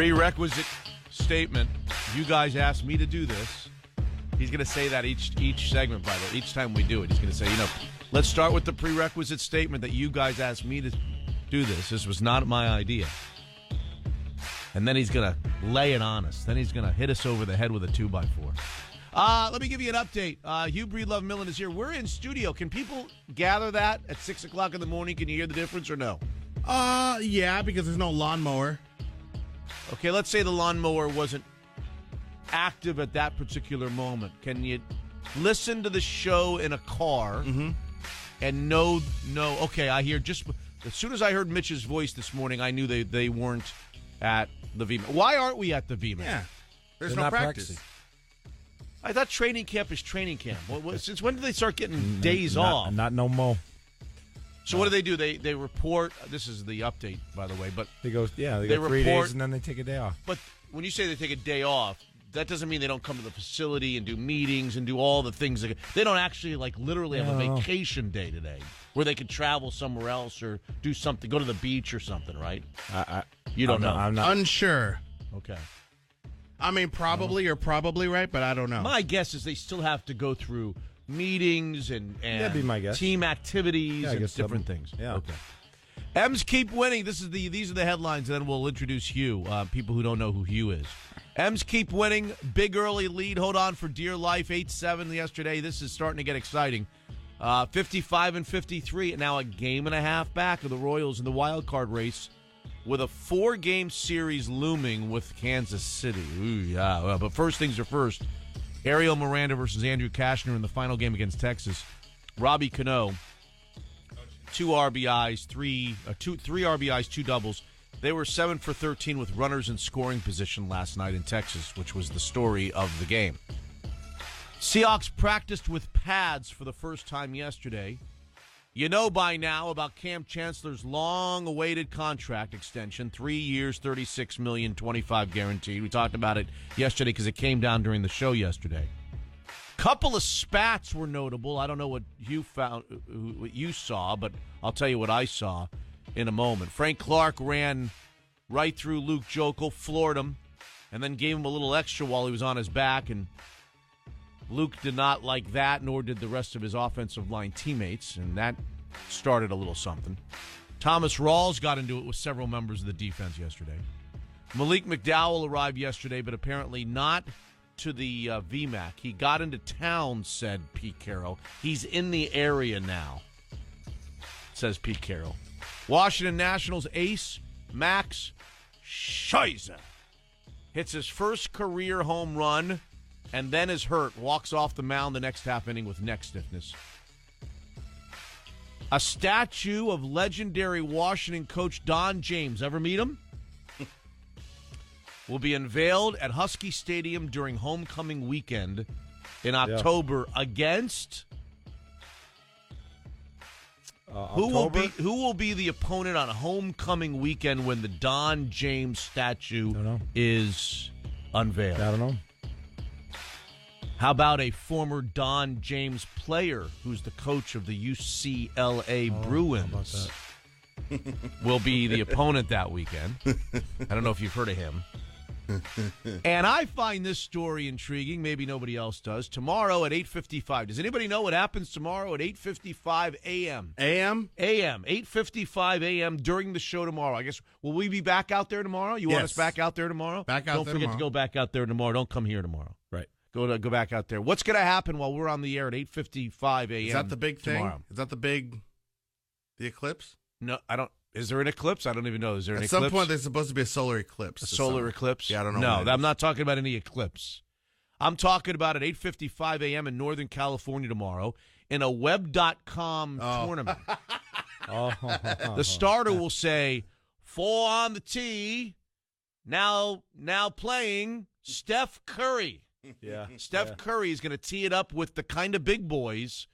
Prerequisite statement. You guys asked me to do this. He's going to say that each segment, by the way. Each time we do it, he's going to say, let's start with the prerequisite statement that you guys asked me to do this. This was not my idea. And then he's going to lay it on us. Then he's going to hit us over the head with a 2x4. Let me give you an update. Hugh Breedlove Millen is here. We're in studio. Can people gather that at 6 o'clock in the morning? Can you hear the difference or no? Yeah, because there's no lawnmower. Okay, let's say the lawnmower wasn't active at that particular moment. Can you listen to the show in a car and know, okay, I hear just as soon as I heard Mitch's voice this morning, I knew they weren't at the VMAC. Why aren't we at the VMAC? Yeah, there's They're no not practice. practicing. I thought training camp is training camp. Since when did they start getting days off? Not no more. So what do? They report. This is the update, by the way. But They go 3 report, days and then they take a day off. But when you say they take a day off, that doesn't mean they don't come to the facility and do meetings and do all the things. They don't actually literally have a vacation day today where they could travel somewhere else or do something, go to the beach or something, right? You don't know. I'm not Unsure. Okay. I mean, probably you're probably right, but I don't know. My guess is they still have to go through meetings and That'd be my guess. team activities and guess different things. Yeah. Okay. M's keep winning. These are the headlines, and then we'll introduce Hugh. People who don't know who Hugh is. M's keep winning. Big early lead. Hold on for dear life. 8-7 yesterday. This is starting to get exciting. 55-53. Now a game and a half back of the Royals in the wild card race, with a 4-game series looming with Kansas City. Ooh, yeah. Well, but first things are first. Ariel Miranda versus Andrew Kashner in the final game against Texas. Robbie Cano, 2 RBIs, 3 RBIs, 2 doubles. They were 7 for 13 with runners in scoring position last night in Texas, which was the story of the game. Seahawks practiced with pads for the first time yesterday. You know by now about Cam Chancellor's long-awaited contract extension, 3 years, $36 million, $25 guaranteed. We talked about it yesterday because it came down during the show yesterday. Couple of spats were notable. I don't know what you saw, but I'll tell you what I saw in a moment. Frank Clark ran right through Luke Jokel, floored him, and then gave him a little extra while he was on his back, and Luke did not like that, nor did the rest of his offensive line teammates, and that started a little something. Thomas Rawls got into it with several members of the defense yesterday. Malik McDowell arrived yesterday, but apparently not to the VMAC. He got into town, said Pete Carroll. He's in the area now, says Pete Carroll. Washington Nationals ace Max Scherzer hits his first career home run and then is hurt, walks off the mound the next half inning with neck stiffness. A statue of legendary Washington coach Don James, ever meet him? Will be unveiled at Husky Stadium during homecoming weekend in October against... Who will be the opponent on homecoming weekend when the Don James statue is unveiled? I don't know. How about a former Don James player who's the coach of the UCLA Bruins? How about that? Will be the opponent that weekend. I don't know if you've heard of him. And I find this story intriguing. Maybe nobody else does. Tomorrow at 8:55. Does anybody know what happens tomorrow at 8:55 a.m.? AM? A.m. 8:55 a.m. during the show tomorrow. I guess, will we be back out there tomorrow? You want us back out there tomorrow? Back out Don't there forget tomorrow. to go back out there tomorrow. Don't come here tomorrow. Right. Go back out there. What's going to happen while we're on the air at 8:55 a.m.? Is that the big thing? tomorrow? Is that the eclipse? No, I don't. Is there an eclipse? I don't even know. Is there an At eclipse? some point, there's supposed to be a solar eclipse. A solar eclipse? Yeah, I don't know. No, I'm not talking about any eclipse. I'm talking about at 8:55 a.m. in Northern California tomorrow in a web.com tournament. The starter will say, 4 on the tee, now playing Steph Curry. Yeah. Steph Curry is going to tee it up with the kind of big boys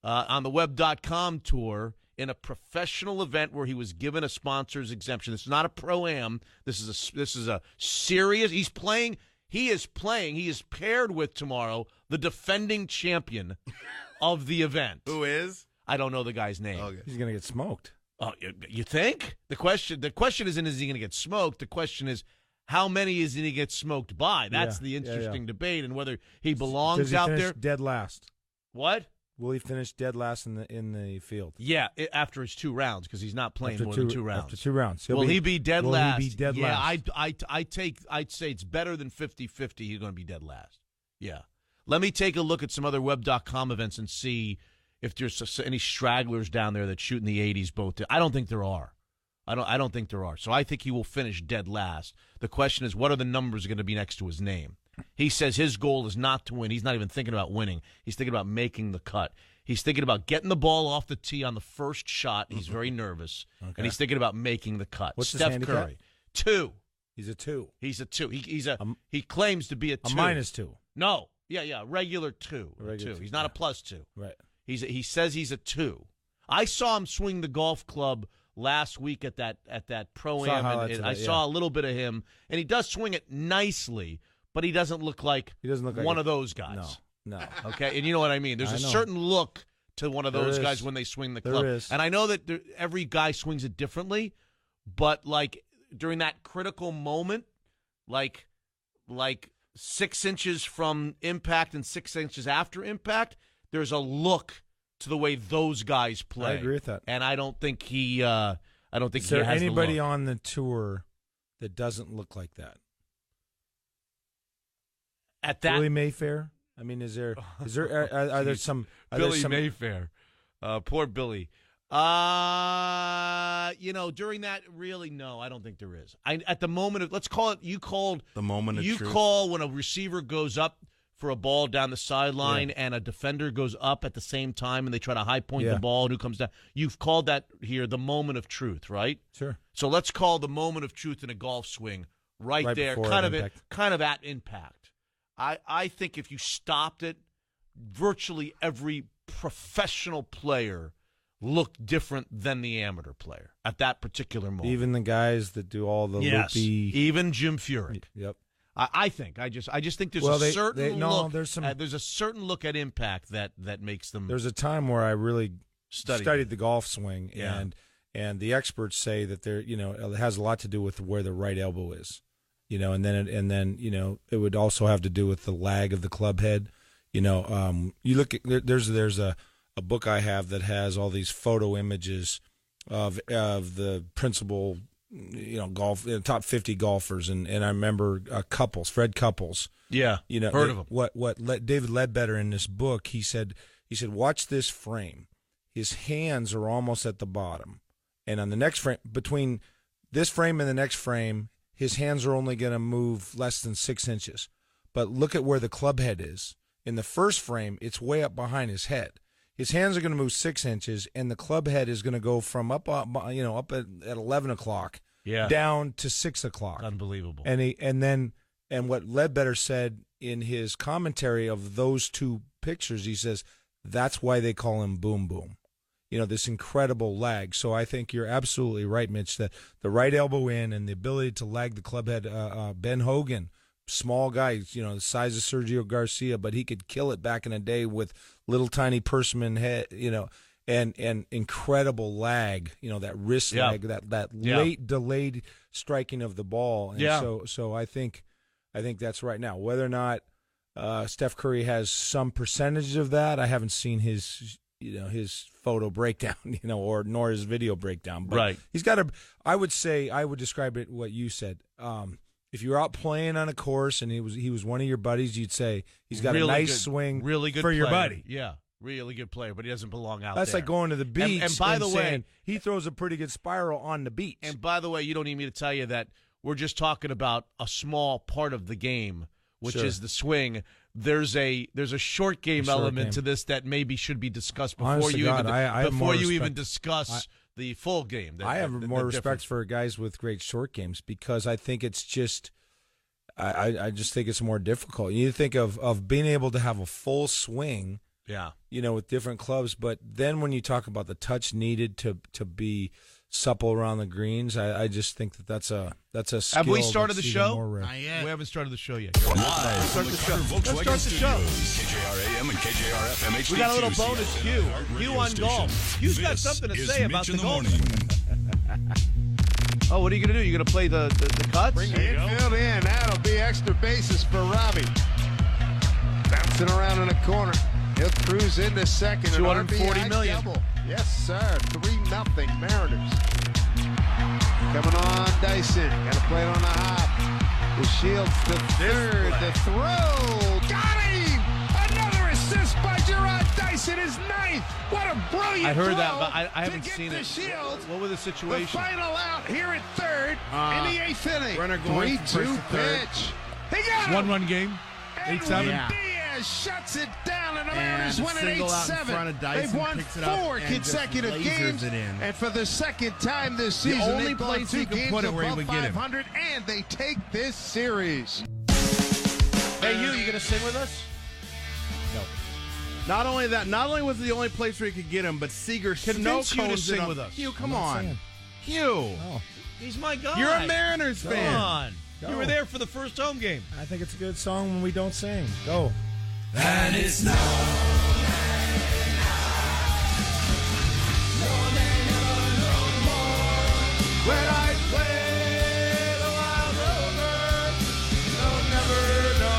on the web.com tour in a professional event where he was given a sponsor's exemption. This is not a pro-am. This is a serious. He is paired with tomorrow the defending champion of the event. Who is? I don't know the guy's name. Okay. He's going to get smoked. Oh, you think? The question isn't is he going to get smoked? The question is, how many is he get smoked by? That's the interesting debate, and whether he belongs Does he out finish there. dead last? What? Will he finish dead last in the field? Yeah, after his 2 rounds, because he's not playing more than 2 rounds. After 2 rounds. Will he be dead last? Will he be dead last? I'd say it's better than 50-50. He's going to be dead last. Yeah. Let me take a look at some other web.com events and see if there's any stragglers down there that shoot in the 80s both. I don't think there are. I don't think there are. So I think he will finish dead last. The question is, what are the numbers going to be next to his name? He says his goal is not to win. He's not even thinking about winning. He's thinking about making the cut. He's thinking about getting the ball off the tee on the first shot. He's very nervous. Okay. And he's thinking about making the cut. What's Steph his Curry. 2. He's a 2. He's a 2. He claims to be a 2. A -2. No. Yeah. Regular 2. Regular 2. He's not a +2. Right. He says he's a 2. I saw him swing the golf club last week at that pro-am, and I saw a little bit of him, and he does swing it nicely, but he doesn't look like one of those guys. No. Okay, and you know what I mean. There's a certain look to one of those guys when they swing the club. There is. And I know that every guy swings it differently, but like during that critical moment, like 6 inches from impact and 6 inches after impact, there's a look to the way those guys play. I agree with that. And I don't think he has anybody the look. on the tour that doesn't look like that? At that Billy Mayfair? I mean, are there some Billy Mayfair? Poor Billy. During that, really, no, I don't think there is. At the moment of, let's call it, you called the moment of truth. You call when a receiver goes up for a ball down the sideline and a defender goes up at the same time and they try to high point the ball and who comes down. You've called that here the moment of truth, right? Sure. So let's call the moment of truth in a golf swing right there, kind of at impact. I think if you stopped it, virtually every professional player looked different than the amateur player at that particular moment. Even the guys that do all the loopy. Even Jim Furyk. Yep. I think I just think there's a certain look. There's a certain look at impact that makes them. There's a time where I really studied the golf swing, and the experts say that it has a lot to do with where the right elbow is, and then it would also have to do with the lag of the club head. You look at there's a book I have that has all these photo images of the principal. Golf, top 50 golfers, and I remember Fred Couples. Yeah, heard of him. What David Ledbetter in this book, he said, watch this frame. His hands are almost at the bottom, and on the next frame, between this frame and the next frame, his hands are only going to move less than 6 inches. But look at where the club head is. In the first frame, it's way up behind his head. His hands are going to move 6 inches, and the club head is going to go from up at 11 o'clock down to 6 o'clock. Unbelievable. And what Ledbetter said in his commentary of those two pictures, he says that's why they call him Boom Boom. This incredible lag. So I think you're absolutely right, Mitch, that the right elbow in and the ability to lag the club head. Ben Hogan, small guy, the size of Sergio Garcia, but he could kill it back in the day with little tiny Persimmon head, and incredible lag, that wrist lag, that late delayed striking of the ball. And so I think that's right. Now, whether or not Steph Curry has some percentage of that, I haven't seen his photo breakdown, nor his video breakdown. But he's got I would describe it what you said. If you're out playing on a course and he was one of your buddies, you'd say he's got a nice swing really good for player. Your buddy. Yeah, really good player, but he doesn't belong out That's there. like going to the beach and by the way, he throws a pretty good spiral on the beach. And by the way, you don't need me to tell you that we're just talking about a small part of the game, which is the swing. There's a short game element to this that maybe should be discussed before you even discuss the full game. I have more respect for guys with great short games because I think it's just I just think it's more difficult. You think of being able to have a full swing, with different clubs, but then when you talk about the touch needed to be supple around the greens, I just think that's a skill. Have we started the show? Not yet. We haven't started the show yet. Live Start the show. Let's start the show. KJR AM and KJR FM HD2. We got a little bonus cue on golf. Hugh's got something to say about the golf. Oh, what are you going to do? You going to play the cuts? Infield in. That'll be extra bases for Robbie. Bouncing around in the corner. He'll cruise into second. $240 million. Double. Yes, sir. 3-0 Mariners. Coming on, Dyson. Got to play it on the hop. The Shields to third. The throw. Got him! Another assist by Gerard Dyson. His ninth. What a brilliant I heard throw that, but I haven't seen the it. Shields. What was the The situation? final out here at third in the eighth inning. Runner going from 3-2 first to third. pitch. He got him. One-run game. Edwin 8-7. Diaz shuts it down, and the And Mariners win at single out in 8-7. front of Dyson, They've won picks it up 4 and just consecutive lasers games, it in. and for the second time this The season, only they've gone place 2 he could games put it where he above would get him. 500, and they take this series. Hey, you going to sing with us? Not only that, not only was it the only place where he could get him, but Seager snow Convince you to cones it sing up. with us. Hugh, come I'm not on. singing. Hugh. He's my guy. You're a Mariners Come fan. on. Go. You were there for the first home game. I think it's a good song when we don't sing. Go. And it's no When I play the Wild Rover, no, never, no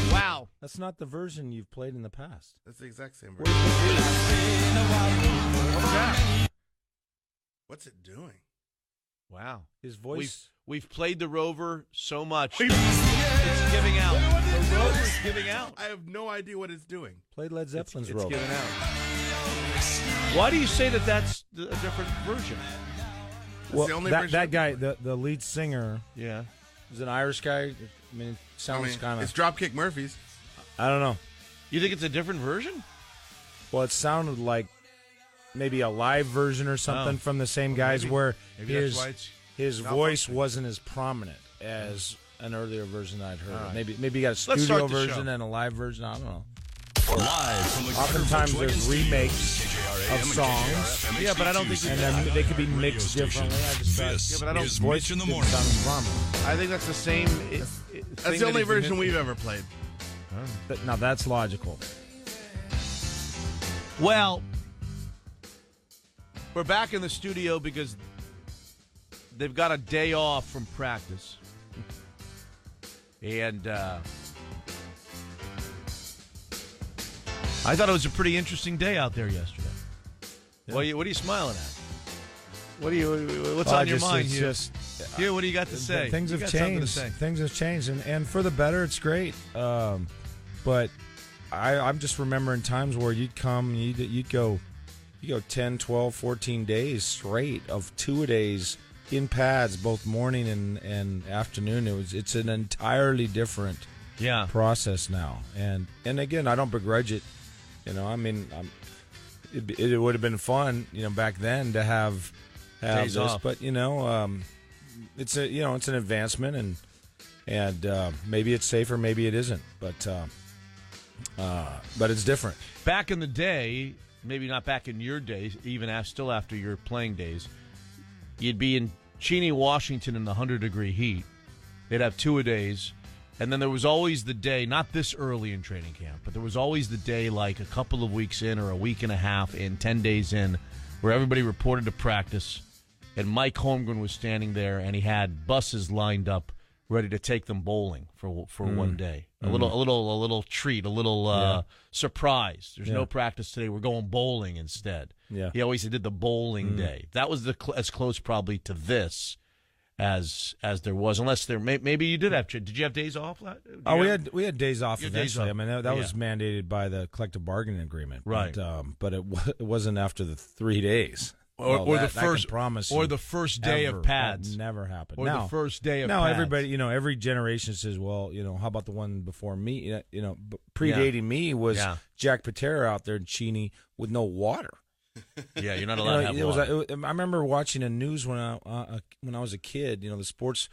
more. Wow. That's not the version you've played in the past. That's the exact same version. What's it doing? Wow. His voice. We've played the Rover so much. It's giving out. The Rover's giving out. I have no idea what it's doing. Played Led Zeppelin's It's Rover. giving out. Why do you say that that's a different version? Well, the only that version- guy, the lead singer, Yeah. is an Irish guy. I mean, it sounds kind It's of. Dropkick Murphys. I don't know. You think it's a different version? Well, it sounded like maybe a live version or something Oh. from the same guys where Maybe that's why it's his not voice functioning. wasn't as prominent as an earlier version I'd heard. All right. Maybe you got a start studio the version show. and a live version. I don't know. Live from the Oftentimes Volkswagen there's Studios, remakes KJRA of and songs. KJRF Yeah, but I don't think And then they could be mixed radio differently. I just thought This Yeah, but I don't- is voice Mitch in the didn't morning. sound as prominent. I think that's the same. That's the only version we've ever played. Now that's logical. Well, we're back in the studio because they've got a day off from practice. And I thought it was a pretty interesting day out there yesterday. Yeah. What are you smiling at? What's Well, on your mind, it's Hugh? just Hugh, what do you got to say? things You have got something to changed. say. Things have changed, and for the better. It's great. But I'm just remembering times where you'd come, you'd go 10, 12, 14 days straight of two-a-days in pads, both morning and afternoon. It's an entirely different Yeah. process now, and again, I don't begrudge it. I mean, it would have been fun, back then to have Days this, off. but it's it's an advancement, and maybe it's safer, maybe it isn't, but it's different. Back in the day, maybe not back in your days, even still after your playing days, you'd be in Cheney, Washington in the 100-degree heat. They'd have two-a-days, and then there was always the day, not this early in training camp, but there was always the day like a couple of weeks in or a week and a half in, 10 days in, where everybody reported to practice, and Mike Holmgren was standing there, and he had buses lined up ready to take them bowling for one day. A little treat, a little surprise. There's no practice today. We're going bowling instead. Yeah. He always did the bowling day. That was as close probably to this as there was, unless maybe you did have. Did you have days off? We had days off You had days eventually. off. I mean, that Yeah. was mandated by the collective bargaining agreement, Right. But it wasn't after the 3 days. or Well, the that I can first promise or you the first day ever. of pads, That never happened. or the first day of now pads. everybody, every generation says, well, how about the one before me? But predating me was Yeah. Jack Patera out there in Cheney with no water. Yeah, you're not allowed to have water. I remember watching a news when I was a kid. The sports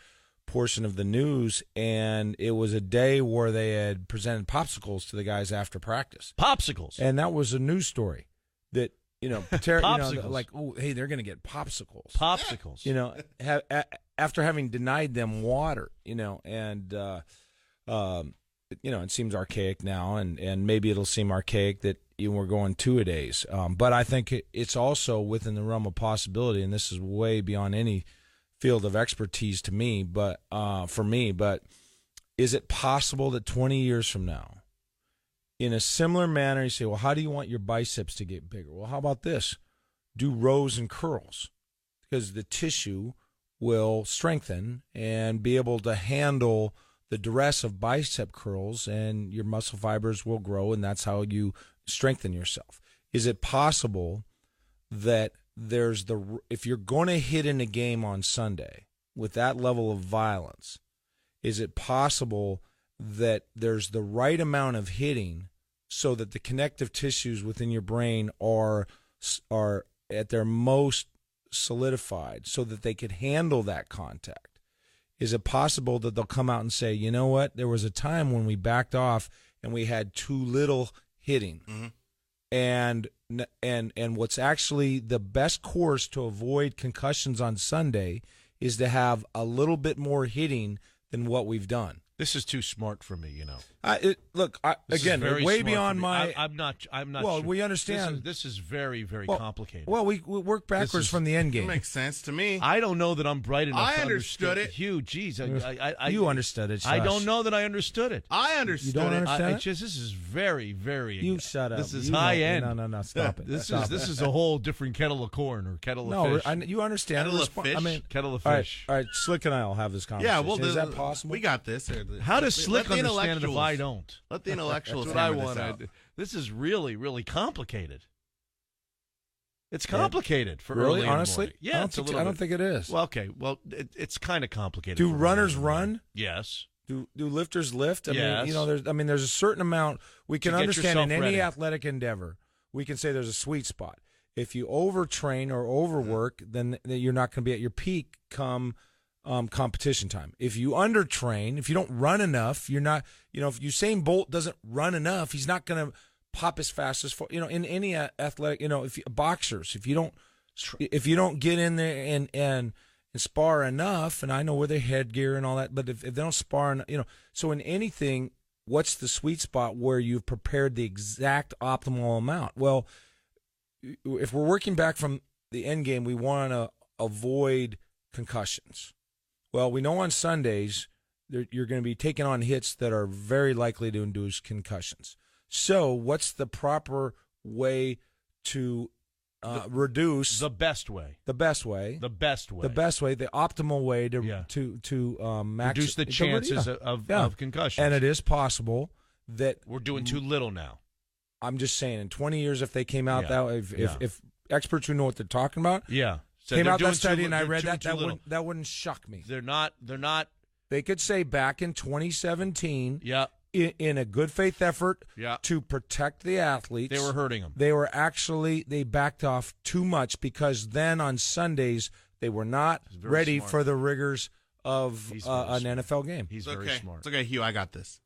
portion of the news, and it was a day where they had presented popsicles to the guys after practice, Popsicles. and that was a news story that Patera, Popsicles. like, oh, hey, they're going to get popsicles. Popsicles. After having denied them water, and it seems archaic now, and maybe it'll seem archaic that we're going 2-a-days. But I think it's also within the realm of possibility, and this is way beyond any field of expertise to me, but for me. But is it possible that 20 years from now, in a similar manner, you say, well, how do you want your biceps to get bigger? Well, how about this? Do rows and curls, because the tissue will strengthen and be able to handle the duress of bicep curls, and your muscle fibers will grow, and that's how you strengthen yourself. Is it possible that if you're going to hit in a game on Sunday with that level of violence, is it possible that there's the right amount of hitting so that the connective tissues within your brain are at their most solidified so that they could handle that contact? Is it possible that they'll come out and say, you know what, there was a time when we backed off and we had too little hitting, and what's actually the best course to avoid concussions on Sunday is to have a little bit more hitting than what we've done. This is too smart for me, you know. Again, way beyond my. I'm not. Well, sure. we understand. This is very, very complicated. Well, we work backwards from the end game. That makes sense to me. I don't know that I'm bright enough. I to understood it. Hugh, geez, you understood it. Shush. I don't know that I understood it. I understood You don't it. understand it? This is very, very. You shut up. This is You high know- end. No, stop it. This Stop is it. a whole different kettle of corn or kettle of fish. You understand. Kettle of fish? I mean, Kettle of all right, fish. all right, Slick and I will have this conversation. Yeah, well, is that possible? We got this. How does Slick Let the understand it if I intellectuals- don't? Let the intellectuals That's what I hammer want. this out. This is really, really complicated. It's complicated for Really, early in the honestly, morning. Yeah, it's a little I don't bit. think it is. Well, okay. Well, it's kind of complicated. Do for runners early in the morning. run? Yes. Do lifters lift? I Yes. mean, there's a certain amount we can To get understand in yourself any ready. athletic endeavor. We can say there's a sweet spot. If you overtrain or overwork, then you're not going to be at your peak come competition time. If you undertrain, if you don't run enough, you're not. If Usain Bolt doesn't run enough, he's not going to pop as fast as in any athletic. Boxers, if you don't get in there and spar enough, and I know where they headgear and all that, but if they don't spar, so in anything, what's the sweet spot where you've prepared the exact optimal amount? Well, if we're working back from the end game, we want to avoid concussions. Well, we know on Sundays you're going to be taking on hits that are very likely to induce concussions. So what's the proper way to reduce The best way. the optimal way to Reduce the chances of concussions. And it is possible that We're doing too little now. I'm just saying, in 20 years, if they came out that way, Yeah. if experts who know what they're talking about Yeah. So came they're out doing that study too, and I they're read doing that, too little. that wouldn't shock me. They're not. They could say back in 2017, Yeah. in a good faith effort Yeah. to protect the athletes, They were hurting them. they backed off too much, because then on Sundays they were not very ready smart. for the rigors of He's very an smart. NFL game. He's It's very okay. smart. It's okay, Hugh. I got this.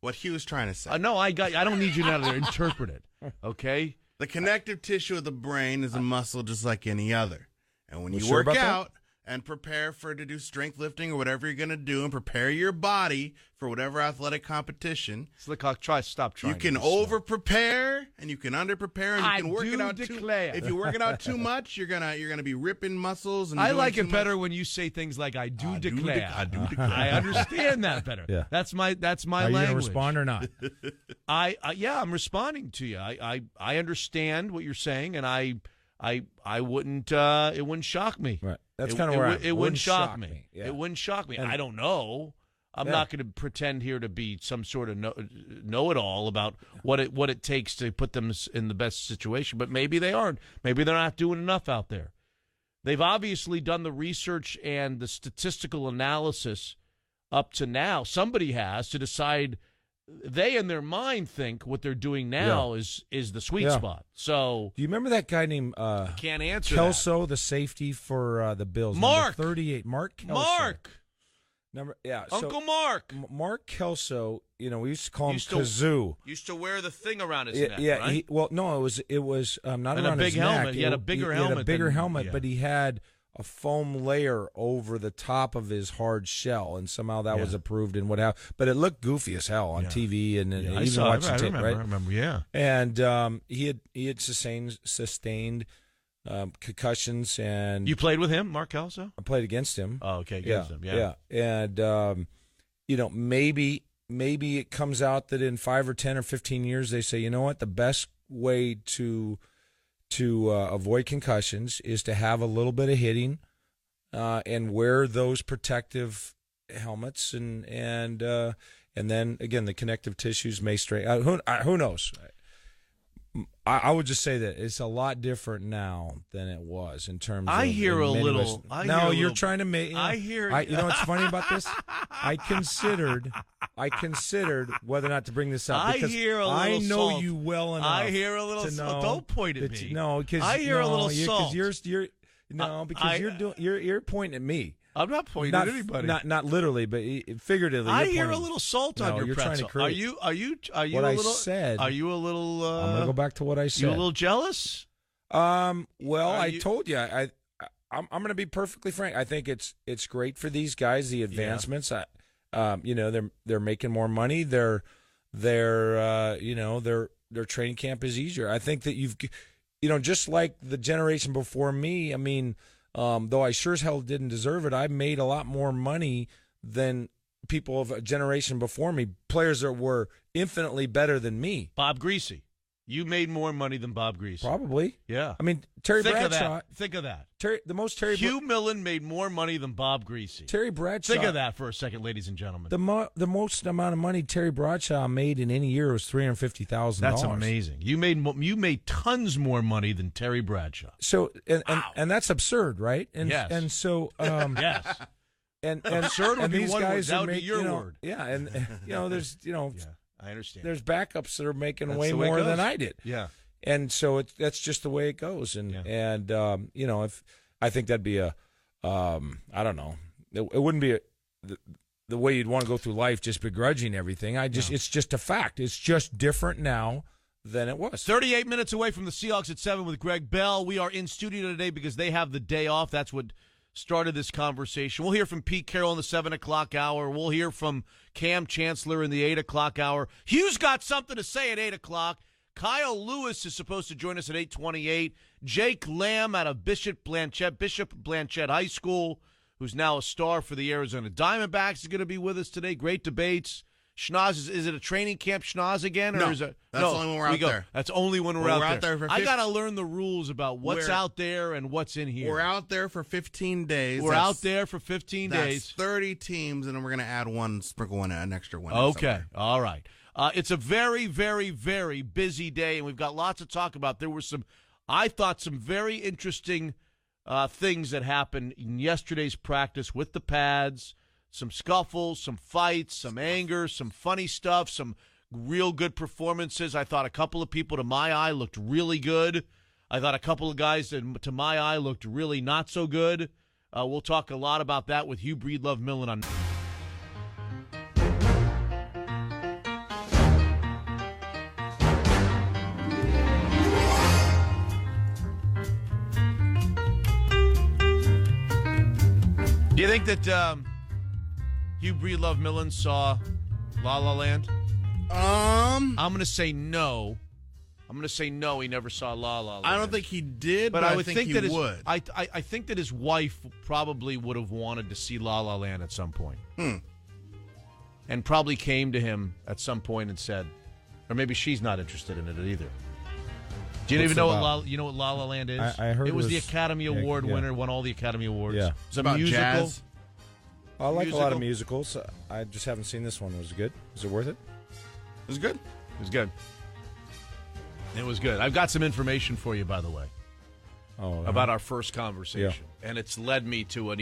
What Hugh's trying to say. No, I don't need you now to interpret it. Okay. The connective tissue of the brain is a muscle just like any other. And when You you sure work about that? out and prepare to do strength lifting or whatever you're going to do and prepare your body for whatever athletic competition, Slickhawk, stop trying. you can to be smart. over prepare and you can under prepare and you I can work do it out declare. If you work it out too much, you're gonna be ripping muscles and I doing like too it better much. when you say things like "I do I do declare." I do declare. I understand that better. Yeah. That's my Are you language. going to respond or not? I'm responding to you. I understand what you're saying, and I wouldn't. It wouldn't shock me. Right. That's It- kind of it where would- it wouldn't shock me. Yeah. It wouldn't shock me. And- I don't know. I'm Yeah. not going to pretend here to be some sort of know-it-all about what it takes to put them in the best situation. But maybe they aren't. Maybe they're not doing enough out there. They've obviously done the research and the statistical analysis up to now. Somebody has to decide. They, in their mind, think what they're doing now is the sweet Yeah. spot. So Do you remember that guy named can't answer Kelso, the safety for the Bills? Mark! Number 38. Mark that. Kelso. Mark, So, Uncle Mark Mark Kelso, we used to call him Used to- Kazoo. used to wear the thing around his neck, Yeah, right? it was not And a around big his helmet. neck. He had a bigger helmet He had a bigger than- helmet, yeah. but he had foam layer over the top of his hard shell, and somehow that was approved and what have. But it looked goofy as hell on TV, and even watching tape, right? I remember, yeah. And he had sustained concussions, and you played with him, Mark Kelso? I played against him. Oh, okay, against him, yeah. And maybe it comes out that in 5 or 10 or 15 years they say, you know what, the best way to avoid concussions is to have a little bit of hitting and wear those protective helmets, and then again the connective tissues may strain. Who knows? I would just say that it's a lot different now than it was in terms. I of, hear a little. You're trying to make. I hear. You know what's funny about this? I considered whether or not to bring this up because I hear a little I know salt. you well enough. I hear a little. Don't point at me. No, because I hear a little salt. Because you're pointing at me. I'm not pointing at anybody. Not literally, but figuratively. I hear a little salt on your you're pretzel. Trying to Are you what a I little? said? Are you a little? I'm gonna go back to what I said. You a little jealous? I told you. I'm gonna be perfectly frank. I think it's great for these guys. The advancements. They're making more money. Their training camp is easier. I think that just like the generation before me. I mean. Though I sure as hell didn't deserve it, I made a lot more money than people of a generation before me, players that were infinitely better than me. Bob Greasy. You made more money than Bob Greasy. Probably. Yeah. I mean, Terry Bradshaw. Think of that. Hugh Millen made more money than Bob Greasy. Terry Bradshaw. Think of that for a second, ladies and gentlemen. The most amount of money Terry Bradshaw made in any year was $350,000. That's amazing. You made tons more money than Terry Bradshaw. So and that's absurd, right? And yes. And so yes. And absurd would be these one guys word. That are would be making, your word. Yeah, and there's Yeah, I understand. There's backups that are making way the way it more goes. than I did. Yeah. And so that's just the way it goes. And if I think that'd be I don't know, it wouldn't be the way you'd want to go through life just begrudging everything. It's just a fact. It's just different now than it was. 38 minutes away from the Seahawks at 7 with Greg Bell. We are in studio today because they have the day off. That's what started this conversation. We'll hear from Pete Carroll in the 7 o'clock hour. We'll hear from Cam Chancellor in the 8 o'clock hour. Hugh's got something to say at 8 o'clock. Kyle Lewis is supposed to join us at 8:28. Jake Lamb out of Bishop Blanchette High School, who's now a star for the Arizona Diamondbacks, is going to be with us today. Great debates. Schnoz, is it a training camp Schnoz again? Or No, is it, that's only when we're out there. That's only when we're We're out out there. there for I got to learn the rules about what's out there and what's in here. We're out there for 15 days. We're out there for 15 that's days. 30 teams, and then we're going to add an extra one. Okay, somewhere. all right. It's a very, very, very busy day, and we've got lots to talk about. There were I thought, some very interesting things that happened in yesterday's practice with the pads, some scuffles, some fights, some anger, some funny stuff, some real good performances. I thought a couple of people, to my eye, looked really good. I thought a couple of guys, to my eye, looked really not so good. We'll talk a lot about that with Hugh Breedlove Millen on. Do you think that Hugh Breedlove Millen saw La La Land? I'm going to say no. I'm going to say no. He never saw La La Land. I don't think he did, but I I would think he that would. I think that his wife probably would have wanted to see La La Land at some point, and probably came to him at some point and said, or maybe she's not interested in it either. Do you even know what La La Land is? I heard it was the Academy Award winner, won all the Academy Awards. Yeah. It's a about musical. jazz. I like a lot of musicals. I just haven't seen this one. Was it good? Was it worth it? It was good. It was good. It was good. I've got some information for you, by the way, about our first conversation, and it's led me to a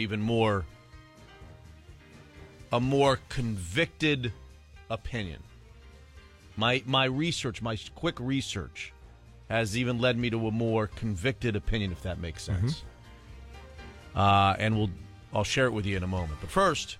more convicted opinion. My research, my quick research, has even led me to a more convicted opinion, if that makes sense. And I'll share it with you in a moment. But first,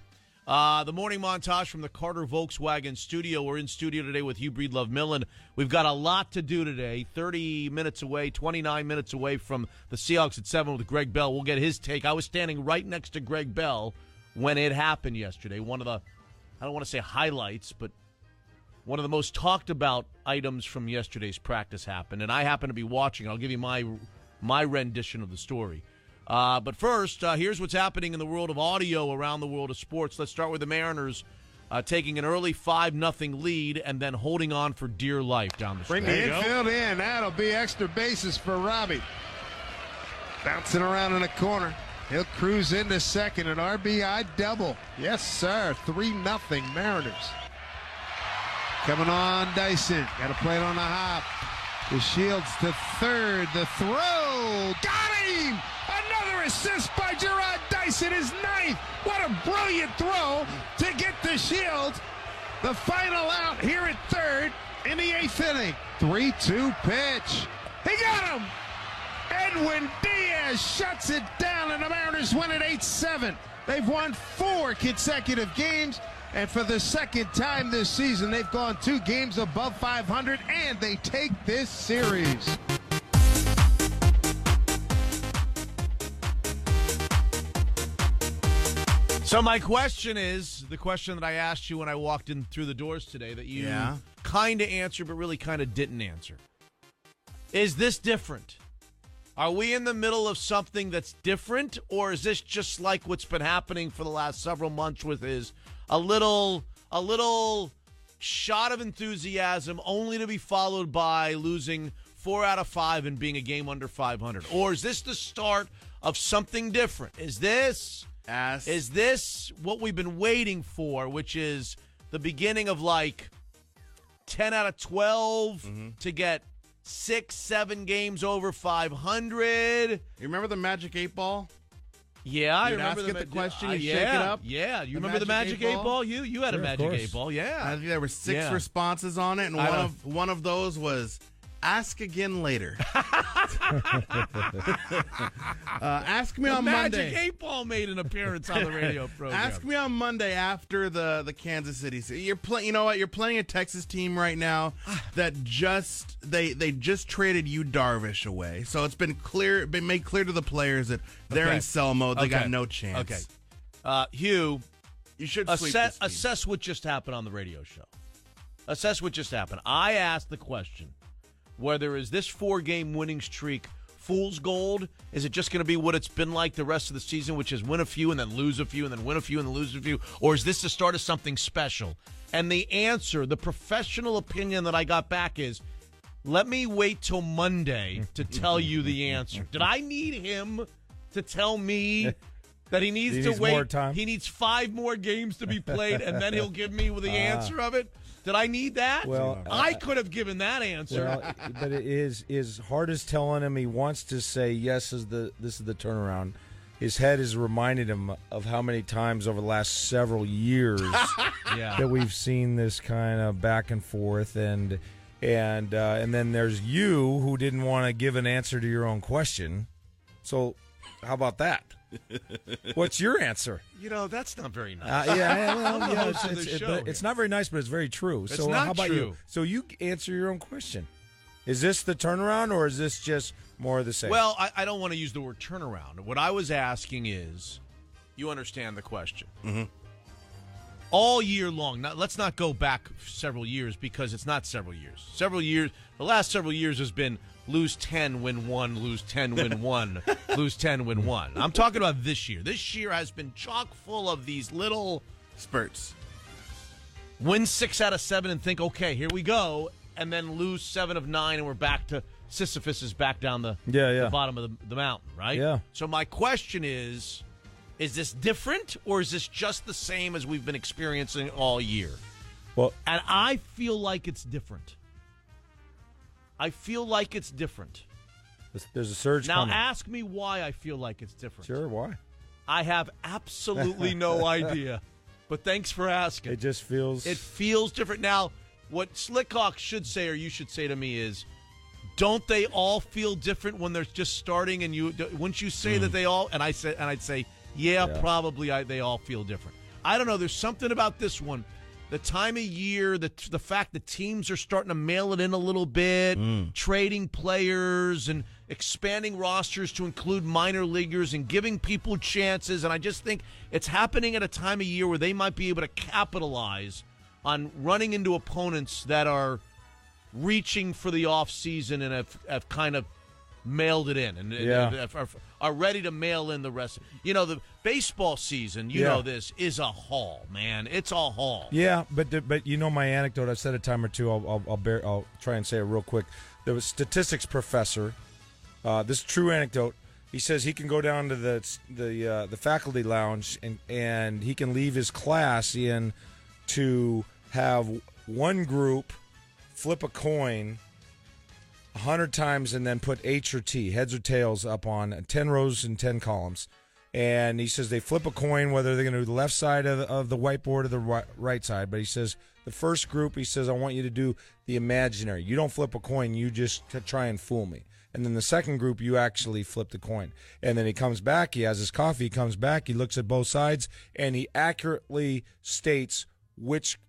The morning montage from the Carter Volkswagen studio. We're in studio today with Hugh Breedlove Millen. We've got a lot to do today. 30 minutes away, 29 minutes away from the Seahawks at 7 with Greg Bell. We'll get his take. I was standing right next to Greg Bell when it happened yesterday. One of the, I don't want to say highlights, but one of the most talked about items from yesterday's practice happened, and I happen to be watching. I'll give you my rendition of the story. But first, here's what's happening in the world of audio around the world of sports. Let's start with the Mariners taking an early 5-0 lead and then holding on for dear life down the stretch. Bring the infield in. That'll be extra bases for Robbie. Bouncing around in the corner. He'll cruise into second, an RBI double. Yes, sir. 3-0 Mariners. Coming on, Dyson. Got to play it on the hop. The Shields to third. The throw. Got him! Another assist by Gerard Dyson, his ninth. What a brilliant throw to get the Shields. The final out here at third in the 8th inning. 3-2 pitch. He got him! Edwin Diaz shuts it down, and the Mariners win at 8-7. They've won 4 consecutive games, and for the second time this season, they've gone 2 games above 500, and they take this series. So my question is, the question that I asked you when I walked in through the doors today that you kind of answered but really kind of didn't answer. Is this different? Are we in the middle of something that's different, or is this just like what's been happening for the last several months with his a little shot of enthusiasm only to be followed by losing 4 out of 5 and being a game under 500? Or is this the start of something different? Is this what we've been waiting for, which is the beginning of like 10 out of 12 to get 6-7 games over 500? You remember the Magic 8 Ball? Yeah, I You'd remember ask it the question, you shake it yeah, up. Yeah, you The remember the Magic 8 Ball? You had a Sure, of Magic course. 8 Ball, yeah. I think there were 6 Yeah. responses on it, and one of those was ask again later. Ask me on Magic Monday. 8 Ball made an appearance on the radio program. Ask me on Monday after the Kansas City. You know what? You're playing a Texas team right now that they just traded Yu Darvish away. So it's been made clear to the players that they're in sell mode. They got no chance. Okay. Hugh, You should sweep this team. assess what just happened on the radio show. Assess what just happened. I asked the question, whether is this 4-game winning streak fool's gold? Is it just going to be what it's been like the rest of the season, which is win a few and then lose a few and then win a few and then lose a few? Or is this the start of something special? And the answer, the professional opinion that I got back is, let me wait till Monday to tell you the answer. Did I need him to tell me that he needs to wait? More time? He needs 5 more games to be played, and then he'll give me the answer of it? Did I need that? Well, I could have given that answer. Well, but it is hard as telling him he wants to say yes. This is the turnaround. His head is reminding him of how many times over the last several years that we've seen this kind of back and forth, and then there's you who didn't want to give an answer to your own question. So, how about that? What's your answer? That's not very nice. It's not very nice, but it's very true. It's So not how about true. you? So you answer your own question. Is this the turnaround, or is this just more of the same? Well, I don't want to use the word turnaround. What I was asking is, you understand the question. Mm-hmm. All year long. Now, let's not go back several years, because it's not several years. The last several years has been lose 10, win 1, lose 10, win 1, lose 10, win 1. I'm talking about this year. This year has been chock full of these little spurts. Win 6 out of 7 and think, okay, here we go, and then lose 7 of 9, and we're back to Sisyphus is back down the bottom of the mountain, right? Yeah. So my question is this different, or is this just the same as we've been experiencing all year? Well, and I feel like it's different. There's a surge now, coming. ask me why I feel like it's different. Sure, why? I have absolutely no idea, but thanks for asking. It just feels... It feels different. Now, what Slickhawk should say, or you should say to me is, don't they all feel different when they're just starting? And wouldn't you say that they all? And I'd say, yeah. Probably they all feel different. I don't know. There's something about this one. The time of year, the fact that teams are starting to mail it in a little bit, trading players and expanding rosters to include minor leaguers and giving people chances. And I just think it's happening at a time of year where they might be able to capitalize on running into opponents that are reaching for the offseason and have kind of mailed it in and are ready to mail in the rest. The baseball season, know this, is a haul, man. It's a haul. Yeah, but my anecdote, I've said it a time or two, I'll try and say it real quick. There was a statistics professor, this is a true anecdote. He says he can go down to the faculty lounge and he can leave his class in to have one group flip a coin 100 times and then put H or T, heads or tails, up on 10 rows and 10 columns. And he says they flip a coin, whether they're going to do the left side of the whiteboard or the right side. But he says the first group, he says, I want you to do the imaginary. You don't flip a coin, you just try and fool me. And then the second group, you actually flip the coin. And then he comes back, he has his coffee, he comes back, he looks at both sides, and he accurately states which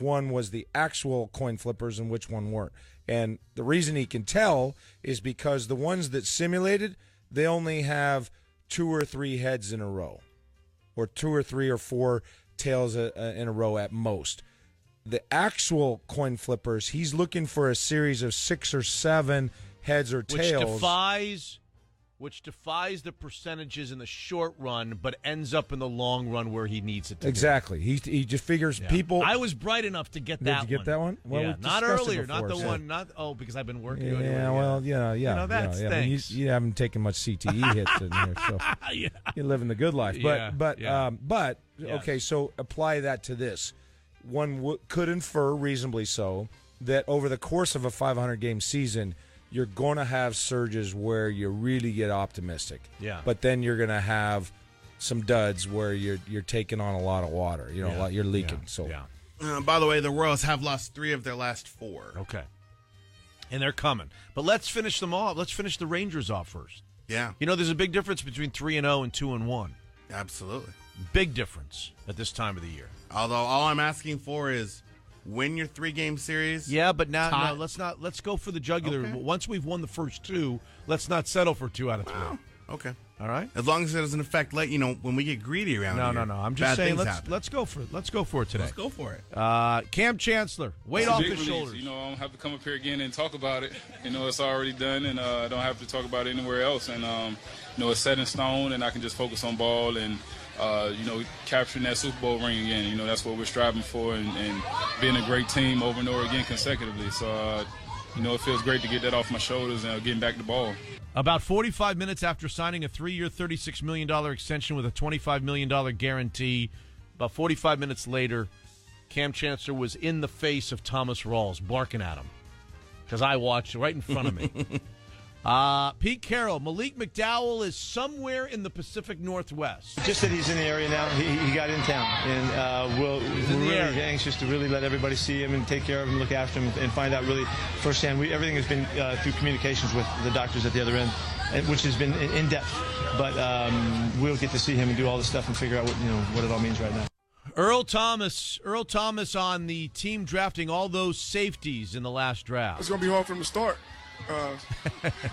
one was the actual coin flippers and which one weren't. And the reason he can tell is because the ones that simulated, they only have 2 or 3 heads in a row, or 2 or 3 or 4 tails in a row at most. The actual coin flippers, he's looking for a series of 6 or 7 heads or tails. Which defies the percentages in the short run, but ends up in the long run where he needs it to exactly. He just figures people. I was bright enough to get that one. Did you get that one? Well, yeah. Not earlier, not the one. Because I've been working. Yeah. That stinks. You haven't taken much CTE hits in here, so you're living the good life. But okay, so apply that to this. One could infer, reasonably so, that over the course of a 500-game season, you're going to have surges where you really get optimistic. Yeah. But then you're going to have some duds where you're taking on a lot of water. You're leaking. By the way, the Royals have lost 3 of their last 4. Okay. And they're coming. But let's finish them off. Let's finish the Rangers off first. Yeah. There's a big difference between 3-0 and 2-1. Absolutely. Big difference at this time of the year. Although all I'm asking for is win your 3-game series. Yeah, but now let's go for the jugular. Okay. Once we've won the first 2, let's not settle for 2 out of 3. Wow. Okay. All right. As long as it doesn't affect when we get greedy around here. No. I'm just saying let's go for it. Let's go for it today. Let's go for it. Cam Chancellor, weight off his shoulders. I don't have to come up here again and talk about it. It's already done, and I don't have to talk about it anywhere else. And it's set in stone, and I can just focus on ball and capturing that Super Bowl ring again. That's what we're striving for, and being a great team over and over again consecutively. So, it feels great to get that off my shoulders and getting back the ball. About 45 minutes after signing a 3-year, $36 million extension with a $25 million guarantee, about 45 minutes later, Cam Chancellor was in the face of Thomas Rawls, barking at him, because I watched right in front of me. Pete Carroll, Malik McDowell is somewhere in the Pacific Northwest. Just that he's in the area now. He got in town, and we're really anxious to really let everybody see him and take care of him, look after him, and find out really firsthand. Everything has been through communications with the doctors at the other end, which has been in depth. But we'll get to see him and do all this stuff and figure out what it all means right now. Earl Thomas on the team drafting all those safeties in the last draft. It's going to be hard for him to start.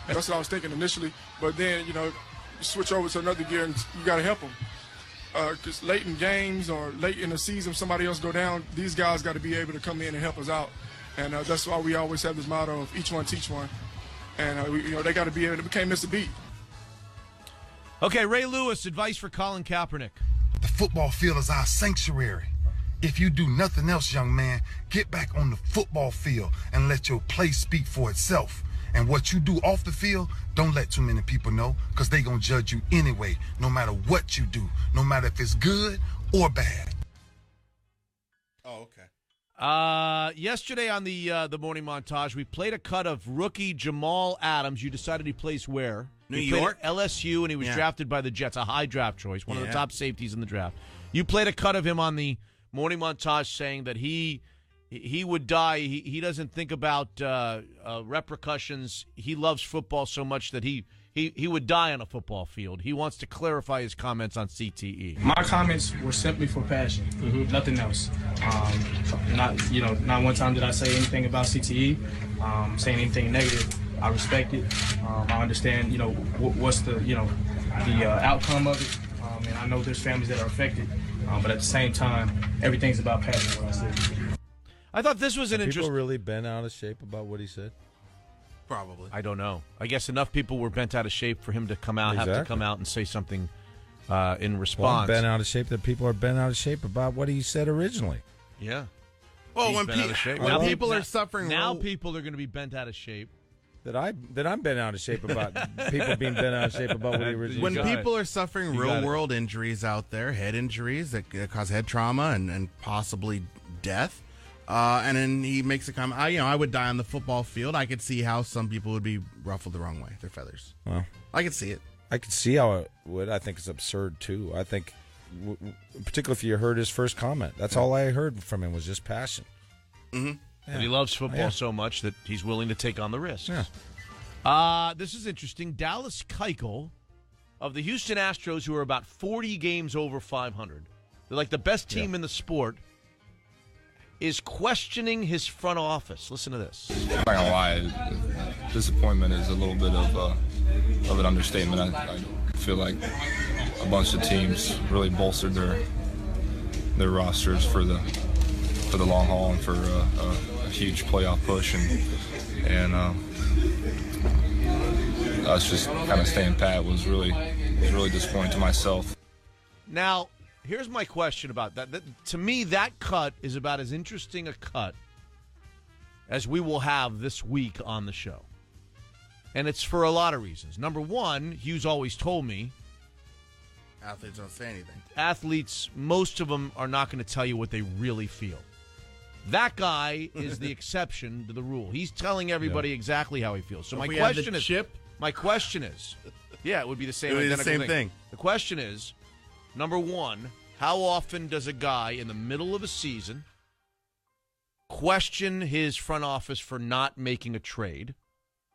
That's what I was thinking initially. But then, you switch over to another gear and you got to help them. Because late in games or late in the season, somebody else go down, these guys got to be able to come in and help us out. And that's why we always have this motto of each one teach one. And, they got to be able to can't miss a beat. Okay, Ray Lewis, advice for Colin Kaepernick. The football field is our sanctuary. If you do nothing else, young man, get back on the football field and let your play speak for itself. And what you do off the field, don't let too many people know, because they're going to judge you anyway, no matter what you do, no matter if it's good or bad. Oh, okay. Yesterday on the morning montage, we played a cut of rookie Jamal Adams. You decided he plays where? New York? LSU, and he was drafted by the Jets, a high draft choice, one of the top safeties in the draft. You played a cut of him on the morning montage saying that he would die. He doesn't think about repercussions. He loves football so much that he he would die on a football field. He wants to clarify his comments on CTE. My comments were simply for passion, nothing else. Not one time did I say anything about CTE, saying anything negative. I respect it. I understand, what's the outcome of it. And I know there's families that are affected. But at the same time, everything's about passion, what I said. I thought this was an interesting. People really bent out of shape about what he said? Probably. I don't know. I guess enough people were bent out of shape for him to come out, have to come out and say something in response. Well, I'm bent out of shape that people are bent out of shape about what he said originally. Yeah. Well, when people are suffering, now people are going to be bent out of shape. That I'm bent out of shape about people being bent out of shape about what he originally when people are suffering real world injuries out there, head injuries that cause head trauma and possibly death, and then he makes a comment. I would die on the football field. I could see how some people would be ruffled the wrong way, their feathers. Well, I could see it. I could see how it would. I think it's absurd too. I think, particularly if you heard his first comment, that's all I heard from him was just passion. Mm-hmm. Yeah. But he loves football so much that he's willing to take on the risks. Yeah. This is interesting. Dallas Keuchel of the Houston Astros, who are about 40 games over 500, they're like the best team in the sport, is questioning his front office. Listen to this. I'm not gonna lie, disappointment is a little bit of an understatement. I feel like a bunch of teams really bolstered their rosters for the long haul and for a huge playoff push, and us just kind of staying pat was really disappointing to myself. Now, here's my question about that. To me, that cut is about as interesting a cut as we will have this week on the show. And it's for a lot of reasons. Number one, Hughes always told me, athletes don't say anything. Athletes, most of them are not going to tell you what they really feel. That guy is the exception to the rule. He's telling everybody exactly how he feels. So my question is, yeah, it would be the same. It would be the same thing. The question is, number one, how often does a guy in the middle of a season question his front office for not making a trade?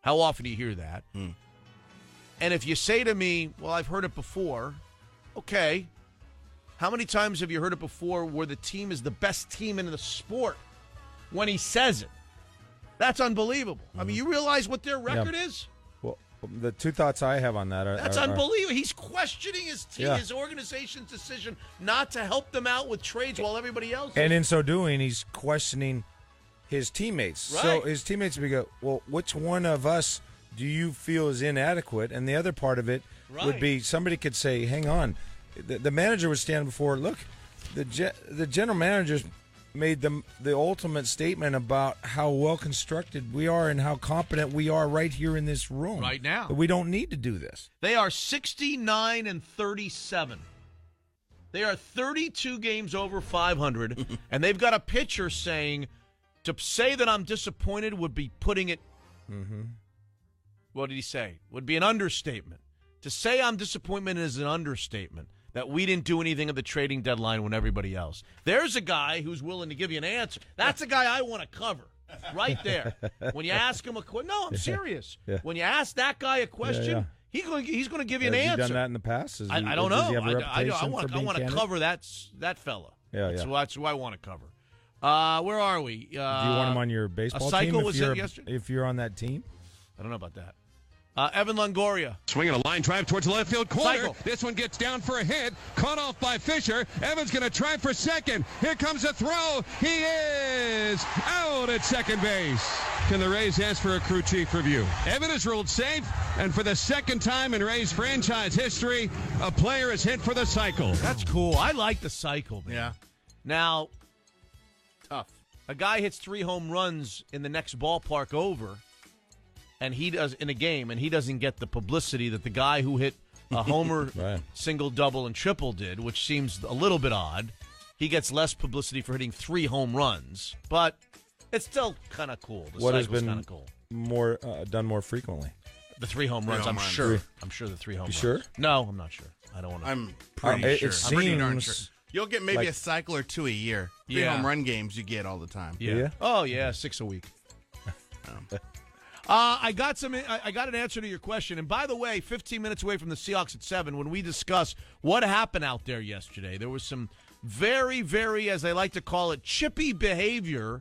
How often do you hear that? And if you say to me, well, I've heard it before, okay. How many times have you heard it before where the team is the best team in the sport when he says it? That's unbelievable. I mean, you realize what their record is? Well, the two thoughts I have on that are... That's unbelievable. He's questioning his team, his organization's decision not to help them out with trades while everybody else is. And in so doing, he's questioning his teammates. Right. So his teammates would go, well, which one of us do you feel is inadequate? And the other part of it would be somebody could say, hang on. The manager would stand before, look, the general managers made the ultimate statement about how well-constructed we are and how competent we are right here in this room. Right now. We don't need to do this. They are 69-37. They are 32 games over 500, and they've got a pitcher saying, to say that I'm disappointed would be putting it, what did he say? Would be an understatement. To say I'm disappointed is an understatement. That we didn't do anything at the trading deadline when everybody else. There's a guy who's willing to give you an answer. That's a guy I want to cover right there. When you ask him a question, no, I'm serious. Yeah. When you ask that guy a question, he's going to give you an answer. Has he done that in the past? I don't know. I want to cover that fella. That's who I want to cover. Where are we? Do you want him on your baseball team if you're on that team? I don't know about that. Evan Longoria. Swinging a line drive towards the left field corner. Cycle. This one gets down for a hit. Caught off by Fisher. Evans going to try for second. Here comes a throw. He is out at second base. Can the Rays ask for a crew chief review? Evan is ruled safe, and for the second time in Rays franchise history, a player is hit for the cycle. That's cool. I like the cycle, man. Yeah. Now, tough. A guy hits 3 home runs in the next ballpark over, and he does in a game, and he doesn't get the publicity that the guy who hit a homer, single, double, and triple did, which seems a little bit odd. He gets less publicity for hitting 3 home runs, but it's still kind of cool. The what has cycle's been kind of cool. Done more frequently? The 3 home runs, I'm sure. I'm sure the 3 home runs. You sure? No, I'm not sure. I don't want to. I'm pretty sure. It I'm pretty darn seems sure. You'll get maybe a cycle or 2 a year. 3 home run games you get all the time. Yeah. Oh, yeah, 6 a week. I got an answer to your question. And by the way, 15 minutes away from the Seahawks at 7, when we discuss what happened out there yesterday, there was some very, very, as I like to call it, chippy behavior.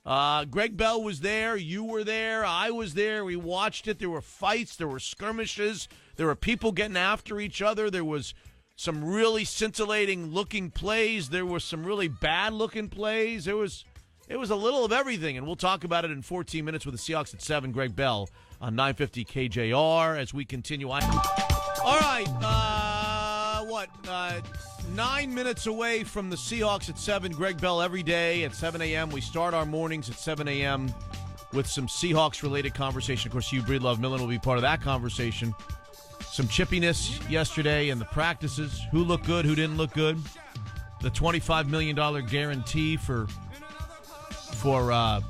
Greg Bell was there. You were there. I was there. We watched it. There were fights. There were skirmishes. There were people getting after each other. There was some really scintillating-looking plays. There were some really bad-looking plays. It was a little of everything, and we'll talk about it in 14 minutes with the Seahawks at 7. Greg Bell on 950 KJR as we continue on. All right, 9 minutes away from the Seahawks at 7. Greg Bell every day at 7 a.m. We start our mornings at 7 a.m. with some Seahawks-related conversation. Of course, Hugh Breedlove Millen will be part of that conversation. Some chippiness yesterday in the practices. Who looked good, who didn't look good. The $25 million guarantee for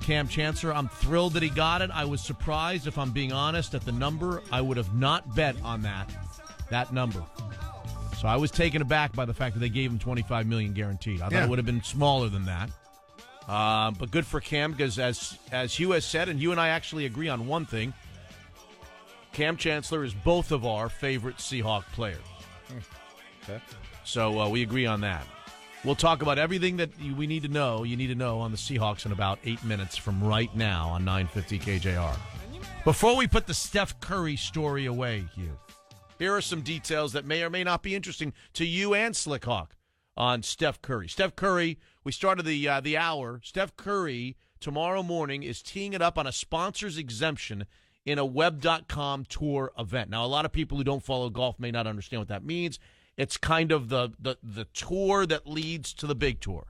Cam Chancellor. I'm thrilled that he got it. I was surprised, if I'm being honest, at the number. I would have not bet on that number. So I was taken aback by the fact that they gave him $25 million guaranteed. I thought it would have been smaller than that. But good for Cam, because as Hugh has said, and you and I actually agree on one thing, Cam Chancellor is both of our favorite Seahawk players. Okay. So we agree on that. We'll talk about everything that we need to know, on the Seahawks in about 8 minutes from right now on 950 KJR. Before we put the Steph Curry story away, Hugh, here are some details that may or may not be interesting to you and Slick Hawk on Steph Curry. Steph Curry, we started the hour. Steph Curry tomorrow morning is teeing it up on a sponsor's exemption in a Web.com tour event. Now, a lot of people who don't follow golf may not understand what that means. It's kind of the tour that leads to the big tour.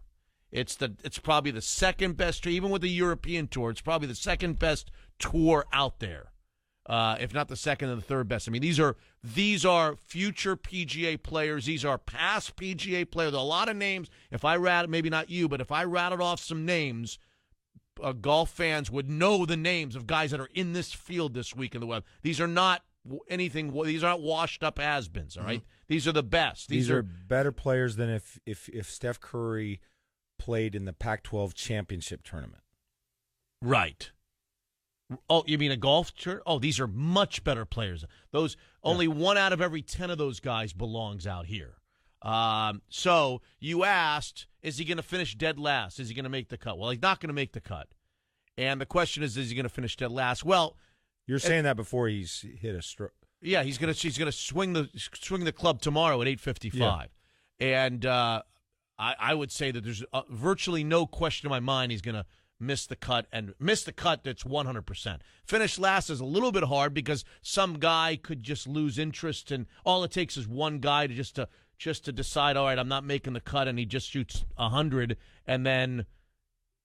It's probably the second best, even with the European tour, it's probably the second best tour out there. If not the second and the third best. I mean, these are future PGA players. These are past PGA players. There are a lot of names. If I rattled, maybe not you, but if I rattled off some names, golf fans would know the names of guys that are in this field this week in the web. These are not anything. These aren't washed up has-beens. All right, these are the best. These are better players than if Steph Curry played in the Pac-12 championship tournament. Right. Oh, you mean a golf tour? Oh, these are much better players. Those only 1 out of every 10 of those guys belongs out here. So you asked, is he going to finish dead last? Is he going to make the cut? Well, he's not going to make the cut. And the question is he going to finish dead last? Well, you're saying that before he's hit a stroke. Yeah, he's going to swing the club tomorrow at 8:55. Yeah. And I would say that there's virtually no question in my mind he's going to miss the cut, and miss the cut that's 100%. Finish last is a little bit hard because some guy could just lose interest, and all it takes is one guy to just to decide, all right, I'm not making the cut, and he just shoots 100, and then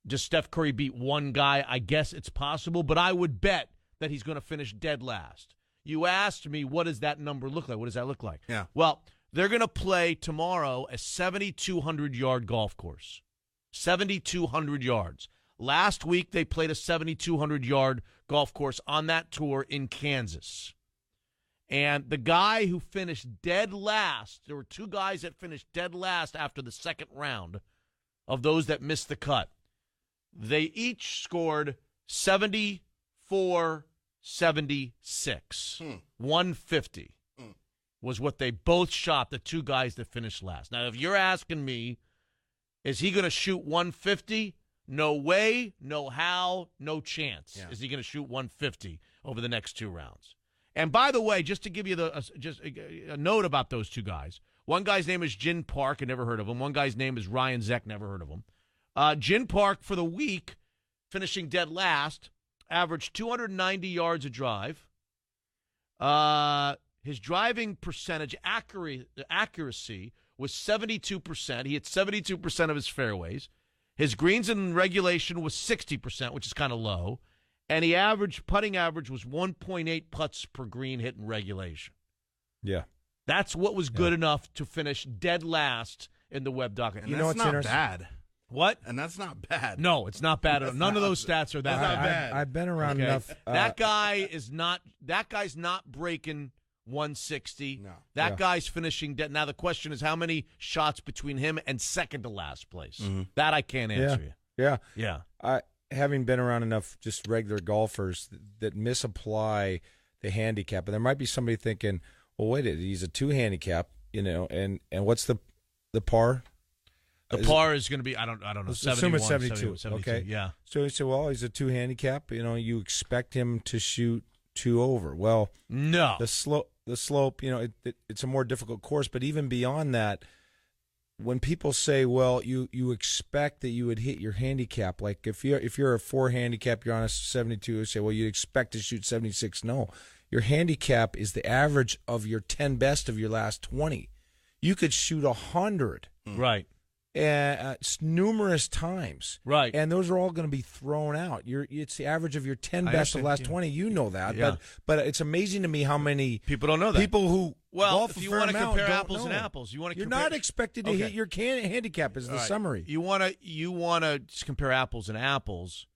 does Steph Curry beat one guy? I guess it's possible, but I would bet that he's going to finish dead last. You asked me, what does that number look like? What does that look like? Yeah. Well, they're going to play tomorrow a 7,200-yard golf course. 7,200 yards. Last week, they played a 7,200-yard golf course on that tour in Kansas. And the guy who finished dead last, there were two guys that finished dead last after the second round of those that missed the cut. They each scored 74, 76. 150 was what they both shot, the two guys that finished last. Now, if you're asking me, is he going to shoot 150? No way, no how, no chance is he going to shoot 150 over the next two rounds. And by the way, just to give you just a note about those two guys, one guy's name is Jin Park, I never heard of him. One guy's name is Ryan Zek, never heard of him. Jin Park, for the week, finishing dead last, averaged 290 yards a drive. His driving percentage accuracy was 72%. He hit 72% of his fairways. His greens in regulation was 60%, which is kind of low. And putting average was 1.8 putts per green hit in regulation. Yeah. That's what was good enough to finish dead last in the web document. And that's not bad. What? And that's not bad. No, it's not bad. None of those stats are that bad. I've been around enough. That guy's not breaking 160. No. That guy's finishing dead. Now the question is how many shots between him and second to last place. Mm-hmm. That I can't answer you. Yeah. Yeah. having been around enough just regular golfers that misapply the handicap, and there might be somebody thinking, well, wait, he's a 2 handicap, and what's the par? The par is going to be, I don't know, 71, 72. 72. Okay. Yeah. So he said, well, he's a 2 handicap. You expect him to shoot 2 over. Well, no. The slope, it's a more difficult course. But even beyond that, when people say, well, you expect that you would hit your handicap, like if you're a 4 handicap, you're on a 72, you say, well, you'd expect to shoot 76. No. Your handicap is the average of your 10 best of your last 20. You could shoot 100. Right. Numerous times, right? And those are all going to be thrown out. It's the average of your 10 best of the last 20. You know that, but it's amazing to me how many people don't know that. People who golf if you want to compare apples and know. apples, you're not expected to hit your handicap. Is the summary? You want to compare apples and apples.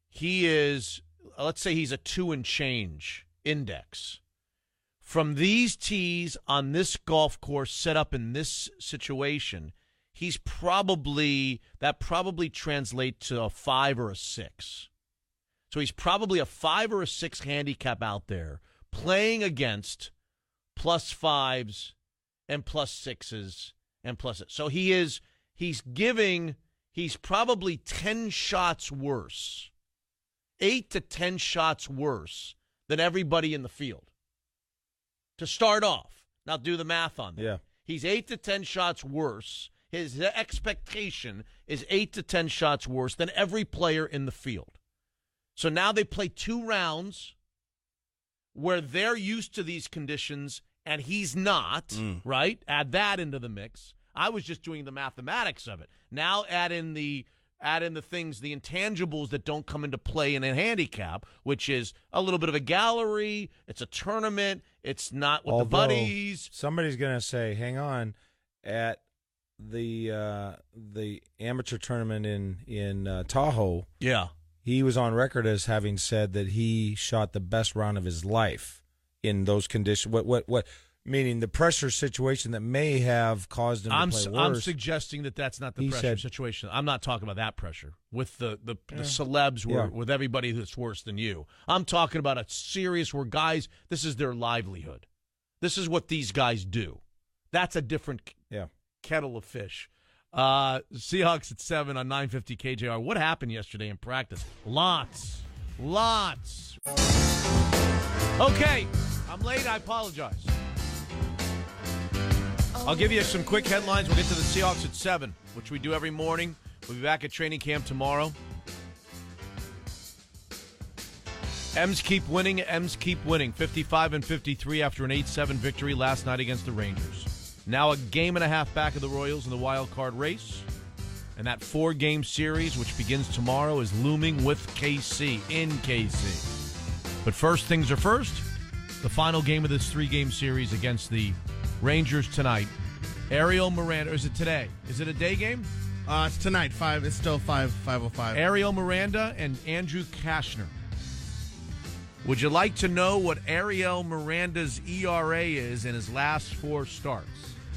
He is, let's say, he's a 2 and change index. From these tees on this golf course set up in this situation, he's probably translates to a 5 or a 6. So he's probably a 5 or a 6 handicap out there playing against +5s and +6s and +6. So he's probably 10 shots worse, 8 to 10 shots worse than everybody in the field. To start off. Now do the math on that. Yeah. He's 8 to 10 shots worse. His expectation is 8 to 10 shots worse than every player in the field. So now they play 2 rounds where they're used to these conditions and he's not, right? Add that into the mix. I was just doing the mathematics of it. Now add in the things, the intangibles that don't come into play in a handicap, which is a little bit of a gallery. It's a tournament. It's not with the buddies. Somebody's going to say, hang on, at the amateur tournament in Tahoe, he was on record as having said that he shot the best round of his life in those conditions. What meaning the pressure situation that may have caused him to play worse. I'm suggesting that that's not the pressure situation. I'm not talking about that pressure with the celebs with everybody that's worse than you. I'm talking about a series where guys, this is their livelihood. This is what these guys do. That's a different kettle of fish. Seahawks at 7 on 950 KJR. What happened yesterday in practice? Lots. Okay, I'm late. I apologize. I'll give you some quick headlines. We'll get to the Seahawks at 7, which we do every morning. We'll be back at training camp tomorrow. M's keep winning. 55 and 53 after an 8-7 victory last night against the Rangers. Now a game and a half back of the Royals in the wild card race. And that 4-game series, which begins tomorrow, is looming with KC, in KC. But first things are first. The final game of this 3-game series against the Rangers tonight. Ariel Miranda. Is it today? Is it a day game? It's tonight. 5. It's still 5:05. Ariel Miranda and Andrew Kashner. Would you like to know what Ariel Miranda's ERA is in his last 4 starts?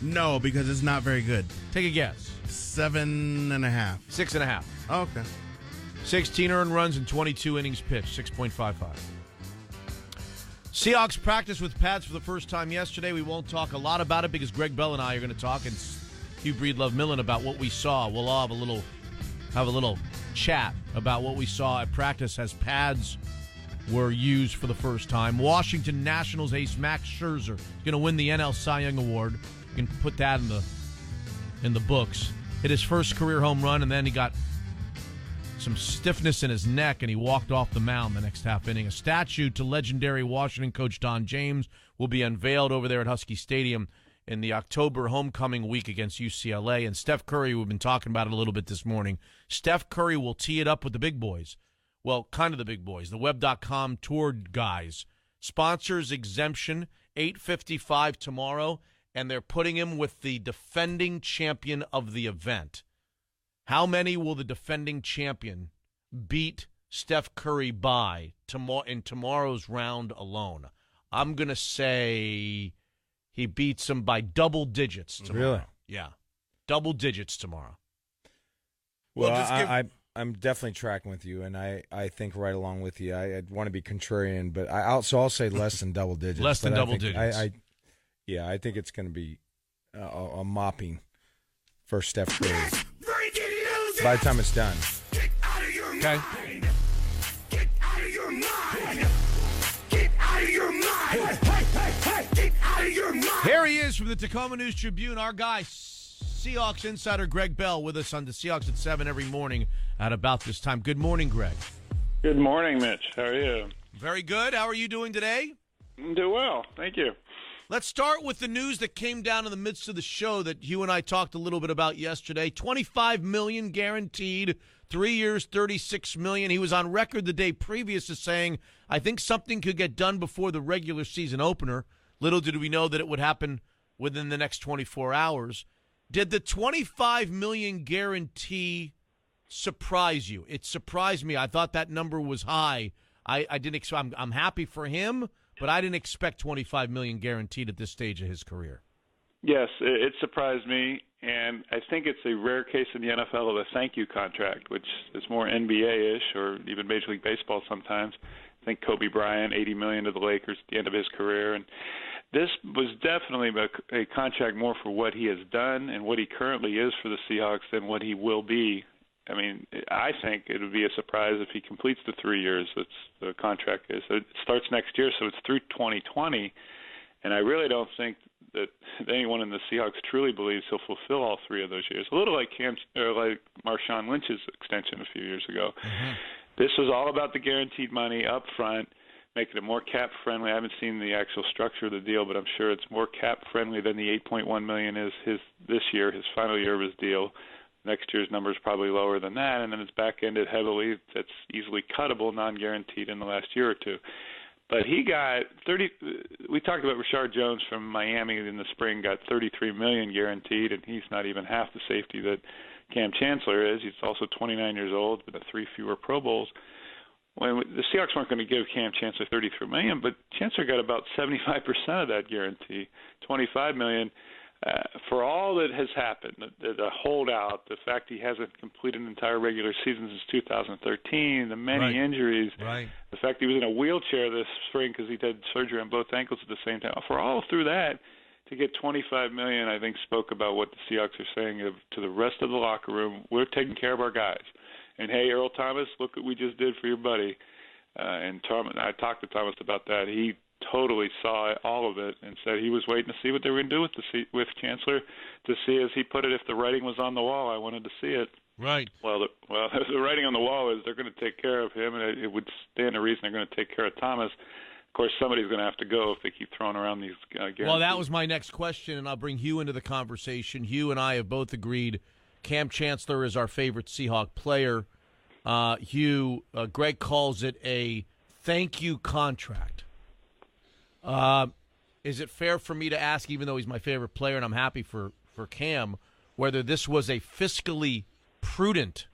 No, because it's not very good. Take a guess. 7.5. 6.5. Oh, okay. 16 earned runs and 22 innings pitched. 6.55. Seahawks practiced with pads for the first time yesterday. We won't talk a lot about it because Greg Bell and I are going to talk, and Hugh Breedlove Millen, about what we saw. We'll all have a little chat about what we saw at practice as pads were used for the first time. Washington Nationals ace Max Scherzer is going to win the NL Cy Young Award. You can put that in the books. Hit his first career home run, and then he got some stiffness in his neck, and he walked off the mound the next half inning. A statue to legendary Washington coach Don James will be unveiled over there at Husky Stadium in the October homecoming week against UCLA. And Steph Curry, we've been talking about it a little bit this morning. Steph Curry will tee it up with the big boys. Well, kind of the big boys, the Web.com tour guys. Sponsors exemption, $8.55 tomorrow, and they're putting him with the defending champion of the event. How many will the defending champion beat Steph Curry by in tomorrow's round alone? I'm going to say he beats him by double digits tomorrow. Really? Yeah. Double digits tomorrow. Well, I'm definitely tracking with you, and I think right along with you. I want to be contrarian, but I'll say less than double digits. Less than double digits. I think it's going to be a mopping for Steph Curry by the time it's done. Okay. Get out of your mind. Get out of your mind. Get out of your mind. Here he is from the Tacoma News Tribune, our guy, Seahawks insider Greg Bell, with us on the Seahawks at 7 every morning at about this time. Good morning, Greg. Good morning, Mitch. How are you? Very good. How are you doing today? I'm doing well. Thank you. Let's start with the news that came down in the midst of the show that you and I talked a little bit about yesterday. $25 million guaranteed, 3 years, $36 million. He was on record the day previous as saying, I think something could get done before the regular season opener. Little did we know that it would happen within the next 24 hours. Did the $25 million guarantee surprise you? It surprised me. I thought that number was high. I didn't. I'm happy for him, but I didn't expect $25 million guaranteed at this stage of his career. Yes, it surprised me, and I think it's a rare case in the NFL of a thank you contract, which is more NBA-ish or even Major League Baseball sometimes. I think Kobe Bryant, $80 million to the Lakers at the end of his career, and this was definitely a contract more for what he has done and what he currently is for the Seahawks than what he will be. I mean, I think it would be a surprise if he completes the 3 years that the contract is. It starts next year, so it's through 2020, and I really don't think that anyone in the Seahawks truly believes he'll fulfill all 3 of those years. A little like like Marshawn Lynch's extension a few years ago. Mm-hmm. This was all about the guaranteed money up front, making it more cap-friendly. I haven't seen the actual structure of the deal, but I'm sure it's more cap-friendly than the $8.1 million is this year, his final year of his deal. Next year's number is probably lower than that, and then it's back-ended heavily. That's easily cuttable, non-guaranteed in the last year or two. But he got 30. We talked about Rashard Jones from Miami in the spring, got $33 million guaranteed, and he's not even half the safety that Cam Chancellor is. He's also 29 years old, with 3 fewer Pro Bowls. When the Seahawks weren't going to give Cam Chancellor $33 million, but Chancellor got about 75% of that guarantee, $25 million. For all that has happened, the holdout, the fact he hasn't completed an entire regular season since 2013, the many injuries, the fact he was in a wheelchair this spring because he did surgery on both ankles at the same time. For all through that, to get $25 million, I think spoke about what the Seahawks are saying to the rest of the locker room. We're taking care of our guys. And, hey, Earl Thomas, look what we just did for your buddy. And I talked to Thomas about that. He totally saw all of it and said he was waiting to see what they were going to do with Chancellor to see, as he put it, if the writing was on the wall. I wanted to see it. Right. Well, the writing on the wall is they're going to take care of him, and it would stand to reason they're going to take care of Thomas. Of course, somebody's going to have to go if they keep throwing around these guarantees. Well, that was my next question, and I'll bring Hugh into the conversation. Hugh and I have both agreed Cam Chancellor is our favorite Seahawk player. Hugh, Greg calls it a thank you contract. Is it fair for me to ask, even though he's my favorite player and I'm happy for Cam, whether this was a fiscally prudent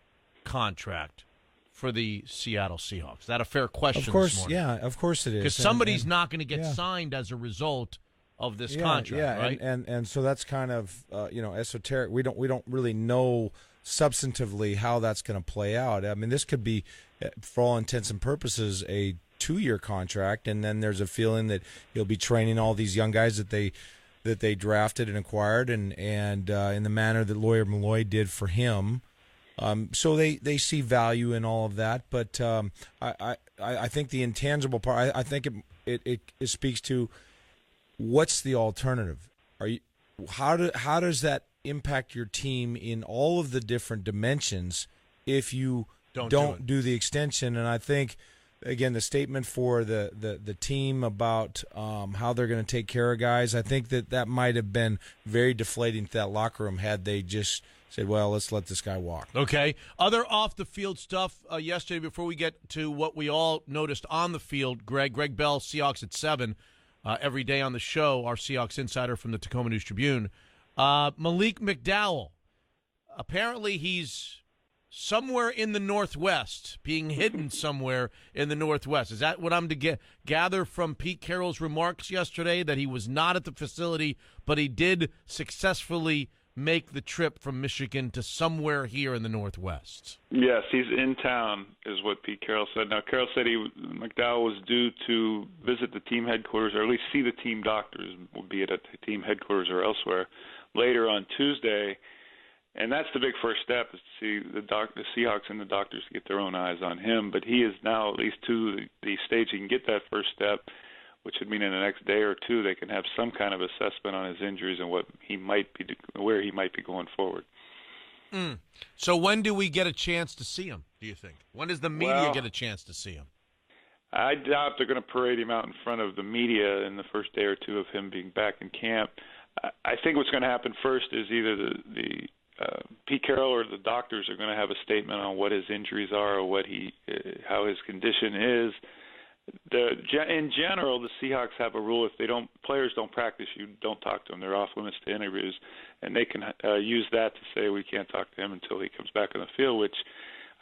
contract for the Seattle Seahawks? Is that a fair question? Of course, this morning? yeah, of course it is. Because somebody's not going to get signed as a result of this contract, right? And so that's kind of esoteric. We don't really know substantively how that's going to play out. I mean, this could be, for all intents and purposes, a 2-year contract, and then there's a feeling that he'll be training all these young guys that they drafted and acquired, and in the manner that Lawyer Malloy did for him. So they see value in all of that, but I think the intangible part. I think it speaks to what's the alternative. How does that impact your team in all of the different dimensions if you don't do the extension? And I think, again, the statement for the team about how they're going to take care of guys, I think that might have been very deflating to that locker room had they just said, well, let's let this guy walk. Okay. Other off-the-field stuff yesterday, before we get to what we all noticed on the field, Greg Bell, Seahawks at 7, every day on the show, our Seahawks insider from the Tacoma News Tribune. Malik McDowell, apparently he's somewhere in the Northwest, being hidden somewhere in the Northwest. Is that what I'm to gather from Pete Carroll's remarks yesterday, that he was not at the facility, but he did successfully make the trip from Michigan to somewhere here in the Northwest. Yes, he's in town, is what Pete Carroll said. Now, Carroll said McDowell was due to visit the team headquarters, or at least see the team doctors, be it at the team headquarters or elsewhere, later on Tuesday. And that's the big first step, is to see the Seahawks and the doctors to get their own eyes on him. But he is now at least to the stage he can get that first step, which would mean in the next day or two they can have some kind of assessment on his injuries and what he might be, where he might be going forward. So when do we get a chance to see him, do you think? When does the media get a chance to see him? I doubt they're going to parade him out in front of the media in the first day or two of him being back in camp. I think what's going to happen first is either the Pete Carroll or the doctors are going to have a statement on what his injuries are or what how his condition is. In general, the Seahawks have a rule: if players don't practice, you don't talk to them. They're off limits to interviews, and they can use that to say we can't talk to him until he comes back on the field. Which,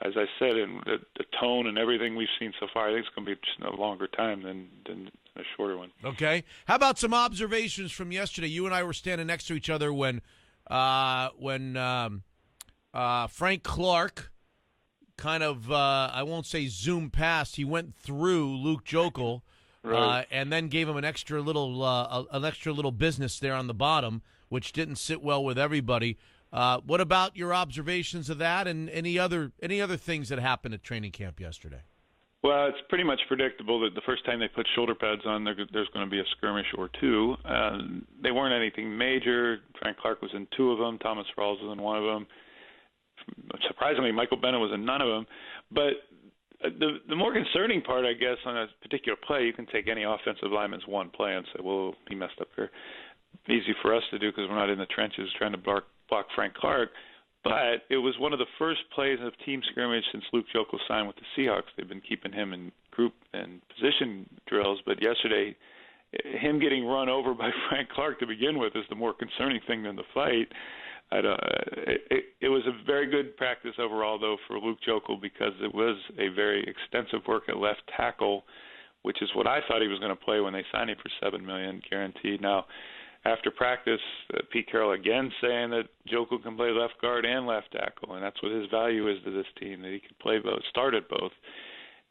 as I said, in the tone and everything we've seen so far, I think it's going to be just a longer time than a shorter one. Okay. How about some observations from yesterday? You and I were standing next to each other when Frank Clark kind of, I won't say zoomed past. He went through Luke Jokel, right. And then gave him an extra little business there on the bottom, which didn't sit well with everybody. What about your observations of that and any other things that happened at training camp yesterday? Well, it's pretty much predictable that the first time they put shoulder pads on, there's going to be a skirmish or two. They weren't anything major. Frank Clark was in two of them. Thomas Rawls was in one of them. Surprisingly, Michael Bennett was in none of them. But the more concerning part, I guess, on a particular play, you can take any offensive lineman's one play and say, well, he messed up here. Easy for us to do because we're not in the trenches trying to block Frank Clark. But it was one of the first plays of team scrimmage since Luke Jokel signed with the Seahawks. They've been keeping him in group and position drills. But yesterday, him getting run over by Frank Clark to begin with is the more concerning thing than the fight. It was a very good practice overall, though, for Luke Jokel because it was a very extensive work at left tackle, which is what I thought he was going to play when they signed him for $7 million guaranteed. Now, after practice, Pete Carroll again saying that Jokel can play left guard and left tackle, and that's what his value is to this team, that he can play both, start at both.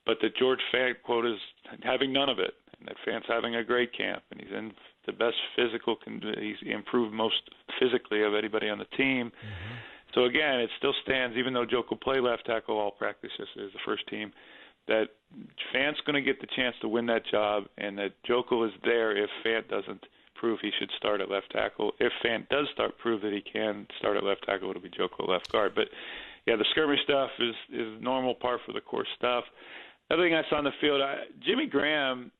But the George Fant quote is having none of it, and that Fant's having a great camp, and he's in the best physical, he's improved most physically of anybody on the team. Mm-hmm. So again, it still stands, even though Jokel played left tackle all practice yesterday as the first team, that Fant's going to get the chance to win that job, and that Jokel is there if Fant doesn't prove he should start at left tackle. If Fant does prove that he can start at left tackle, it'll be Jokel left guard. But yeah, the skirmish stuff is normal part for the course stuff. Another thing I saw on the field, Jimmy Graham,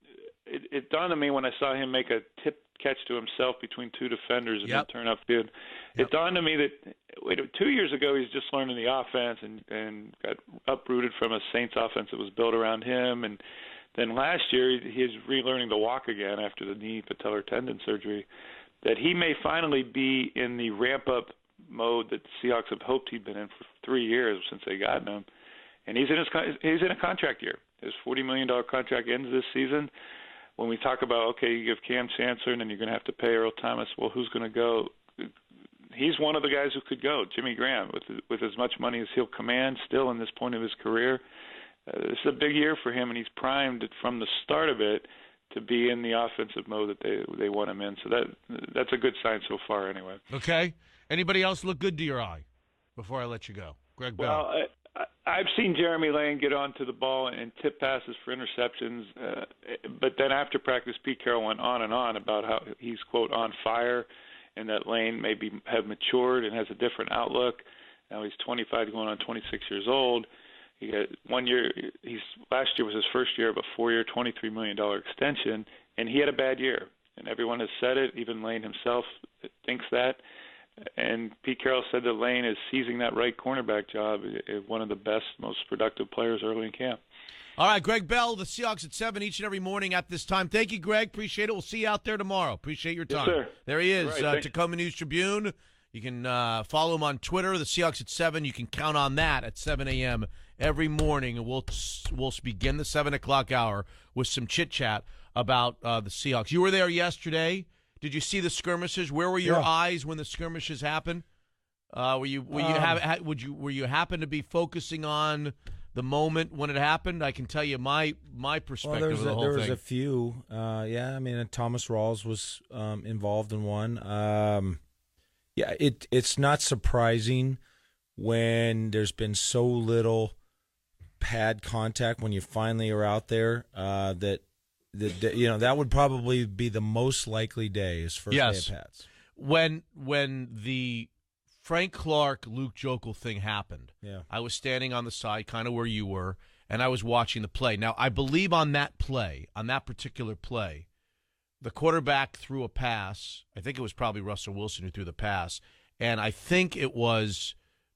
it dawned on me when I saw him make a tip catch to himself between two defenders and then turn upfield. It dawned on me that 2 years ago he's just learning the offense and got uprooted from a Saints offense that was built around him, and then last year he's relearning to walk again after the knee patellar tendon surgery, that he may finally be in the ramp-up mode that the Seahawks have hoped he'd been in for 3 years since they got him. And he's in a contract year. His $40 million contract ends this season. When we talk about, okay, you give Cam Chancellor and you're going to have to pay Earl Thomas, well, who's going to go? He's one of the guys who could go, Jimmy Graham, with as much money as he'll command still in this point of his career. This is a big year for him, and he's primed from the start of it to be in the offensive mode that they want him in. So that's a good sign so far anyway. Okay. Anybody else look good to your eye before I let you go? Greg Bell. Well, I've seen Jeremy Lane get onto the ball and tip passes for interceptions, but then after practice, Pete Carroll went on and on about how he's, quote, on fire, and that Lane have matured and has a different outlook. Now he's 25 going on 26 years old. He got 1 year. Last year was his first year of a 4-year, $23 million extension, and he had a bad year. And everyone has said it. Even Lane himself thinks that. And Pete Carroll said that Lane is seizing that right cornerback job, one of the best, most productive players early in camp. All right, Greg Bell, the Seahawks at 7 each and every morning at this time. Thank you, Greg. Appreciate it. We'll see you out there tomorrow. Appreciate your time. Yes, sir. There he is, Right, Tacoma News Tribune. You can follow him on Twitter, the Seahawks at 7. You can count on that at 7 a.m. every morning. And we'll begin the 7 o'clock hour with some chit-chat about the Seahawks. You were there yesterday. Did you see the skirmishes? Where were your eyes when the skirmishes happened? Were you happen to be focusing on the moment when it happened? I can tell you my perspective of the whole thing. There was a few. I mean, Thomas Rawls was involved in one. It's not surprising when there's been so little pad contact when you finally are out there. That would probably be the most likely day is first day of pads. When the Frank Clark, Luke Jokel thing happened, I was standing on the side, kind of where you were, and I was watching the play. Now, I believe on that particular play, the quarterback threw a pass. I think it was probably Russell Wilson who threw the pass, and I think it was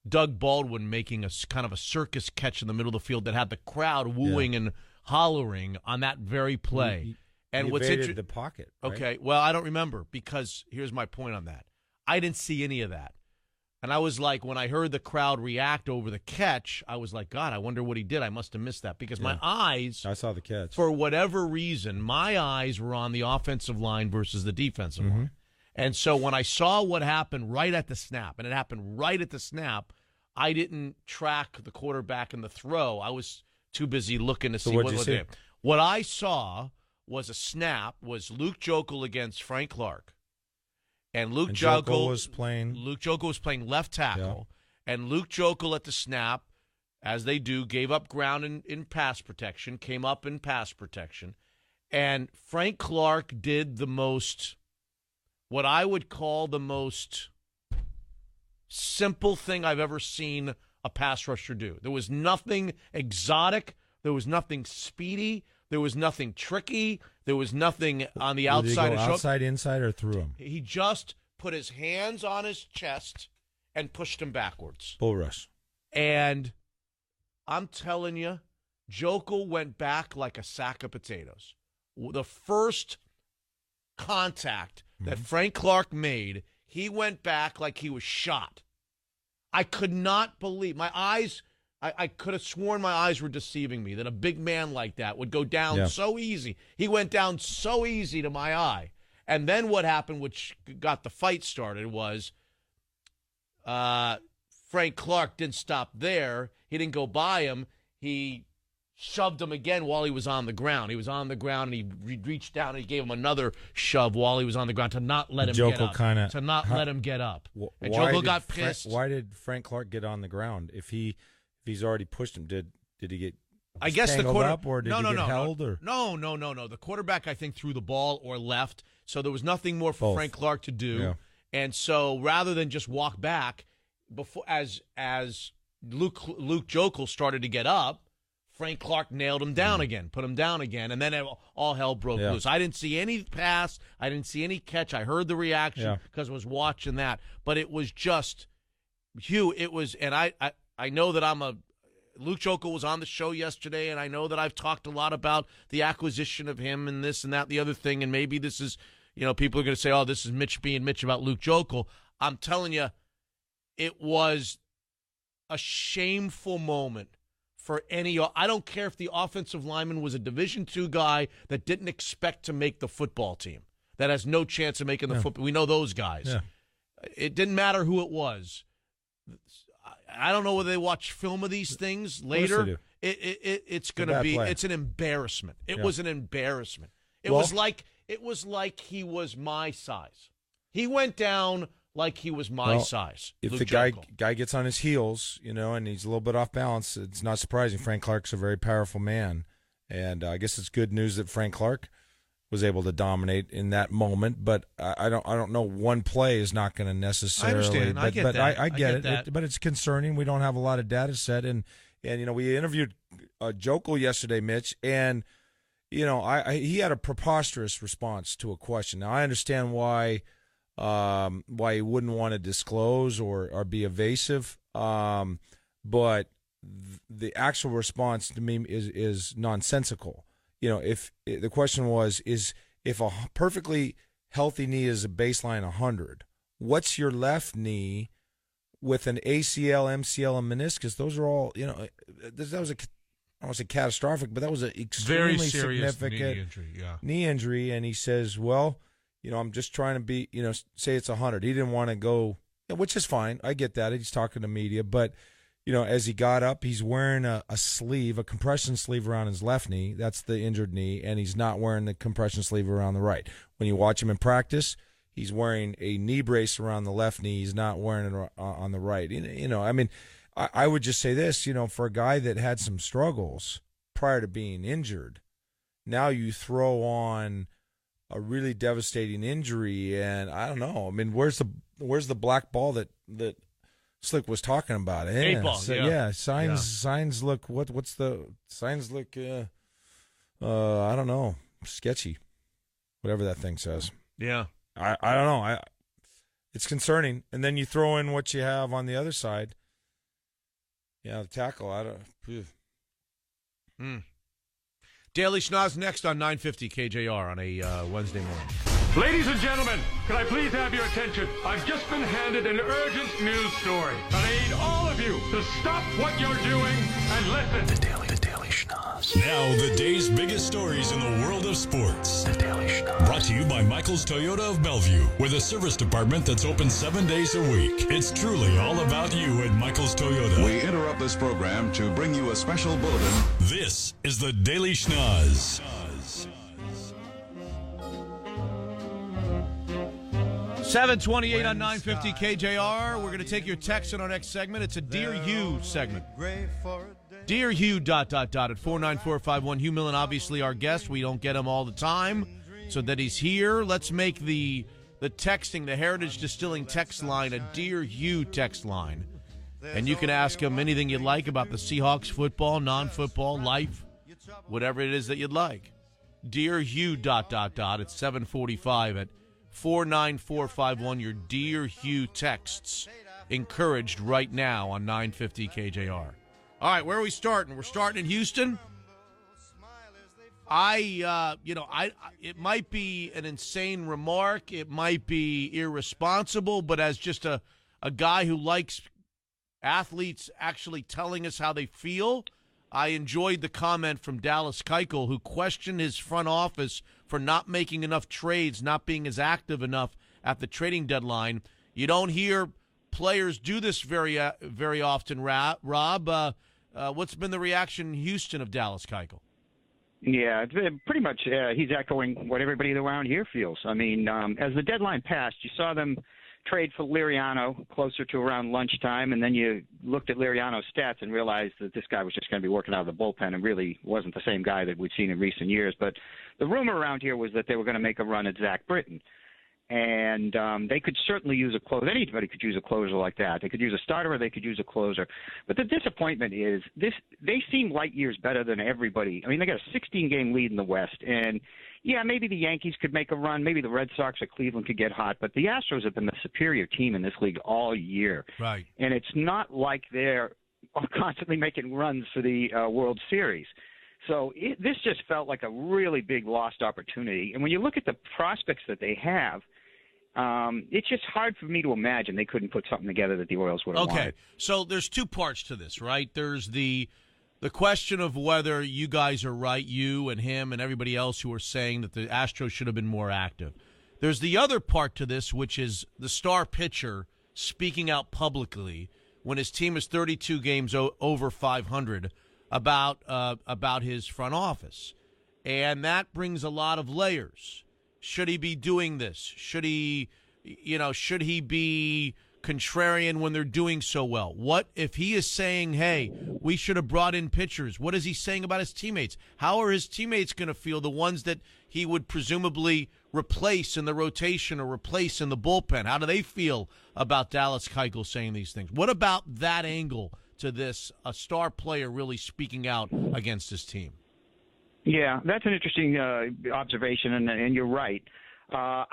Doug Baldwin making a kind of a circus catch in the middle of the field that had the crowd wooing and hollering on that very play. He evaded the pocket. Right? Okay, well, I don't remember because here's my point on that. I didn't see any of that. And I was like, when I heard the crowd react over the catch, I was like, God, I wonder what he did. I must have missed that because my eyes, I saw the catch. For whatever reason, my eyes were on the offensive line versus the defensive line. And so when I saw what happened right at the snap, and it happened right at the snap, I didn't track the quarterback in the throw. I was too busy looking to see what was there. What I saw was a snap, was Luke Jokel against Frank Clark. And Luke Jokel was playing left tackle, and Luke Jokel at the snap, as they do, gave up ground in pass protection, came up in pass protection, and Frank Clark did what I would call the most simple thing I've ever seen a pass rusher do. There was nothing exotic, there was nothing speedy, there was nothing tricky. There was nothing on the outside. Did he go outside, inside, or through him? He just put his hands on his chest and pushed him backwards. Bull rush. And I'm telling you, Jokel went back like a sack of potatoes. The first contact that Frank Clark made, he went back like he was shot. I could not believe my eyes. I could have sworn my eyes were deceiving me that a big man like that would go down so easy. He went down so easy to my eye. And then what happened, which got the fight started, was Frank Clark didn't stop there. He didn't go by him. He shoved him again while he was on the ground. He was on the ground, and he reached down and he gave him another shove while he was on the ground to not let him get up. Let him get up. And Jokel got pissed. Why did Frank Clark get on the ground? If he's already pushed him, did he get? I guess the up, or did he get held? No. The quarterback, I think, threw the ball or left, so there was nothing more for Frank Clark to do. Yeah. And so rather than just walk back, as Luke Jokel started to get up, Frank Clark nailed him down again, put him down again, and then all hell broke loose. I didn't see any pass. I didn't see any catch. I heard the reaction because I was watching that. But it was just, Hugh, and I know that Luke Jokel was on the show yesterday, and I know that I've talked a lot about the acquisition of him and this and that and the other thing, and maybe this is, people are going to say, oh, this is Mitch being Mitch about Luke Jokel. I'm telling you, it was a shameful moment for I don't care if the offensive lineman was a Division II guy that didn't expect to make the football team, that has no chance of making the football. We know those guys. Yeah. It didn't matter who it was. I don't know whether they watch film of these things later. It's going to be. It's an embarrassment. It was an embarrassment. It was like he was my size. He went down like he was my size. If Luke the Jokel. guy gets on his heels, and he's a little bit off balance, it's not surprising. Frank Clark's a very powerful man, and I guess it's good news that Frank Clark was able to dominate in that moment. But I don't know. One play is not going to necessarily. I understand. I get that. I get it. But it's concerning. We don't have a lot of data set, and we interviewed Jokel yesterday, Mitch, and he had a preposterous response to a question. Now I understand why he wouldn't want to disclose or be evasive, but the actual response to me is nonsensical. If the question was, if a perfectly healthy knee is a baseline 100, what's your left knee with an ACL, MCL, and meniscus? Those are all, that was I don't want to say catastrophic, but that was an extremely very serious significant knee injury. And he says, well, I'm just trying to be, say it's 100. He didn't want to go Yeah, which is fine. I get that. He's talking to media. But, as he got up, he's wearing a sleeve, a compression sleeve around his left knee. That's the injured knee. And he's not wearing the compression sleeve around the right. When you watch him in practice, he's wearing a knee brace around the left knee. He's not wearing it on the right. I would just say this, for a guy that had some struggles prior to being injured, now you throw on a really devastating injury, and I don't know. I mean, where's the black ball that Slick was talking about? Eight ball, yeah. Signs look what's the signs look? I don't know, sketchy, whatever that thing says. Yeah, I don't know. It's concerning, and then you throw in what you have on the other side. Yeah, the tackle. I don't. Daily Schnoz next on 950 KJR on a Wednesday morning. Ladies and gentlemen, can I please have your attention? I've just been handed an urgent news story. And I need all of you to stop what you're doing and listen. The Daily Schnoz. Now the day's biggest stories in the world of sports. The Daily Schnoz. Brought to you by Michael's Toyota of Bellevue, with a service department that's open 7 days a week. It's truly all about you at Michael's Toyota. We interrupt this program to bring you a special bulletin. This is the Daily Schnoz. 728 on 950 KJR. We're going to take your text in our next segment. It's a Dear You segment. Dear Hugh, ... at 49451. Hugh Millen, obviously our guest. We don't get him all the time, so that he's here. Let's make the texting, the Heritage Distilling text line, a Dear Hugh text line. And you can ask him anything you'd like about the Seahawks, football, non-football, life, whatever it is that you'd like. Dear Hugh, ... It's 745 at 49451. Your Dear Hugh texts encouraged right now on 950 KJR. All right, where are we starting? We're starting in Houston. It might be an insane remark. It might be irresponsible, but as just a guy who likes athletes actually telling us how they feel, I enjoyed the comment from Dallas Keuchel, who questioned his front office for not making enough trades, not being as active enough at the trading deadline. You don't hear players do this very often, Rob. What's been the reaction in Houston of Dallas Keuchel? Yeah, it's been pretty much he's echoing what everybody around here feels. I mean, as the deadline passed, you saw them trade for Liriano closer to around lunchtime, and then you looked at Liriano's stats and realized that this guy was just going to be working out of the bullpen and really wasn't the same guy that we'd seen in recent years. But the rumor around here was that they were going to make a run at Zach Britton. And they could certainly use a closer. Anybody could use a closer like that. They could use a starter or they could use a closer. But the disappointment is they seem light years better than everybody. I mean, they got a 16-game lead in the West. And, yeah, maybe the Yankees could make a run. Maybe the Red Sox or Cleveland could get hot. But the Astros have been the superior team in this league all year. Right. And it's not like they're constantly making runs for the World Series. So this just felt like a really big lost opportunity. And when you look at the prospects that they have, it's just hard for me to imagine they couldn't put something together that the Orioles would have wanted. Okay, so there's two parts to this, right? There's the question of whether you guys are right, you and him and everybody else who are saying that the Astros should have been more active. There's the other part to this, which is the star pitcher speaking out publicly when his team is 32 games over 500 about his front office. And that brings a lot of layers. Should he be doing this? Should he be contrarian when they're doing so well? What if he is saying, hey, we should have brought in pitchers? What is he saying about his teammates? How are his teammates going to feel, the ones that he would presumably replace in the rotation or replace in the bullpen? How do they feel about Dallas Keuchel saying these things? What about that angle to this, a star player really speaking out against his team? Yeah, that's an interesting observation, and you're right. My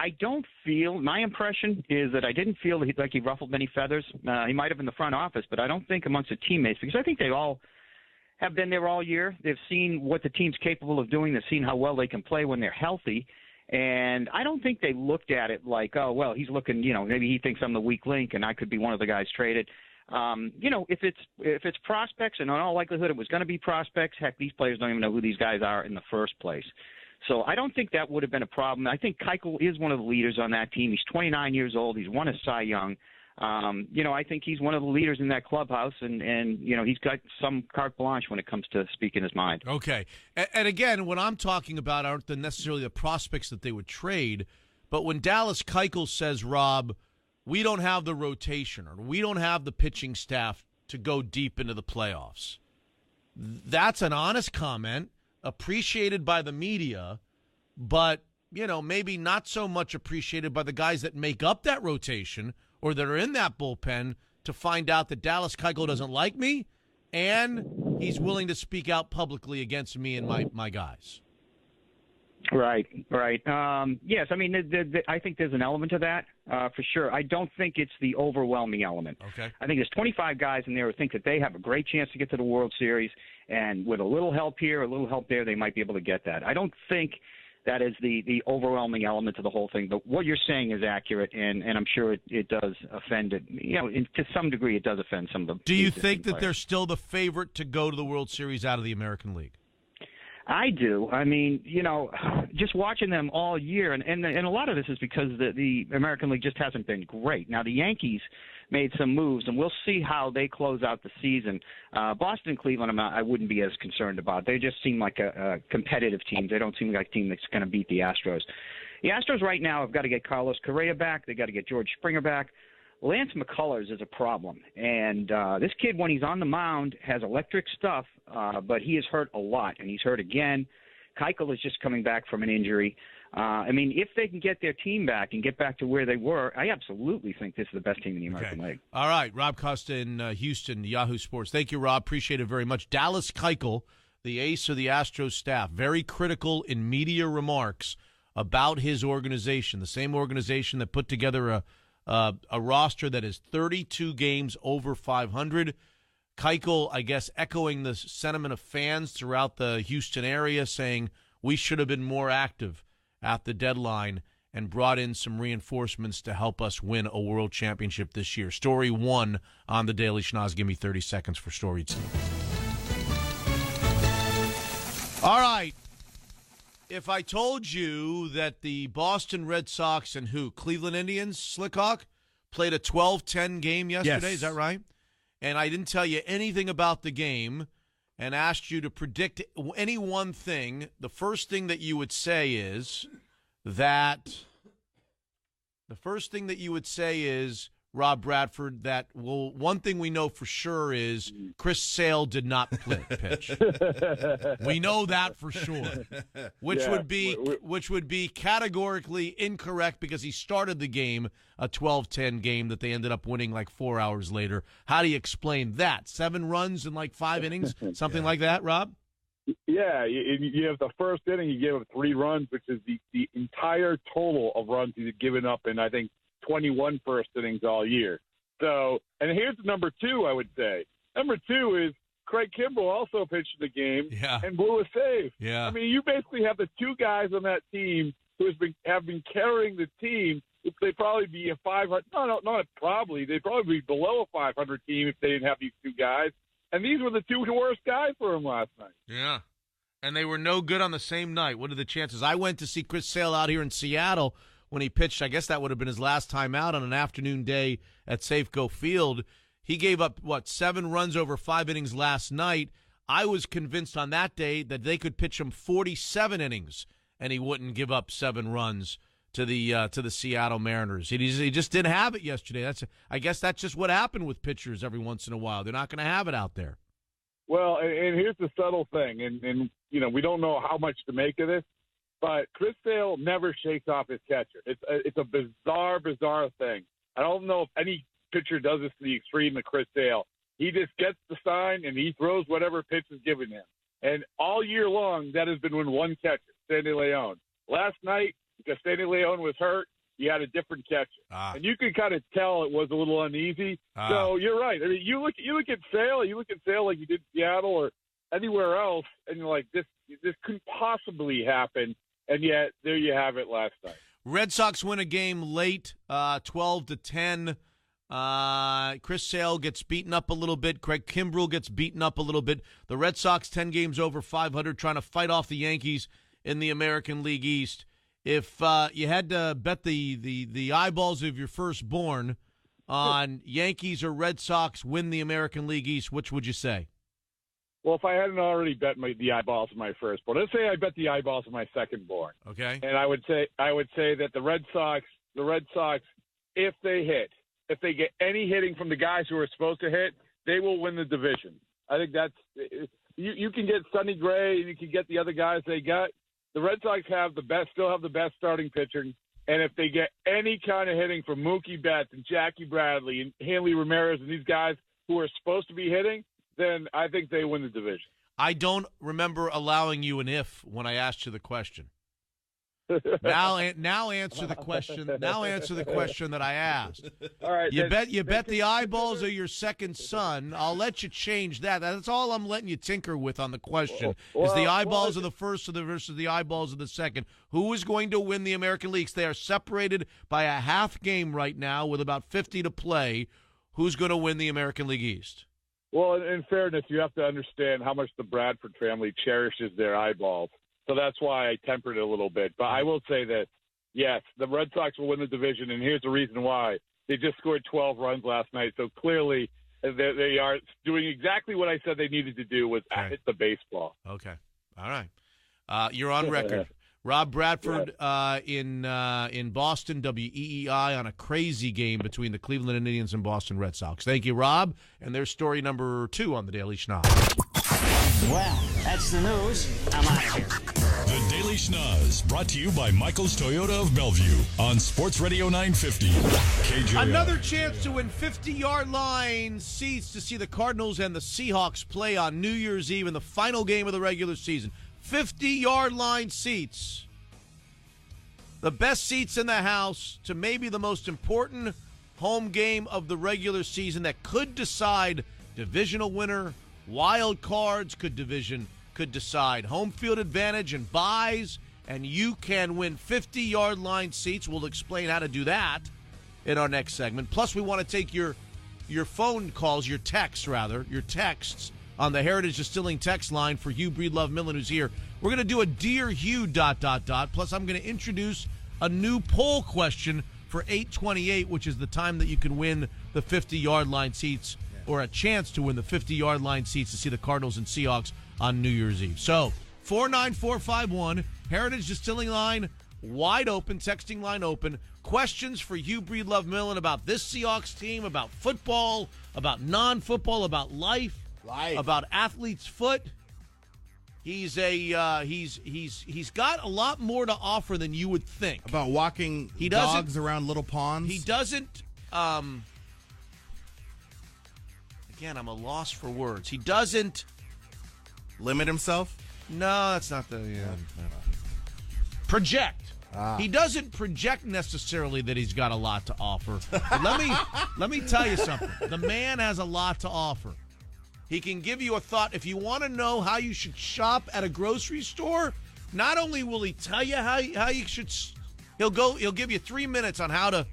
impression is that I didn't feel like he ruffled many feathers. He might have in the front office, but I don't think amongst the teammates, because I think they all have been there all year. They've seen what the team's capable of doing. They've seen how well they can play when they're healthy. And I don't think they looked at it like, oh, well, he's looking, maybe he thinks I'm the weak link and I could be one of the guys traded. If it's prospects, and in all likelihood it was going to be prospects, heck, these players don't even know who these guys are in the first place. So I don't think that would have been a problem. I think Keuchel is one of the leaders on that team. He's 29 years old. He's won a Cy Young. I think he's one of the leaders in that clubhouse, and he's got some carte blanche when it comes to speaking his mind. Okay. And again, what I'm talking about aren't necessarily the prospects that they would trade, but when Dallas Keuchel says, Rob, we don't have the rotation or we don't have the pitching staff to go deep into the playoffs, that's an honest comment, appreciated by the media, but, maybe not so much appreciated by the guys that make up that rotation or that are in that bullpen, to find out that Dallas Keuchel doesn't like me and he's willing to speak out publicly against me and my guys. Right. Yes, I mean, I think there's an element to that, for sure. I don't think it's the overwhelming element. Okay. I think there's 25 guys in there who think that they have a great chance to get to the World Series, and with a little help here, a little help there, they might be able to get that. I don't think that is the overwhelming element to the whole thing. But what you're saying is accurate, and I'm sure it does offend it. To some degree, it does offend some of them. Do you think that they're still the favorite to go to the World Series out of the American League? I do. I mean, just watching them all year, and a lot of this is because the American League just hasn't been great. Now, the Yankees made some moves, and we'll see how they close out the season. Boston and Cleveland, I wouldn't be as concerned about. They just seem like a competitive team. They don't seem like a team that's going to beat the Astros. The Astros right now have got to get Carlos Correa back. They've got to get George Springer back. Lance McCullers is a problem, and this kid, when he's on the mound, has electric stuff, but he is hurt a lot, and he's hurt again. Keuchel is just coming back from an injury. If they can get their team back and get back to where they were, I absolutely think this is the best team in the American League. All right, Rob Costa in Houston, Yahoo Sports. Thank you, Rob. Appreciate it very much. Dallas Keuchel, the ace of the Astros staff, very critical in media remarks about his organization, the same organization that put together a roster that is 32 games over 500. Keuchel, I guess, echoing the sentiment of fans throughout the Houston area, saying we should have been more active at the deadline and brought in some reinforcements to help us win a world championship this year. Story 1 on the Daily Schnoz. Give me 30 seconds for story 2. All right. If I told you that the Boston Red Sox and Cleveland Indians, Slickhawk, played a 12-10 game yesterday, Yes. Is that right? And I didn't tell you anything about the game and asked you to predict any one thing, the first thing that you would say is Rob Bradford, one thing we know for sure is Chris Sale did not pitch. We know that for sure, which would be categorically incorrect because he started the game, a 12-10 game that they ended up winning like 4 hours later. How do you explain that? 7 runs in like 5 innings, something like that, Rob? Yeah, you have the first inning, you gave up 3 runs, which is the entire total of runs he's given up in, I think, 21 first innings all year. So, and here's number 2, I would say. Number 2 is Craig Kimbrell also pitched the game and blew a save. Yeah. I mean, you basically have the 2 guys on that team who have been carrying the team. They'd probably be a 500. No, not probably. They'd probably be below a 500 team if they didn't have these 2 guys. And these were the 2 worst guys for him last night. Yeah. And they were no good on the same night. What are the chances? I went to see Chris Sale out here in Seattle when he pitched. I guess that would have been his last time out on an afternoon day at Safeco Field. He gave up, 7 runs over 5 innings last night. I was convinced on that day that they could pitch him 47 innings, and he wouldn't give up 7 runs to the Seattle Mariners. He just didn't have it yesterday. I guess that's just what happened with pitchers every once in a while. They're not going to have it out there. Well, and here's the subtle thing, and we don't know how much to make of this, but Chris Sale never shakes off his catcher. It's a bizarre thing. I don't know if any pitcher does this to the extreme of Chris Sale. He just gets the sign and he throws whatever pitch is given him. And all year long, that has been with one catcher, Sandy Leon. Last night, because Sandy Leon was hurt, he had a different catcher. And you could kind of tell it was a little uneasy. So you're right. I mean, you look at Sale like you did Seattle or anywhere else, and you're like, this couldn't possibly happen. And yet, there you have it last night. Red Sox win a game late, 12-10. Chris Sale gets beaten up a little bit. Craig Kimbrell gets beaten up a little bit. The Red Sox 10 games over 500, trying to fight off the Yankees in the American League East. If you had to bet the eyeballs of your firstborn on Yankees or Red Sox win the American League East, which would you say? Well, if I hadn't already bet the eyeballs of my firstborn, let's say I bet the eyeballs of my secondborn. Okay. And I would say that the Red Sox, if they get any hitting from the guys who are supposed to hit, they will win the division. I think that's you can get Sonny Gray and you can get the other guys they got. The Red Sox still have the best starting pitching, and if they get any kind of hitting from Mookie Betts and Jackie Bradley and Hanley Ramirez and these guys who are supposed to be hitting, then I think they win the division. I don't remember allowing you an if when I asked you the question. Now answer the question. Now answer the question that I asked. All right. You bet the eyeballs of your second son. I'll let you change that. That's all I'm letting you tinker with on the question. Is the eyeballs of the first versus the eyeballs of the second. Who is going to win the American Leagues? They are separated by a half game right now with about 50 to play. Who's going to win the American League East? Well, in fairness, you have to understand how much the Bradford family cherishes their eyeballs. So that's why I tempered it a little bit. But I will say that, yes, the Red Sox will win the division, and here's the reason why. They just scored 12 runs last night, so clearly they are doing exactly what I said they needed to do was hit the baseball. Okay. All right. You're on record. Rob Bradford in Boston, WEEI, on a crazy game between the Cleveland Indians and Boston Red Sox. Thank you, Rob. And there's story number 2 on the Daily Schnoz. Well, that's the news. I'm out of here. The Daily Schnoz, brought to you by Michael's Toyota of Bellevue on Sports Radio 950. KJR. Another chance to win 50-yard line seats to see the Cardinals and the Seahawks play on New Year's Eve in the final game of the regular season. 50-yard line seats. The best seats in the house to maybe the most important home game of the regular season that could decide divisional winner. Wild cards could decide home field advantage and buys, and you can win 50-yard line seats. We'll explain how to do that in our next segment. Plus, we want to take your phone calls, your texts on the Heritage Distilling text line for Hugh Breedlove Millen, who's here. We're going to do a Dear Hugh ... Plus, I'm going to introduce a new poll question for 8:28, which is the time that you can win the 50-yard line seats, or a chance to win the 50-yard line seats to see the Cardinals and Seahawks on New Year's Eve. So, 49451, Heritage Distilling line wide open, texting line open. Questions for Hugh Breedlove Millen about this Seahawks team, about football, about non-football, about life, about athlete's foot. He's got a lot more to offer than you would think. About walking dogs around little ponds? He doesn't again, I'm a loss for words. He doesn't limit himself? No, that's not the project. He doesn't project necessarily that he's got a lot to offer. But let me tell you something. The man has a lot to offer. He can give you a thought. If you want to know how you should shop at a grocery store, not only will he tell you how you should, he'll give you 3 minutes on how to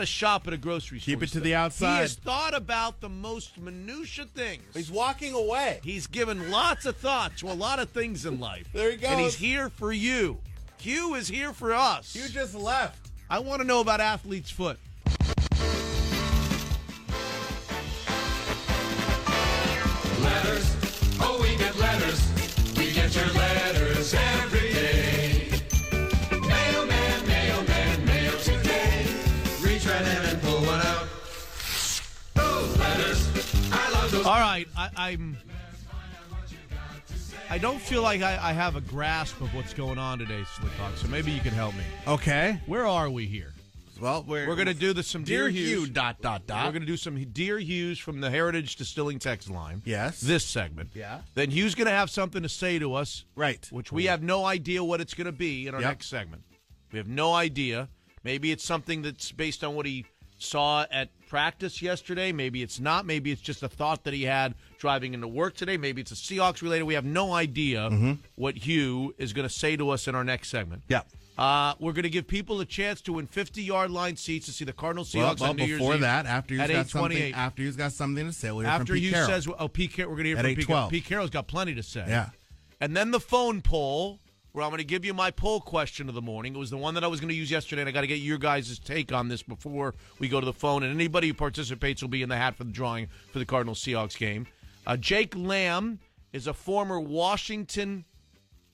shop at a grocery store. Keep it to the outside. He has thought about the most minutia things. He's walking away. He's given lots of thought to a lot of things in life. There he goes. And he's here for you. Hugh is here for us. Hugh just left. I want to know about athlete's foot. Letters, oh, we get letters. We get your letters every day. Mailman, mailman, mail today. Reach right in and pull one out. Those letters, I love those. All right, I don't feel like I have a grasp of what's going on today, Slickhawk, so maybe you can help me. Okay. Where are we here? Well, we're going to do some Dear Hughes. Hugh ... We're going to do some Dear Hughes from the Heritage Distilling text line. Yes. This segment. Yeah. Then Hugh's going to have something to say to us. Right. Which we have no idea what it's going to be in our next segment. We have no idea. Maybe it's something that's based on what he saw at practice yesterday. Maybe it's not. Maybe it's just a thought that he had driving into work today. Maybe it's a Seahawks related. We have no idea what Hugh is going to say to us in our next segment. Yeah. We're going to give people a chance to win 50-yard line seats to see the Cardinals Seahawks on New Year's Eve. Before that, after at he's got something to say, we'll hear after from Pete Hugh Carroll. says, Pete Carroll, we're going to hear At from Pete Carroll. 8:12. Pete Carroll's got plenty to say. Yeah. And then the phone poll where I'm going to give you my poll question of the morning. It was the one that I was going to use yesterday, and I got to get your guys' take on this before we go to the phone. And anybody who participates will be in the hat for the drawing for the Cardinals-Seahawks game. Jake Lamb is a former Washington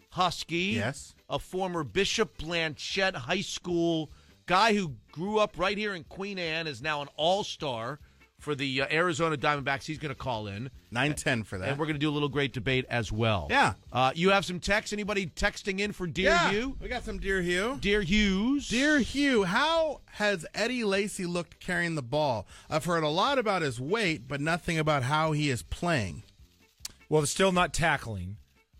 Husky. Yes. A former Bishop Blanchette High School guy who grew up right here in Queen Anne, is now an all-star for the Arizona Diamondbacks. He's going to call in. 9-10 for that. And we're going to do a little great debate as well. Yeah. You have some text? Anybody texting in for Dear Hugh? We got some Dear Hugh. Dear Hughes. Dear Hugh, how has Eddie Lacy looked carrying the ball? I've heard a lot about his weight, but nothing about how he is playing. Well, it's still not tackling.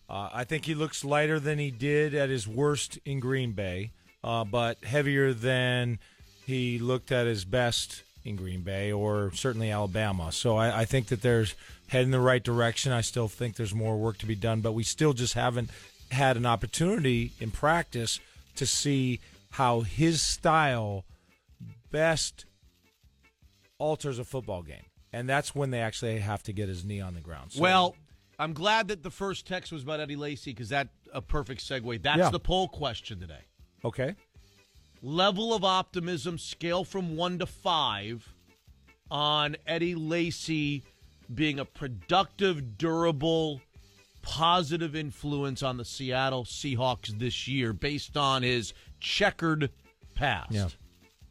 I think he looks lighter than he did at his worst in Green Bay, but heavier than he looked at his best in Green Bay or certainly Alabama. So I think that there's heading in the right direction. I still think there's more work to be done, but we still just haven't had an opportunity in practice to see how his style best alters a football game. And that's when they actually have to get his knee on the ground. So, well, I'm glad that the first text was about Eddie Lacy because that's a perfect segue. That's the poll question today. Okay. Level of optimism, scale from 1 to 5 on Eddie Lacy being a productive, durable, positive influence on the Seattle Seahawks this year based on his checkered past. Yeah.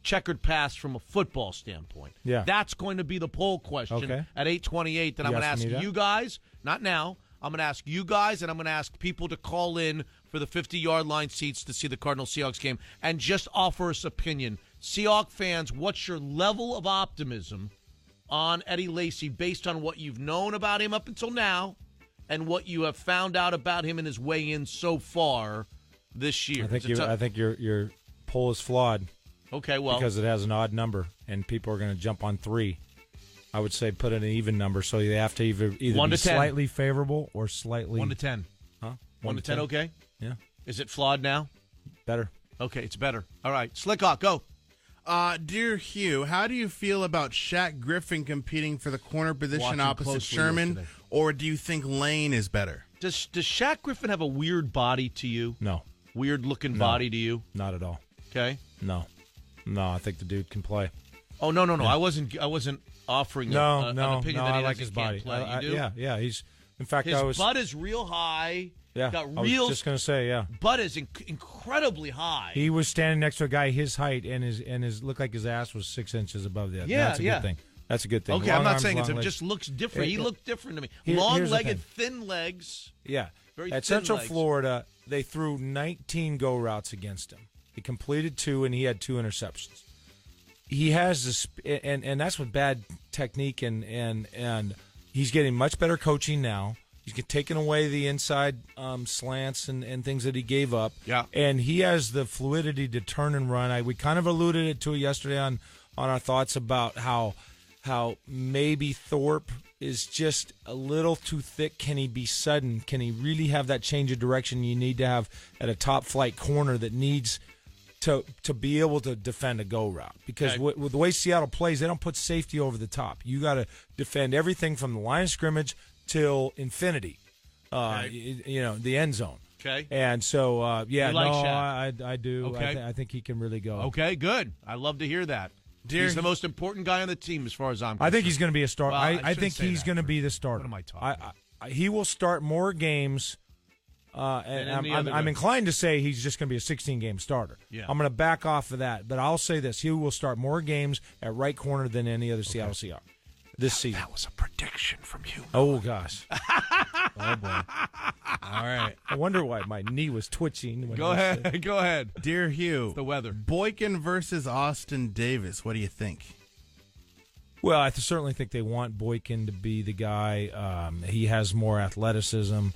Checkered past from a football standpoint. Yeah. That's going to be the poll question at 8:28 that I'm going to ask you guys, not now. I'm going to ask you guys, and I'm going to ask people to call in for the 50-yard line seats to see the Cardinals-Seahawks game and just offer us opinion. Seahawks fans, what's your level of optimism on Eddie Lacy based on what you've known about him up until now and what you have found out about him in his way in so far this year? I think your poll is flawed. Okay, well, because it has an odd number and people are going to jump on 3. I would say put in an even number so you have to either 1 be to 10. slightly favorable or slightly 1 to 10. Huh? 1 to 10, okay? Yeah. Is it flawed now? Better. Okay, it's better. All right, Slickhawk, go. Dear Hugh, how do you feel about Shaq Griffin competing for the corner position Watching opposite closely Sherman, yesterday. or do you think Lane is better? Does Shaq Griffin have a weird body to you? No. Weird-looking No. body to you? Not at all. Okay. No, I think the dude can play. Oh, no. Yeah. I wasn't offering an opinion that I he like his body. Play. You do? Yeah. He's in fact his butt is real high. Yeah, got I was just gonna say butt is incredibly high. He was standing next to a guy his height and his looked like his ass was 6 inches above that. Yeah, That's a good thing. That's a good thing. Okay, Long I'm not arms, saying long it legs. just looks different. He looked different to me. Here's the Long-legged, thing. thin legs. Yeah. Very At thin Central legs. Florida, they threw 19 go routes against him. He completed 2, and he had 2 interceptions. He has this, and that's with bad technique, and he's getting much better coaching now. He's taken away the inside slants and things that he gave up. Yeah. And he has the fluidity to turn and run. We kind of alluded to it yesterday on our thoughts about how maybe Thorpe is just a little too thick. Can he be sudden? Can he really have that change of direction you need to have at a top flight corner that needs to be able to defend a go route? Because with the way Seattle plays, they don't put safety over the top. You got to defend everything from the line of scrimmage till infinity, the end zone. Okay. And so, You like I do. Okay. I think he can really go. Okay, good. I love to hear that. He's the most important guy on the team as far as I'm concerned. I think he's going to be a starter. Well, I think he's going to be the starter. What am I talking about? He will start more games. And I'm inclined to say he's just going to be a 16-game starter. Yeah. I'm going to back off of that, but I'll say this: he will start more games at right corner than any other Seattle Seahawks this season. That was a prediction from you. Oh gosh! Oh boy! All right. I wonder why my knee was twitching. Go ahead. Go ahead. Dear Hugh, It's the weather. Boykin versus Austin Davis. What do you think? Well, I certainly think they want Boykin to be the guy. He has more athleticism.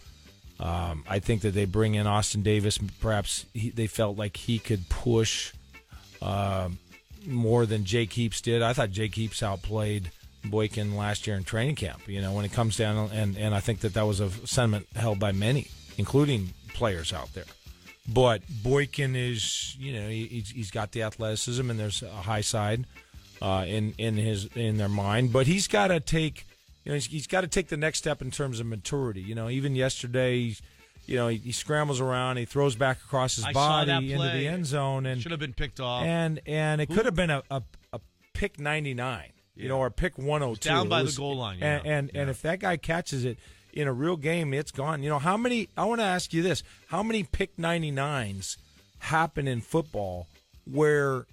I think that they bring in Austin Davis. Perhaps they felt like he could push more than Jake Heaps did. I thought Jake Heaps outplayed Boykin last year in training camp. When it comes down, and I think that was a sentiment held by many, including players out there. But Boykin is, he's got the athleticism, and there's a high side in their mind. But he's got to take. He's got to take the next step in terms of maturity. Even yesterday, he scrambles around, he throws back across his body into the end zone, and should have been picked off. And it could have been a pick 99, or a pick 102. Down by the goal line. And if that guy catches it in a real game, it's gone. How many? I want to ask you this: how many pick 99s happen in football where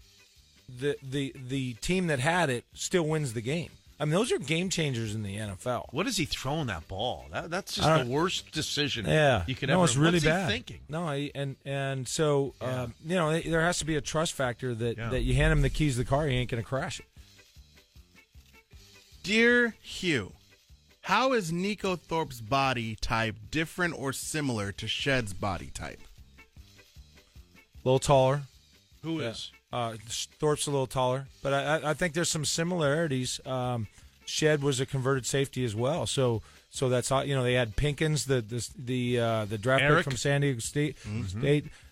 the team that had it still wins the game? I mean, those are game changers in the NFL. What is he throwing that ball? That's just the worst decision you could ever. No, it's really What's bad. He thinking? No, and so there has to be a trust factor that you hand him the keys to the car, he ain't going to crash it. Dear Hugh, how is Nico Thorpe's body type different or similar to Shed's body type? A little taller. Who is? Thorpe's a little taller, but I think there's some similarities. Shed was a converted safety as well, so that's they had Pinkins, the draft Eric. pick from San Diego State.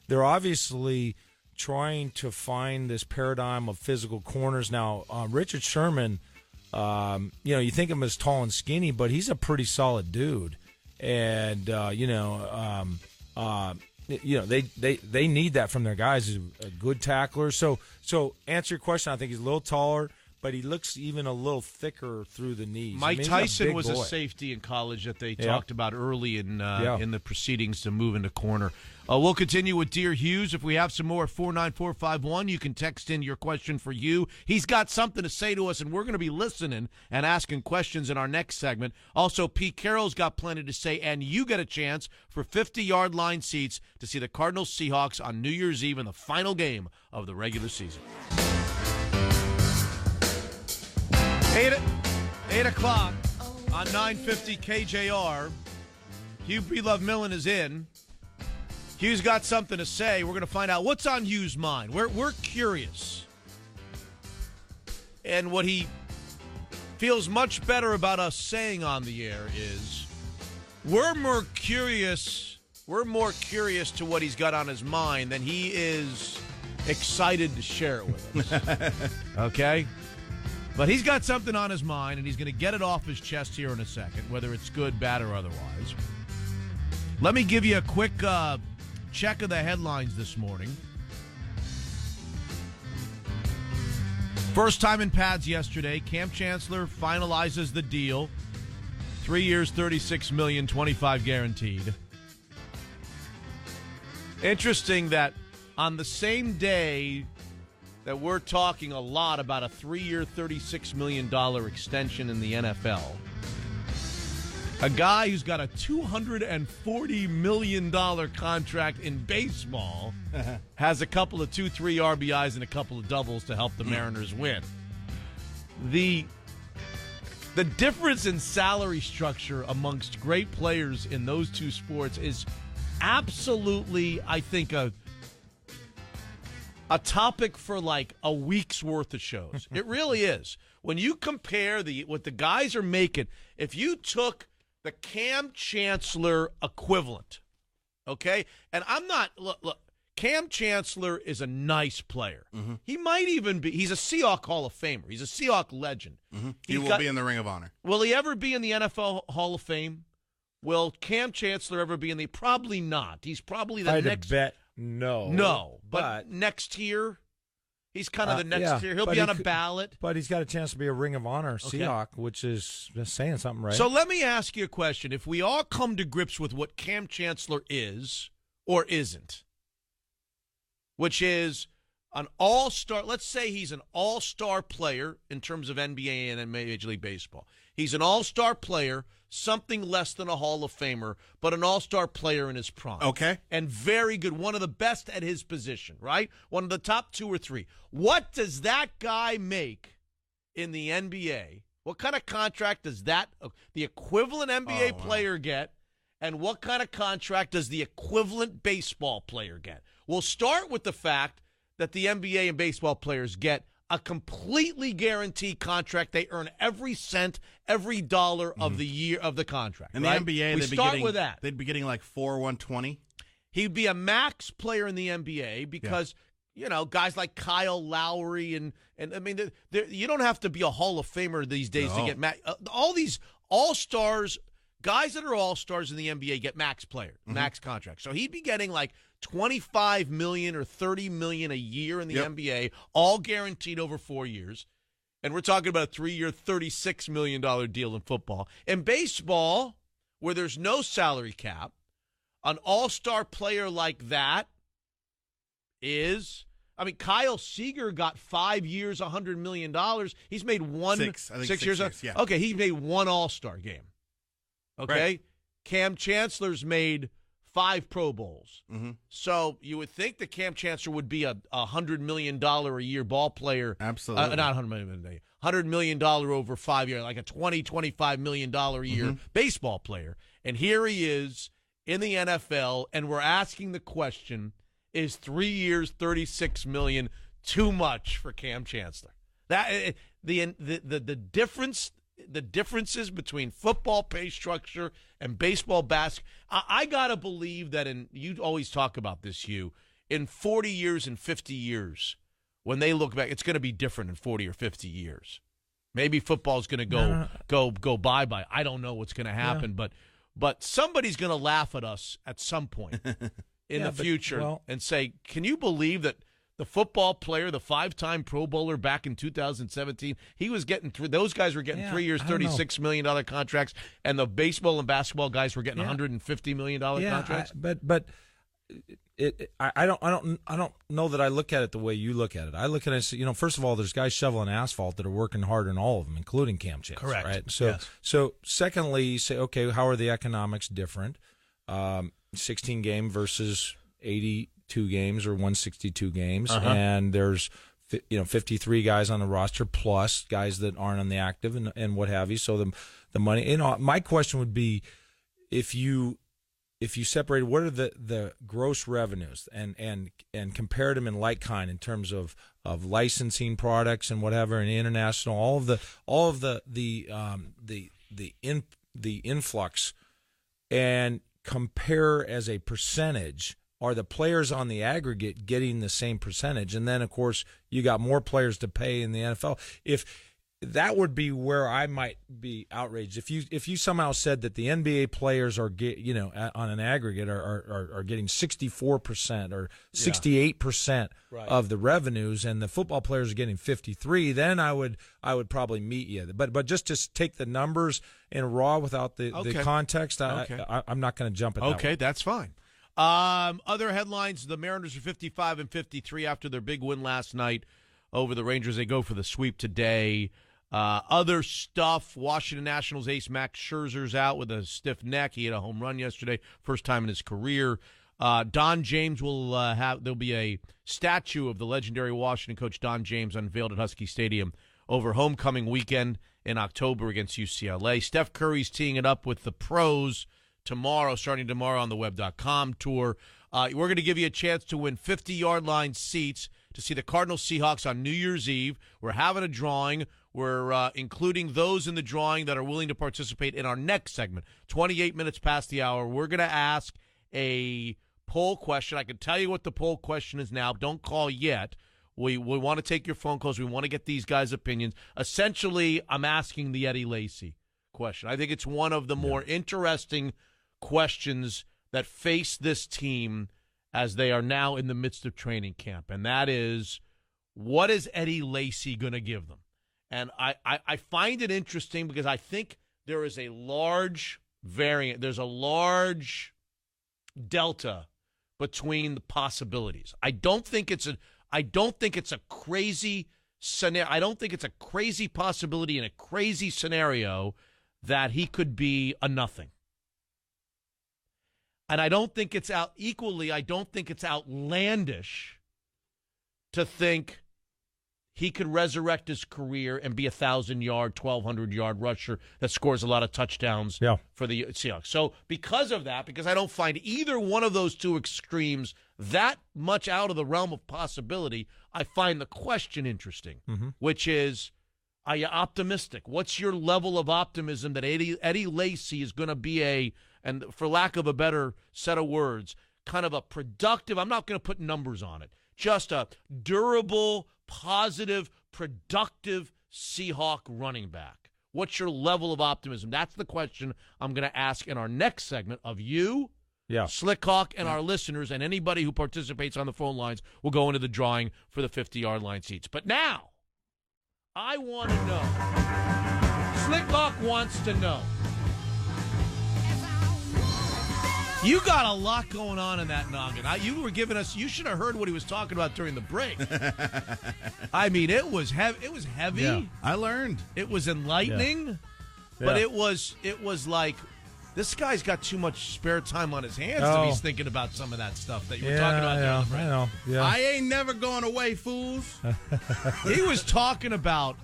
They're obviously trying to find this paradigm of physical corners now. Richard Sherman, you think of him as tall and skinny, but he's a pretty solid dude, and they need that from their guys. He's a good tackler. So answer your question, I think he's a little taller, but he looks even a little thicker through the knees. Mike he's Tyson big was boy. a safety in college that they talked about early in the proceedings to move into corner. We'll continue with Dear Hughes. If we have some more at 49451, you can text in your question for Hugh. He's got something to say to us, and we're going to be listening and asking questions in our next segment. Also, Pete Carroll's got plenty to say, and you get a chance for 50-yard line seats to see the Cardinals Seahawks on New Year's Eve in the final game of the regular season. 8 o'clock on 950 KJR. Hugh Breedlove Millen is in. Hugh's got something to say. We're going to find out what's on Hugh's mind. We're curious. And what he feels much better about us saying on the air is we're more curious to what he's got on his mind than he is excited to share it with us. Okay? But he's got something on his mind, and he's going to get it off his chest here in a second, whether it's good, bad, or otherwise. Let me give you a quick check of the headlines this morning. First time in pads yesterday. Cam Chancellor finalizes the deal. 3 years, $36 million, $25 guaranteed. Interesting that on the same day that we're talking a lot about a 3-year, $36 million extension in the NFL, a guy who's got a $240 million contract in baseball has a couple of 2-3 RBIs and a couple of doubles to help the Mariners win. The difference in salary structure amongst great players in those two sports is absolutely, I think, a topic for like a week's worth of shows. It really is. When you compare what the guys are making, if you took the Cam Chancellor equivalent, okay? And I'm not, look, Cam Chancellor is a nice player. Mm-hmm. He might even be, he's a Seahawk Hall of Famer. He's a Seahawk legend. Mm-hmm. He will be in the Ring of Honor. Will he ever be in the NFL Hall of Fame? Will Cam Chancellor ever be in the, probably not. He's probably the next. bet no. No, but next year, he's kind of the next year. He'll be on a ballot. But he's got a chance to be a Ring of Honor Seahawk, which is saying something, right? So let me ask you a question. If we all come to grips with what Cam Chancellor is or isn't, which is an all-star, let's say he's an all-star player in terms of NBA and Major League Baseball. He's an all-star player, something less than a Hall of Famer, but an all-star player in his prime. Okay. And very good, one of the best at his position, right? One of the top 2 or 3. What does that guy make in the NBA? What kind of contract does the equivalent NBA player get? And what kind of contract does the equivalent baseball player get? We'll start with the fact that the NBA and baseball players get a completely guaranteed contract. They earn every cent, every dollar of the year of the contract. In right? the NBA, they'd be getting like $4,120. He'd be a max player in the NBA because guys like Kyle Lowry and I mean, you don't have to be a Hall of Famer these days to get max. All these all-stars, guys that are all-stars in the NBA get max contracts. So he'd be getting like $25 million or $30 million a year in the NBA, all guaranteed over 4 years. And we're talking about a 3-year, $36 million deal in football. In baseball, where there's no salary cap, an all-star player like that is, Kyle Seager got 5 years, $100 million. He's made one. 6 years. Yeah. Okay, he made one all-star game. Okay? Right. Cam Chancellor's made 5 Pro Bowls. Mm-hmm. So you would think that Cam Chancellor would be a $100 million a year ball player. Absolutely. Not $100 million a year. $100 million over 5 years, like a $25 million a year baseball player. And here he is in the NFL, and we're asking the question, is 3 years, $36 million too much for Cam Chancellor? That the differences between football pay structure and baseball basketball. I gotta believe that, and you always talk about this, Hugh, in 40 years and 50 years, when they look back, it's going to be different in 40 or 50 years. Maybe football's going to go bye-bye. I don't know what's going to happen, but somebody's going to laugh at us at some point in the future and say, can you believe that the football player, the 5-time Pro Bowler back in 2017, he was getting those guys were getting 3 years, $36 million contracts, and the baseball and basketball guys were getting $150 million contracts? But I don't know that I look at it the way you look at it. I look at it, first of all, there's guys shoveling asphalt that are working hard in all of them, including Cam Chancellor. Correct. Right. So secondly, you say, okay, how are the economics different? 16 game versus 82 games or 162 games, and there's 53 guys on the roster plus guys that aren't on the active and what have you. So the money. My question would be, if you separated, what are the gross revenues and compared them in like kind in terms of licensing products and whatever, and international, all of the influx, and compare as a percentage, are the players on the aggregate getting the same percentage? And then of course you got more players to pay in the NFL. If that would be where I might be outraged. If you somehow said that the NBA players are on an aggregate are getting 64% or 68% of the revenues, and the football players are getting 53%, then I would probably meet you. But just to take the numbers in raw without the context, I'm not going to jump at that. Okay, that's fine. Other headlines: the Mariners are 55 and 53 after their big win last night over the Rangers. They go for the sweep today. Other stuff: Washington Nationals ace Max Scherzer's out with a stiff neck. He had a home run yesterday, first time in his career. Don James will there'll be a statue of the legendary Washington coach Don James unveiled at Husky Stadium over homecoming weekend in October against UCLA. Steph Curry's teeing it up with the pros starting tomorrow on the web.com tour. We're going to give you a chance to win 50-yard line seats to see the Cardinals Seahawks on New Year's Eve. We're having a drawing. We're including those in the drawing that are willing to participate in our next segment. 28 minutes past the hour, we're going to ask a poll question. I can tell you what the poll question is now. Don't call yet. We want to take your phone calls. We want to get these guys' opinions. Essentially, I'm asking the Eddie Lacy question. I think it's one of the more interesting questions that face this team as they are now in the midst of training camp, and that is, what is Eddie Lacy going to give them? And I find it interesting because I think there is a large variant. There's a large delta between the possibilities. I don't think it's a crazy scenario. I don't think it's a crazy possibility in a crazy scenario that he could be a nothing. And I don't think it's outlandish to think he could resurrect his career and be a 1,000-yard, 1,200-yard rusher that scores a lot of touchdowns for the Seahawks. So because of that, because I don't find either one of those two extremes that much out of the realm of possibility, I find the question interesting, which is, are you optimistic? What's your level of optimism that Eddie Lacy is going to be and for lack of a better set of words, kind of a productive, I'm not going to put numbers on it, just a durable, positive, productive Seahawk running back? What's your level of optimism? That's the question I'm going to ask in our next segment of you, Slick Hawk, and our listeners, and anybody who participates on the phone lines will go into the drawing for the 50-yard line seats. But now, I want to know. Slick Hawk wants to know. You got a lot going on in that noggin. You should have heard what he was talking about during the break. I mean, it was heavy. Yeah, I learned. It was enlightening, but it was like, this guy's got too much spare time on his hands to be thinking about some of that stuff that you were talking about during the break. I know. Yeah. I ain't never going away, fools. He was talking about,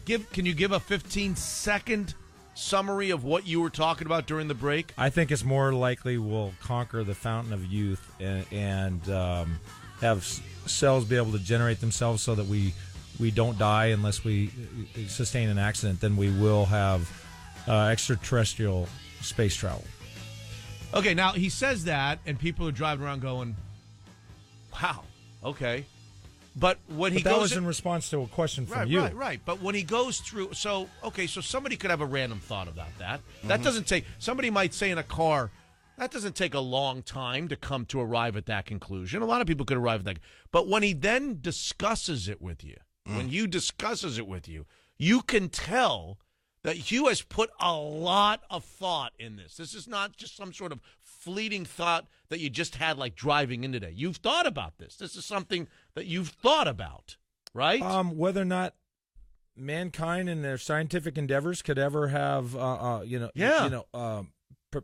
can you give a 15-second summary of what you were talking about during the break? I think it's more likely we'll conquer the fountain of youth and have cells be able to generate themselves so that we don't die unless we sustain an accident than we will have extraterrestrial space travel. Okay, now he says that, and people are driving around going, wow, okay. But when he that goes was in response to a question from you. Right. But when he goes through, so somebody could have a random thought about that. That doesn't take, somebody might say in a car, that doesn't take a long time to come to arrive at that conclusion. A lot of people could arrive at that. But when he then discusses it with you, you can tell that Hugh has put a lot of thought in this. This is not just some sort of fleeting thought that you just had like driving in today. You've thought about this. This is something that you've thought about, right? Whether or not mankind and their scientific endeavors could ever have,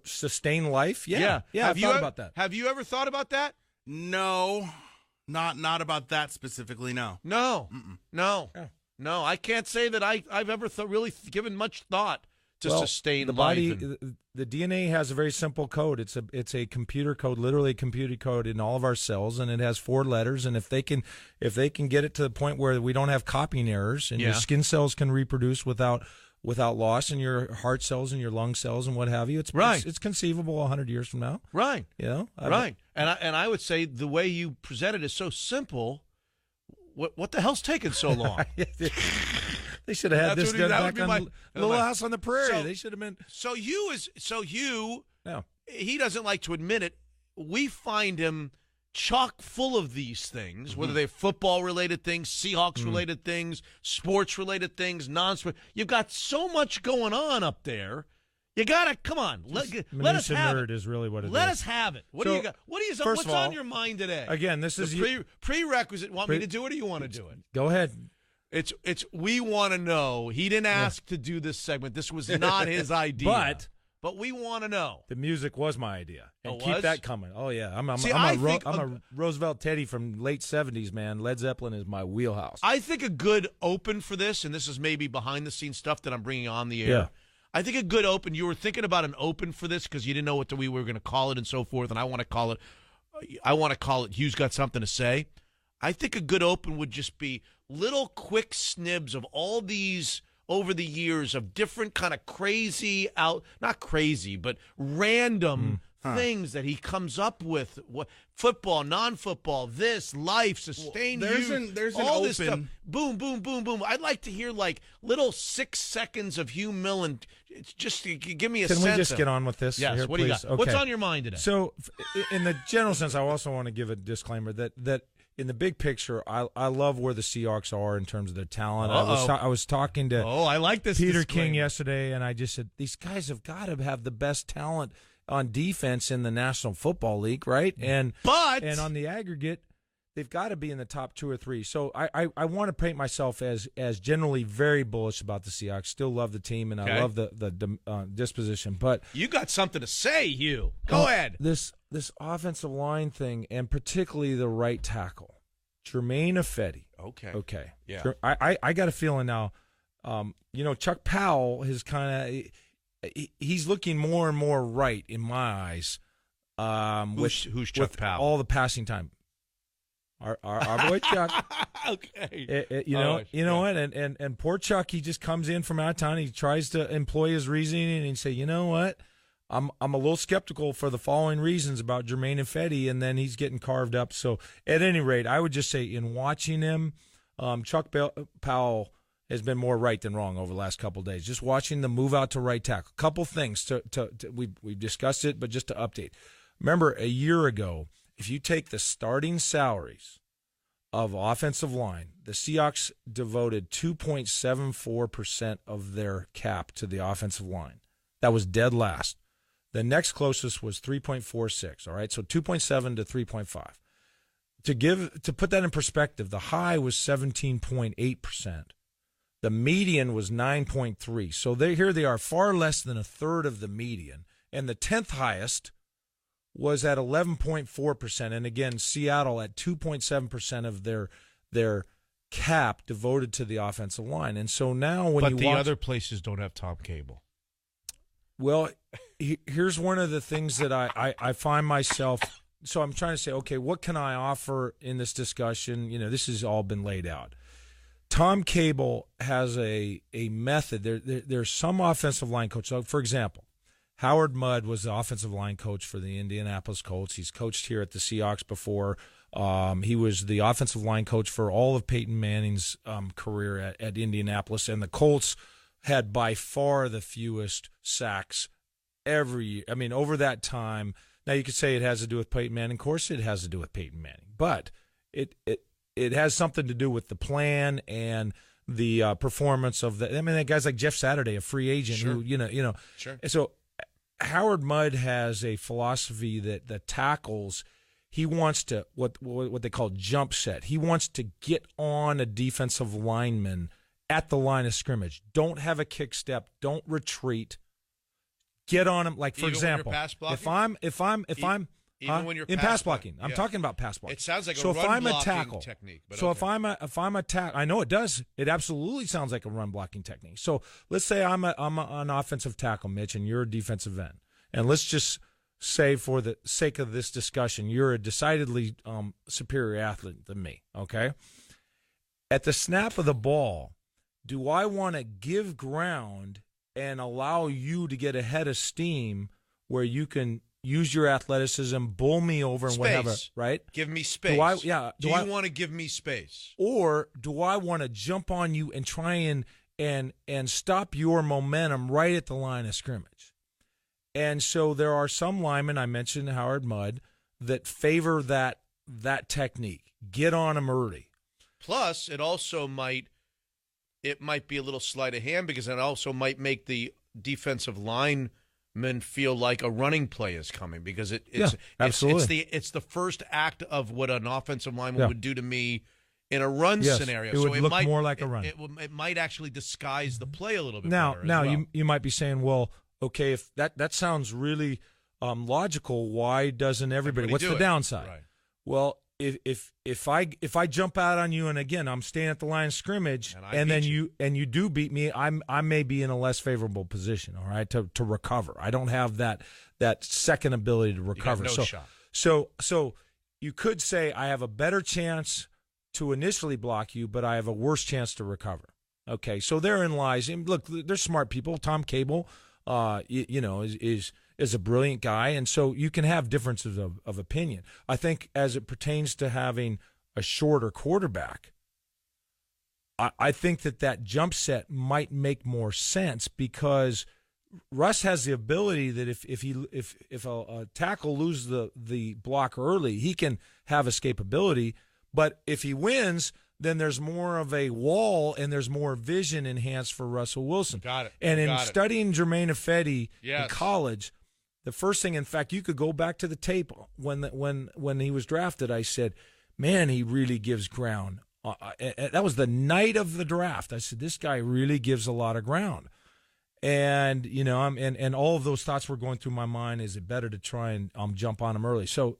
sustain life. Yeah. I've thought about that. Have you ever thought about that? No, not about that specifically. No. No. I can't say that I've ever really given much thought to sustain the life. Body, the DNA has a very simple code. It's a computer code, literally a computer code in all of our cells, and it has 4 letters. And if they can get it to the point where we don't have copying errors, and your skin cells can reproduce without loss, and your heart cells and your lung cells and what have you, it's conceivable 100 years from now. Right. You know. Right. And I would say the way you present it is so simple. What the hell's taking so long? They should have had this done back on Little House on the Prairie. They should have been. So Hugh, he doesn't like to admit it. We find him chock full of these things, whether they're football-related things, Seahawks-related things, sports-related things, non-sport. You've got so much going on up there. You gotta come on. Let us have nerd it. Is really what it Let is. us have it. What do you got? What's on your mind today? Again, this is prerequisite. Want me to do it, or you want to do it? Go ahead. It's. We want to know. He didn't ask to do this segment. This was not his idea. But we want to know. The music was my idea, and keep was? that coming. Oh yeah, I'm a Roosevelt Teddy from late '70s, man. Led Zeppelin is my wheelhouse. I think a good open for this, and this is maybe behind the scenes stuff that I'm bringing on the air. Yeah. I think a good open. You were thinking about an open for this because you didn't know what we were going to call it and so forth. And I want to call it. Hugh's got something to say. I think a good open would just be little quick snibs of all these over the years of different kind of crazy not crazy, but random things that he comes up with. What football, non-football, this, life, sustained there's youth, an all open. This stuff. Boom, boom, boom, boom. I'd like to hear like little 6 seconds of Hugh Millen. It's just give me a sense. Can we just get on with this? Yes. Here, what do you got? Okay. What's on your mind today? So, in the general sense, I also want to give a disclaimer that in the big picture, I love where the Seahawks are in terms of their talent. I was talking to I like this Peter disclaimer. King yesterday, and I just said these guys have got to have the best talent on defense in the National Football League, right? And on the aggregate, they've got to be in the top 2 or 3. So I want to paint myself as generally very bullish about the Seahawks. Still love the team, and I love the disposition. But you got something to say, Hugh. Go ahead. This offensive line thing, and particularly the right tackle, Jermaine Ifedi. Okay. Yeah. I got a feeling now. Chuck Powell has kind of. He's looking more and more right in my eyes. Who's Chuck Powell? All the passing time. Our boy Chuck. Okay. You know what? And poor Chuck, he just comes in from out of town. He tries to employ his reasoning and he say, you know what? I'm a little skeptical for the following reasons about Jermaine Ifedi, and then he's getting carved up. So at any rate, I would just say in watching him, Chuck Powell has been more right than wrong over the last couple of days. Just watching them move out to right tackle. A couple things we've discussed it, but just to update. Remember, a year ago, if you take the starting salaries of offensive line, the Seahawks devoted 2.74% of their cap to the offensive line. That was dead last. The next closest was 3.46. All right, so 2.7 to 3.5. To put that in perspective, the high was 17.8%. The median was 9.3. So here they are, far less than a third of the median. And the 10th highest was at 11.4%. And again, Seattle at 2.7% of their cap devoted to the offensive line. And so now when the other places don't have Tom Cable. Well, here's one of the things that I find myself. So I'm trying to say, okay, what can I offer in this discussion? This has all been laid out. Tom Cable has a method. There's some offensive line coaches. So for example, Howard Mudd was the offensive line coach for the Indianapolis Colts. He's coached here at the Seahawks before. He was the offensive line coach for all of Peyton Manning's career at Indianapolis, and the Colts had by far the fewest sacks every year. I mean, over that time. Now, you could say it has to do with Peyton Manning. Of course, it has to do with Peyton Manning. But it has something to do with the plan and the performance of the. I mean, guys like Jeff Saturday, a free agent, sure. who Sure. So Howard Mudd has a philosophy that the tackles. He wants to what they call jump set. He wants to get on a defensive lineman at the line of scrimmage. Don't have a kick step. Don't retreat. Get on him. Like, for example, if I'm even when you're in pass blocking, I'm talking about pass blocking. It sounds like so a if run I'm blocking a tackle technique. But so okay. if I'm a tackle, I know it does. It absolutely sounds like a run blocking technique. So let's say I'm an offensive tackle, Mitch, and you're a defensive end, and let's just say, for the sake of this discussion, you're a decidedly superior athlete than me. Okay. At the snap of the ball, do I want to give ground and allow you to get ahead of steam where you can use your athleticism, bull me over and whatever, right? Give me space. Do you want to give me space? Or do I want to jump on you and try and stop your momentum right at the line of scrimmage? And so there are some linemen, I mentioned Howard Mudd, that favor that technique. Get on them early. Plus, it might be a little sleight of hand because it also might make the defensive lineman feel like a running play is coming because absolutely. It's the first act of what an offensive lineman would do to me in a run scenario. It would look more like a run. It might actually disguise the play a little bit now, better. Now, as well. you might be saying, well, okay, if that sounds really logical, why doesn't everybody? What's the downside? Right. Well, if I jump out on you and again I'm staying at the line of scrimmage and then you do beat me, I may be in a less favorable position, all right, to recover. I don't have that second ability to recover. You got no shot. So you could say I have a better chance to initially block you, but I have a worse chance to recover. Okay, so therein lies. And look, they're smart people. Tom Cable, is a brilliant guy, and so you can have differences of opinion. I think as it pertains to having a shorter quarterback, I think that jump set might make more sense because Russ has the ability that if a tackle loses the block early, he can have escapability. But if he wins, then there's more of a wall and there's more vision enhanced for Russell Wilson. Got it. And in studying Jermaine Ifedi Yes. in college, the first thing, in fact, you could go back to the tape when he was drafted. I said, man, he really gives ground. That was the night of the draft. I said, this guy really gives a lot of ground. And, and all of those thoughts were going through my mind. Is it better to try and jump on him early? So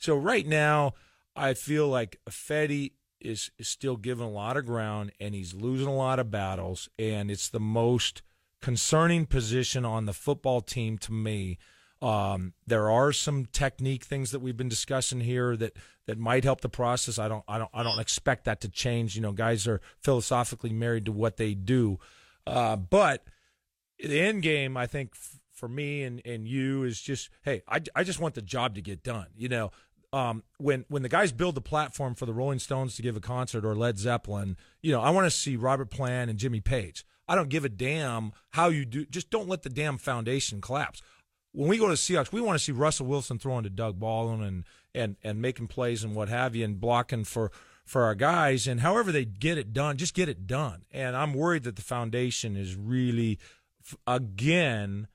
right now, I feel like Ifedi is still giving a lot of ground, and he's losing a lot of battles, and it's the most concerning position on the football team to me. There are some technique things that we've been discussing here that might help the process. I don't expect that to change. Guys are philosophically married to what they do, but the end game, I think, for me and you is just, hey, I just want the job to get done. when the guys build the platform for the Rolling Stones to give a concert or Led Zeppelin, I want to see Robert Plant and Jimmy Page. I don't give a damn how you do. Just don't let the damn foundation collapse. When we go to Seahawks, we want to see Russell Wilson throwing to Doug Baldwin and making plays and what have you and blocking for our guys. And however they get it done, just get it done. And I'm worried that the foundation is really, again,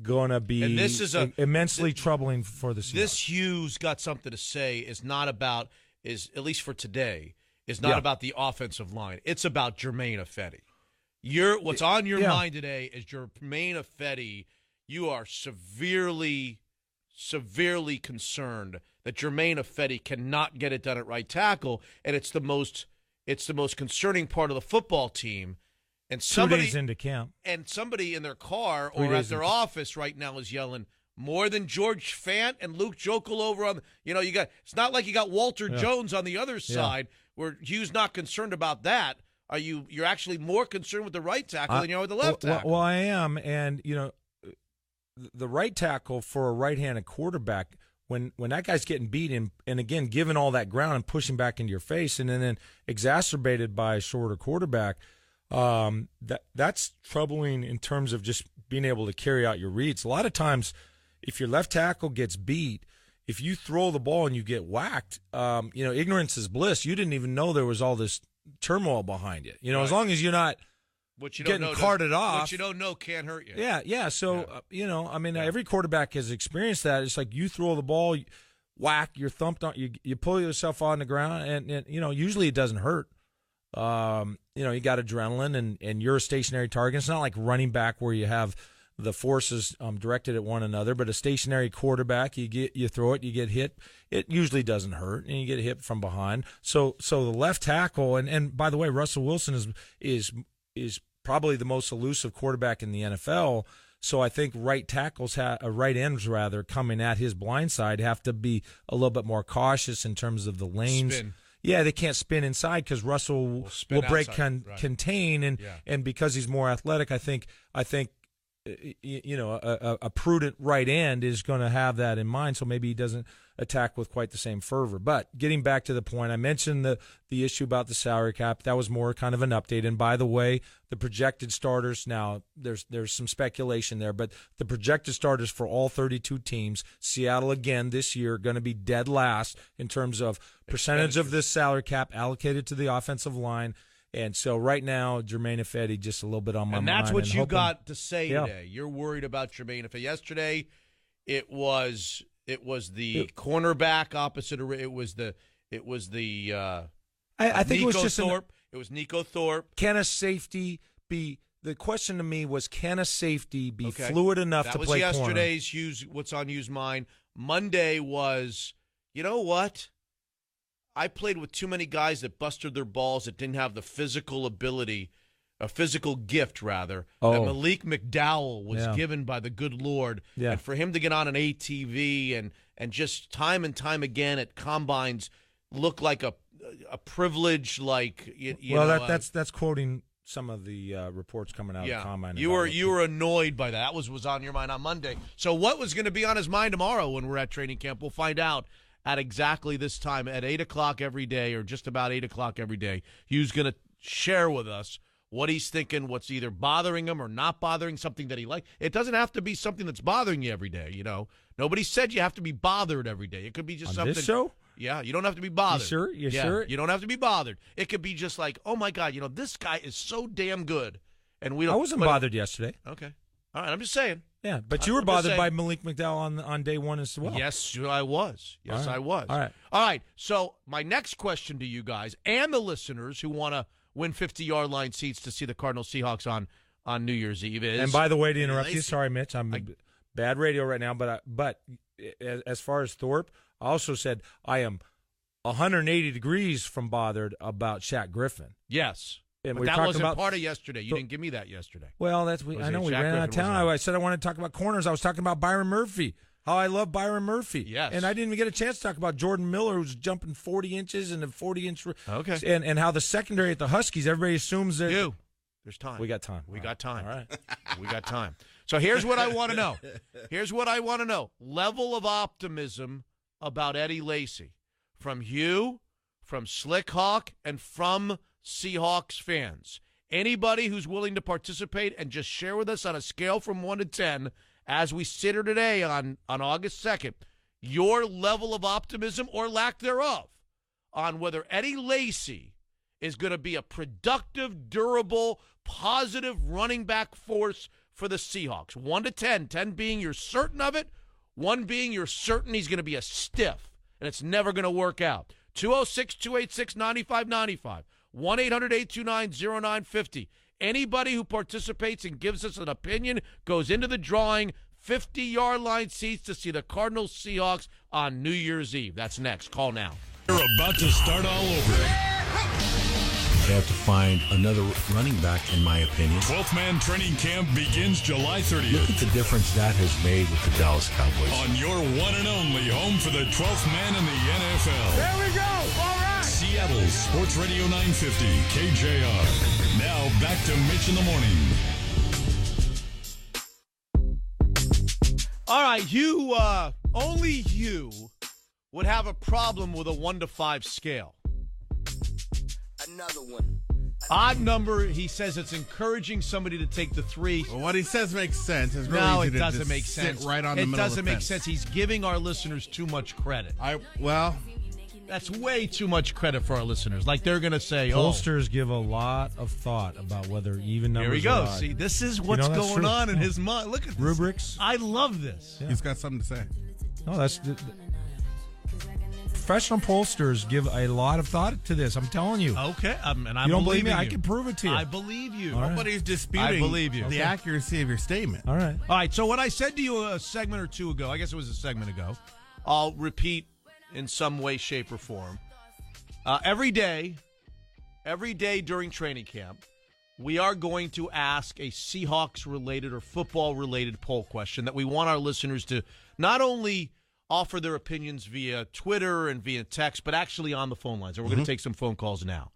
going to be and this is immensely troubling for the Seahawks. This Hughes got something to say is not about, at least for today, is not about the offensive line. It's about Jermaine Ifedi. What's on your mind today is Jermaine Ifedi. You are severely, severely concerned that Jermaine Ifedi cannot get it done at right tackle, and it's the most concerning part of the football team. And 2 days into camp, and somebody in their car or at their office right now is yelling more than George Fant and Luke Jokel over on. You got. It's not like you got Walter Jones on the other side where Hughes not concerned about that. You're actually more concerned with the right tackle than you are with the left tackle. Well, I am, and the right tackle for a right-handed quarterback, when that guy's getting beat and again giving all that ground and pushing back into your face, and then exacerbated by a shorter quarterback, that's troubling in terms of just being able to carry out your reads. A lot of times, if your left tackle gets beat, if you throw the ball and you get whacked, ignorance is bliss. You didn't even know there was all this turmoil behind it. Right. As long as you're not getting carted off. What you don't know can't hurt you. Yeah. So, every quarterback has experienced that. It's like you throw the ball, whack, you're thumped on, you pull yourself on the ground, and usually it doesn't hurt. You got adrenaline, and you're a stationary target. It's not like running back where you have the forces directed at one another, but a stationary quarterback, you throw it, you get hit. It usually doesn't hurt, and you get hit from behind. So the left tackle, and by the way, Russell Wilson is probably the most elusive quarterback in the NFL. So I think right ends coming at his blind side have to be a little bit more cautious in terms of the lanes. Spin. Yeah, they can't spin inside because Russell will break contain, and because he's more athletic, I think a prudent right end is going to have that in mind. So maybe he doesn't attack with quite the same fervor. But getting back to the point, I mentioned the issue about the salary cap. That was more kind of an update. And by the way, the projected starters, now there's some speculation there, but the projected starters for all 32 teams, Seattle again this year going to be dead last in terms of percentage of this salary cap allocated to the offensive line. And so right now, Jermaine Ifedi just a little bit on my mind. And that's what you got to say today. You're worried about Jermaine Ifedi. Yesterday, it was the cornerback opposite. It was the. I think it was just Thorpe. It was Nico Thorpe. Can a safety be? The question to me was, can a safety be fluid enough to play corner? That was yesterday's Hughes. What's on Hughes' mind? Monday was, you know what? I played with too many guys that busted their balls that didn't have the physical ability, a physical gift, rather, that Malik McDowell was given by the good Lord. Yeah. And for him to get on an ATV and just time and time again at combines look like a privilege, like, that's quoting some of the reports coming out of combine. You were annoyed by that. That was on your mind on Monday. So what was going to be on his mind tomorrow when we're at training camp? We'll find out at exactly this time at 8 o'clock every day, or just about 8 o'clock every day. Hugh's going to share with us what he's thinking, what's either bothering him or not bothering, something that he likes. It doesn't have to be something that's bothering you every day, Nobody said you have to be bothered every day. It could be just on something. This show? Yeah, you don't have to be bothered. You sure? You don't have to be bothered. It could be just like, oh my God, this guy is so damn good, and we don't. I wasn't bothered yesterday. Okay, all right. I'm just saying. Yeah, but you were bothered by Malik McDowell on day one as well. Yes, I was. Yes, I was. All right. All right. So my next question to you guys and the listeners who want to win 50-yard line seats to see the Cardinals Seahawks on New Year's Eve is. And by the way, to interrupt you, sorry, Mitch, I'm bad radio right now, but as far as Thorpe, I also said I am 180 degrees from bothered about Shaq Griffin. Yes. And but that wasn't part of yesterday. You didn't give me that yesterday. Well, I know we ran out of town. I said I wanted to talk about corners. I was talking about Byron Murphy, how I love Byron Murphy. Yes. And I didn't even get a chance to talk about Jordan Miller, who's jumping 40 inches and a 40-inch. Okay. And how the secondary at the Huskies, everybody assumes that. There's time. We got time. We got time. All right. We got time. So here's what I want to know. Level of optimism about Eddie Lacy from Hugh, from Slick Hawk, and from Seahawks fans. Anybody who's willing to participate and just share with us on a scale from 1 to 10, as we sit here today on August 2nd, your level of optimism or lack thereof on whether Eddie Lacy is going to be a productive, durable, positive running back force for the Seahawks. 1 to 10, 10 being you're certain of it, 1 being you're certain he's going to be a stiff, and it's never going to work out. 206-286-9595, 1-800-829-0950. Anybody who participates and gives us an opinion goes into the drawing. 50-yard line seats to see the Cardinals Seahawks on New Year's Eve. That's next. Call now. They're about to start all over. They have to find another running back, in my opinion. 12th Man Training Camp begins July 30th. Look at the difference that has made with the Dallas Cowboys. On your one and only home for the 12th man in the NFL. There we go. All right. Seattle Sports Radio 950, KJR. Now back to Mitch in the morning. All right, only you would have a problem with a 1 to 5 scale. Another one. Odd number, he says it's encouraging somebody to take the 3. Well, what he says makes sense. It's really No, easy it to doesn't just make sit sense. right on the it middle of doesn't the make fence. sense. He's giving our listeners too much credit. That's way too much credit for our listeners. Like they're going to say, Pollsters give a lot of thought about whether even numbers here we go. are odd. See, this is what's going on in his mind. Look at this. Rubrics. I love this. Yeah. He's got something to say. No, professional pollsters give a lot of thought to this. I'm telling you. Okay, and I you don't believe me? you. I can prove it to you. I believe you. All right. Nobody's disputing I believe you. the accuracy of your statement. All right. All right, so what I said to you a segment or two ago, I guess it was a segment ago, I'll repeat in some way, shape, or form. Every day during training camp, we are going to ask a Seahawks-related or football-related poll question that we want our listeners to not only offer their opinions via Twitter and via text, but actually on the phone lines. And we're going to take some phone calls now.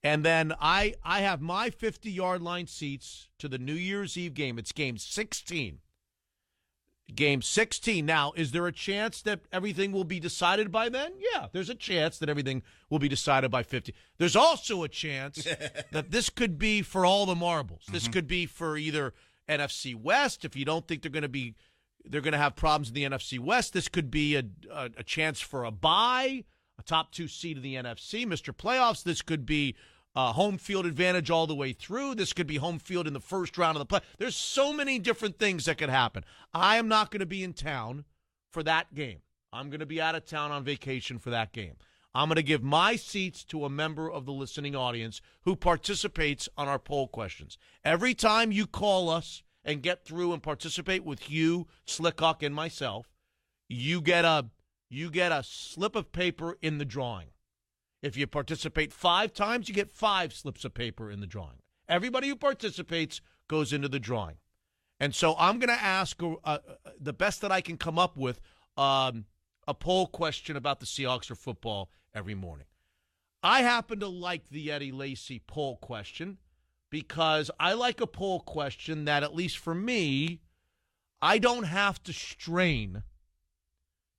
And then I have my 50-yard line seats to the New Year's Eve game. It's game 16. Game 16. Now, is there a chance that everything will be decided by then? Yeah, there's a chance that everything will be decided by 50. There's also a chance that this could be for all the marbles. This could be for either NFC West. If you don't think they're going to have problems in the NFC West, this could be a chance for a bye, a top 2 seed in the NFC. Mr. Playoffs, this could be home field advantage all the way through. This could be home field in the first round of the play. There's so many different things that could happen. I am not going to be in town for that game. I'm going to be out of town on vacation for that game. I'm going to give my seats to a member of the listening audience who participates on our poll questions. Every time you call us and get through and participate with you, Slickhawk, and myself, you get a slip of paper in the drawing. If you participate 5 times, you get 5 slips of paper in the drawing. Everybody who participates goes into the drawing. And so I'm going to ask the best that I can come up with a poll question about the Seahawks or football every morning. I happen to like the Eddie Lacy poll question because I like a poll question that, at least for me, I don't have to strain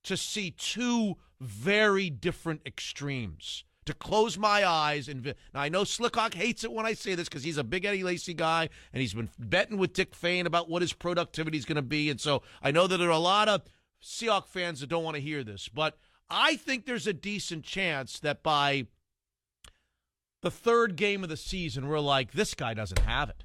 to see 2 very different extremes. To close my eyes and now I know Slickhawk hates it when I say this because he's a big Eddie Lacy guy and he's been betting with Dick Fain about what his productivity is going to be, and so I know that there are a lot of Seahawk fans that don't want to hear this, but I think there's a decent chance that by the 3rd game of the season we're like, this guy doesn't have it.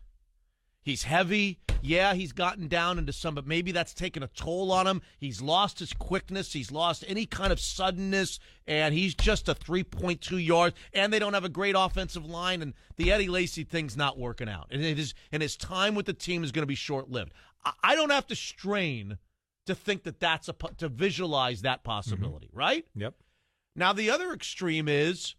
He's heavy. Yeah, he's gotten down into some, but maybe that's taken a toll on him. He's lost his quickness. He's lost any kind of suddenness, and he's just a 3.2 yards, and they don't have a great offensive line, and the Eddie Lacy thing's not working out. And his time with the team is going to be short-lived. I don't have to strain to think that to visualize that possibility, right? Yep. Now, the other extreme is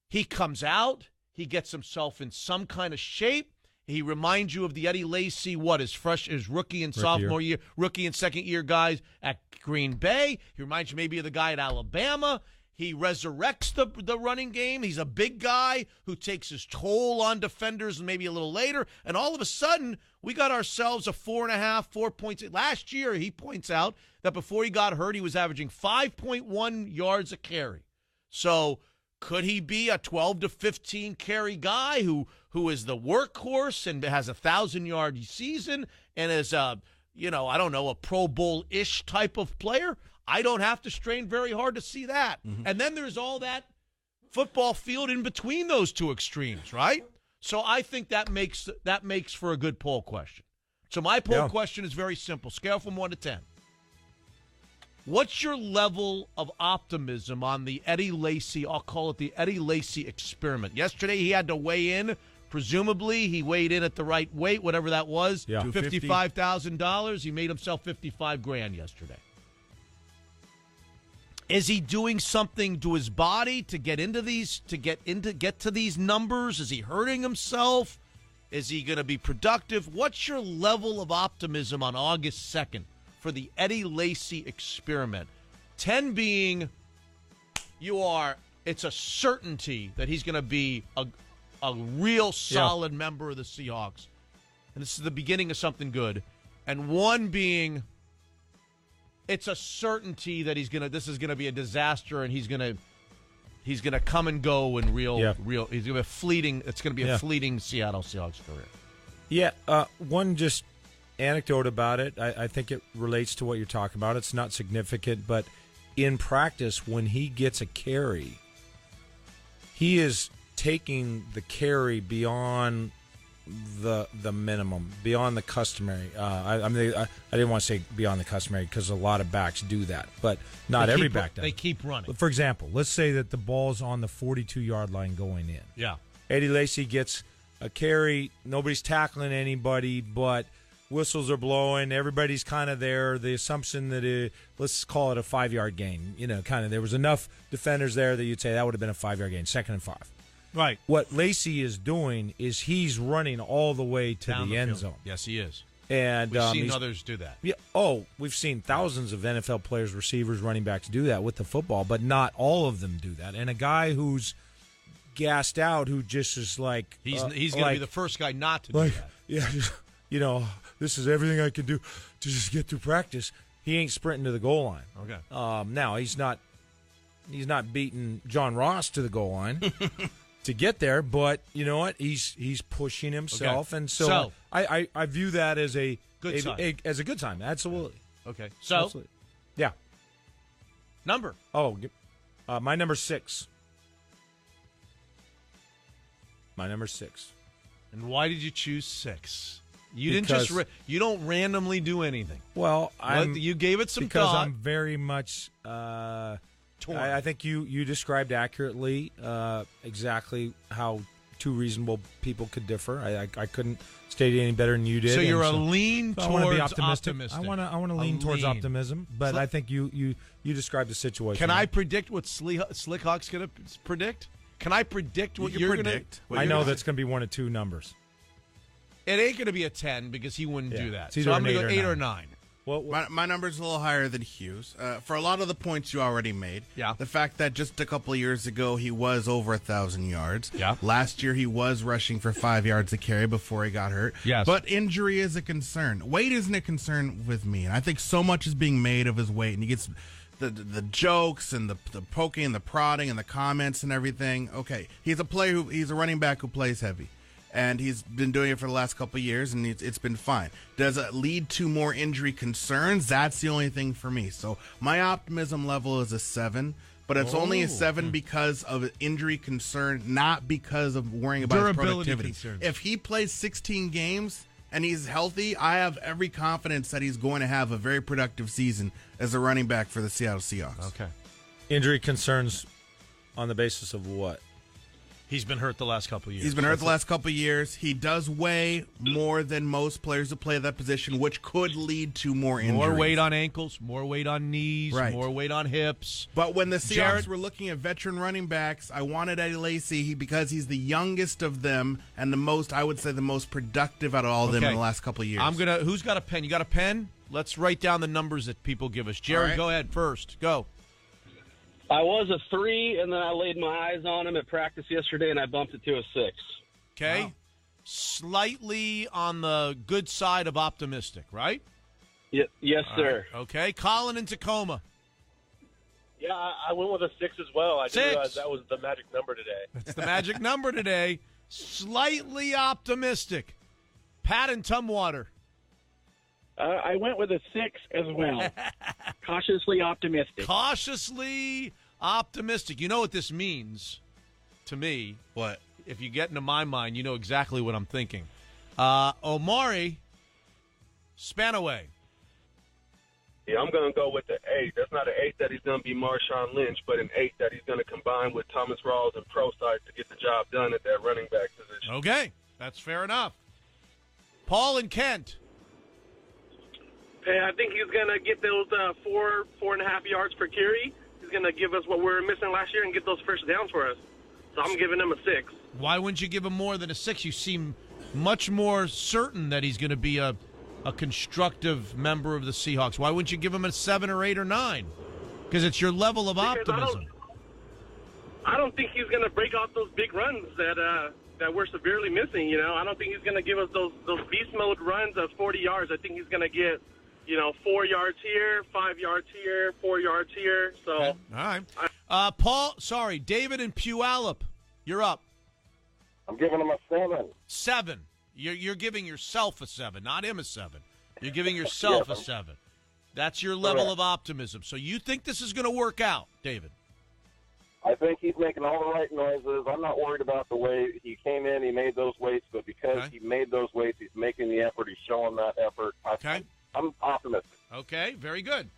he comes out, he gets himself in some kind of shape. He reminds you of the Eddie Lacy, his rookie and sophomore year, rookie and second year guys at Green Bay. He reminds you maybe of the guy at Alabama. He resurrects the running game. He's a big guy who takes his toll on defenders maybe a little later. And all of a sudden, we got ourselves a 4.5, 4 points. Last year, he points out that before he got hurt, he was averaging 5.1 yards a carry. So could he be a 12 to 15 carry guy who is the workhorse and has a 1,000-yard season and is a Pro Bowl-ish type of player? I don't have to strain very hard to see that. Mm-hmm. And then there's all that football field in between those two extremes, right? So I think that makes for a good poll question. So my poll question is very simple. Scale from 1 to 10. What's your level of optimism on the Eddie Lacy, I'll call it the Eddie Lacy experiment? Yesterday he had to weigh in. Presumably he weighed in at the right weight, whatever that was, $55,000. He made himself $55,000 yesterday. Is he doing something to his body to get to these numbers? Is he hurting himself? Is he going to be productive? What's your level of optimism on August 2nd for the Eddie Lacy experiment? 10 being it's a certainty that he's going to be a real solid member of the Seahawks. And this is the beginning of something good. And 1 being it's a certainty that this is gonna be a disaster, and he's gonna come and go in he's gonna be fleeting. It's gonna be a fleeting Seattle Seahawks career. Yeah, one just anecdote about it. I think it relates to what you're talking about. It's not significant, but in practice, when he gets a carry, he is taking the carry beyond the minimum, beyond the customary. I didn't want to say beyond the customary because a lot of backs do that, but not every back does. They keep running. For example, let's say that the ball's on the 42-yard line going in. Yeah. Eddie Lacy gets a carry. Nobody's tackling anybody, but whistles are blowing. Everybody's kind of there. The assumption that let's call it a 5-yard gain. There was enough defenders there that you'd say that would have been a 5-yard gain, 2nd and 5. Right. What Lacy is doing is he's running all the way to the end zone. Yes, he is. And we've seen others do that. Yeah. Oh, we've seen thousands of NFL players, receivers, running backs do that with the football, but not all of them do that. And a guy who's gassed out, who just is like he's going to be the first guy not to do that. Yeah. This is everything I can do to just get through practice. He ain't sprinting to the goal line. Okay. Now he's not beating John Ross to the goal line. To get there, but you know what? He's pushing himself, and so I view that as a good sign. As a good sign, absolutely. Okay, so absolutely. Yeah. Number? My number 6. My number 6. And why did you choose 6? You didn't just you don't randomly do anything. Well, you gave it some because thought. I'm very much. I think you described accurately exactly how two reasonable people could differ. I couldn't state it any better than you did. So you're a lean towards optimistic. I want to lean towards optimism, but I think you described the situation. Can I predict what Slick Hawk's going to predict? Can I predict what you're going to predict? I know that's going to be one of 2 numbers. It ain't going to be a 10 because he wouldn't do that. So I'm going to go 8 or 9. Well, my number's a little higher than Hugh's. For a lot of the points you already made. Yeah. The fact that just a couple of years ago he was over 1,000 yards. Yeah. Last year he was rushing for 5 yards a carry before he got hurt. Yes. But injury is a concern. Weight isn't a concern with me. And I think so much is being made of his weight. And he gets the jokes and the poking and the prodding and the comments and everything. Okay. He's a running back who plays heavy. And he's been doing it for the last couple of years, and it's been fine. Does it lead to more injury concerns? That's the only thing for me. So my optimism level is a 7, but it's only a 7 because of injury concern, not because of worrying about his productivity. Concerns. If he plays 16 games and he's healthy, I have every confidence that he's going to have a very productive season as a running back for the Seattle Seahawks. Okay. Injury concerns on the basis of what? He's been hurt the last couple of years. He's been hurt the last couple of years. He does weigh more than most players who play that position, which could lead to more injuries. More weight on ankles, more weight on knees, more weight on hips. But when the Seahawks were looking at veteran running backs, I wanted Eddie Lacy because he's the youngest of them and the most productive out of all of them in the last couple of years. Who's got a pen? You got a pen? Let's write down the numbers that people give us. Jared, go ahead first. Go. I was a 3, and then I laid my eyes on him at practice yesterday, and I bumped it to a 6. Okay. Wow. Slightly on the good side of optimistic, right? Yes, All sir. right. Okay. Colin in Tacoma. Yeah, I went with a 6 as well. I 6. didn't realize that was the magic number today. It's the magic number today. Slightly optimistic. Pat in Tumwater. I went with a 6 as well. Cautiously optimistic. Cautiously optimistic. You know what this means to me? What? If you get into my mind, you know exactly what I'm thinking. Omari Spanaway. Yeah, I'm going to go with the 8. That's not an 8 that he's going to be Marshawn Lynch, but an 8 that he's going to combine with Thomas Rawls and Prosite to get the job done at that running back position. Okay, that's fair enough. Paul and Kent. Hey, I think he's going to get those 4.5 yards per carry. He's going to give us what we were missing last year and get those first downs for us. So I'm giving him a 6. Why wouldn't you give him more than a 6? You seem much more certain that he's going to be a constructive member of the Seahawks. Why wouldn't you give him a 7 or 8 or 9? Because it's your level of optimism. I don't think he's going to break off those big runs that we're severely missing. You know, I don't think he's going to give us those beast mode runs of 40 yards. I think he's going to get 4 yards here, 5 yards here, 4 yards here. So, okay. All right. David and Puyallup, you're up. I'm giving him a 7. 7. You're giving yourself a 7, not him a 7. You're giving yourself a 7. That's your level of optimism. So you think this is going to work out, David? I think he's making all the right noises. I'm not worried about the way he came in, he made those weights, but because he made those weights, he's making the effort, he's showing that effort. I'm optimistic. Okay, very good.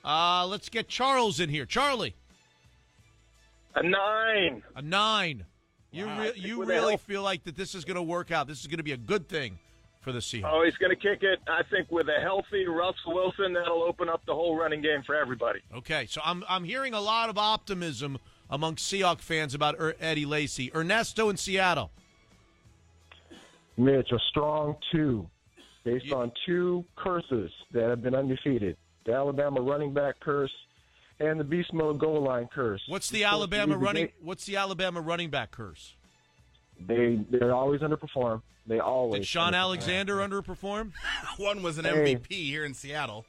Let's get Charles in here. Charlie. A 9. A 9. You really feel like that this is going to work out. This is going to be a good thing for the Seahawks. Oh, he's going to kick it. I think with a healthy Russell Wilson, that'll open up the whole running game for everybody. Okay, so I'm hearing a lot of optimism among Seahawks fans about Eddie Lacy. Ernesto in Seattle. Mitch, a strong 2 based on 2 curses that have been undefeated. The Alabama running back curse and the beast mode goal line curse. What's the Alabama running back curse? They're always underperform. They always. Did Sean Alexander underperform? One was an MVP here in Seattle.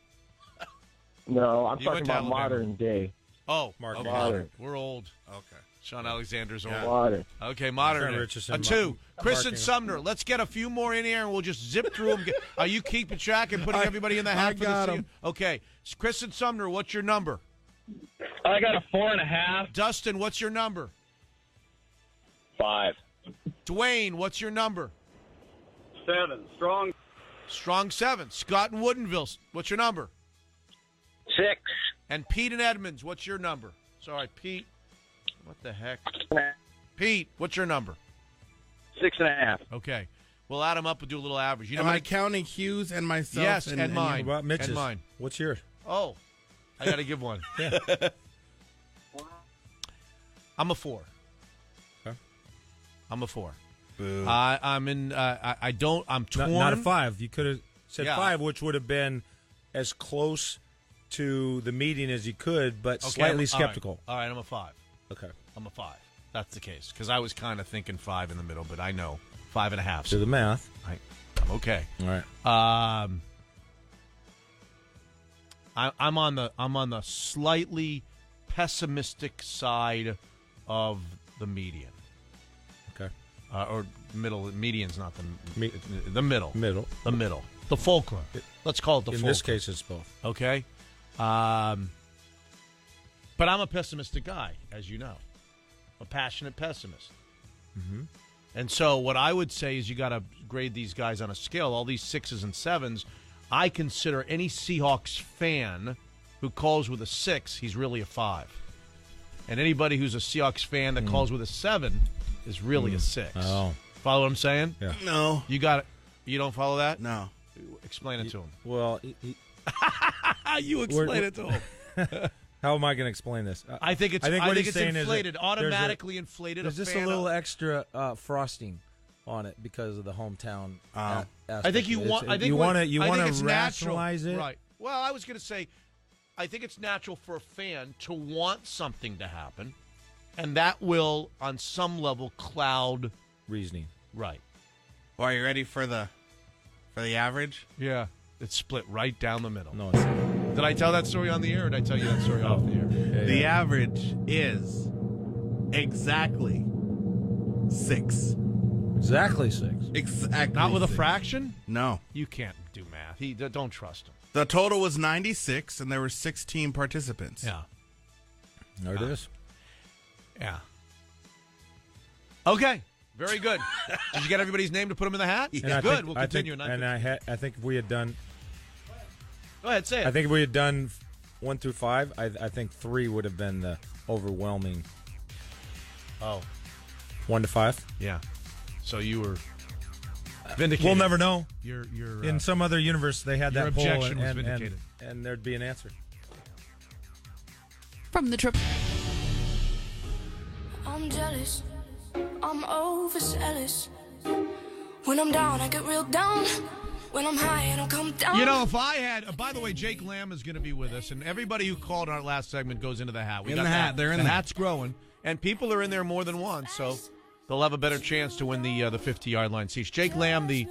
No, I'm talking about modern day. Oh, modern. We're old. Okay. Sean Alexander's old. Modern. Okay, modern. Richardson, A 2. Chris and Sumner. Let's get a few more in here, and we'll just zip through them. Are you keeping track and putting everybody in the hat for the season? Okay. Chris and Sumner, what's your number? I got a 4.5. Dustin, what's your number? 5. Dwayne, what's your number? 7. Strong 7. Scott in Woodinville, what's your number? 6. And Pete in Edmonds, what's your number? Sorry, Pete. What the heck? Pete, what's your number? 6.5. Okay. We'll add them up and do a little average. You know Am how I counting Hughes and myself? Yes, and mine. What about Mitch's? And mine. What's yours? Oh, I got to give one. Yeah. I'm a 4. Okay. I'm a 4. Boo. I'm torn. Not a 5. You could have said Yeah. 5, which would have been as close to the meeting as you could, but slightly skeptical. All right, I'm a 5. Okay. I'm a 5. That's the case. Because I was kind of thinking 5 in the middle, but I know 5.5. Do the math. I'm okay. All right. I'm on the slightly pessimistic side of the median. Okay. Or middle. Median's not the middle. Middle. The middle. The fulcrum. Let's call it the fulcrum. In this case, it's both. Okay. But I'm a pessimistic guy, as you know. A passionate pessimist. Mm-hmm. And so what I would say is you got to grade these guys on a scale. All these 6s and 7s, I consider any Seahawks fan who calls with a 6, he's really a 5. And anybody who's a Seahawks fan that calls with a 7 is really a 6. Oh. Follow what I'm saying? Yeah. No. You got it. You don't follow that? No. Explain it to him. Well, You explain it to him. How am I going to explain this? I think it's inflated, automatically inflated. There's just a little extra frosting on it because of the hometown. I think you want. I think you want to rationalize it, right? Well, I was going to say, I think it's natural for a fan to want something to happen, and that will, on some level, cloud reasoning. Right. Well, are you ready for the average? Yeah. It's split right down the middle. No, it's not. Did I tell that story on the air, or did I tell you that story off the air? Yeah, The average is exactly 6. Exactly 6. Exactly. Not with a 6. fraction? No. You can't do math. Don't trust him. The total was 96, and there were 16 participants. Yeah. There it is. Yeah. Okay. Very good. Did you get everybody's name to put them in the hat? Yeah. Good. We'll continue. I think if we had done. Go ahead, say it. I think if we had done 1 through 5, I think 3 would have been the overwhelming. Oh. 1 to 5. Yeah. So you were vindicated. We'll never know. You're in some other universe, they had your that poll, objection was vindicated. and there'd be an answer. From the trip. I'm jealous. I'm overzealous. When I'm down, I get real down. When I'm high, I don't come down. You know, if I had... by the way, Jake Lamb is going to be with us, and everybody who called our last segment goes into the hat. In the hat. They're in the hat. The hat's growing, and people are in there more than once, so they'll have a better chance to win the 50-yard line seats. Jake Lamb, the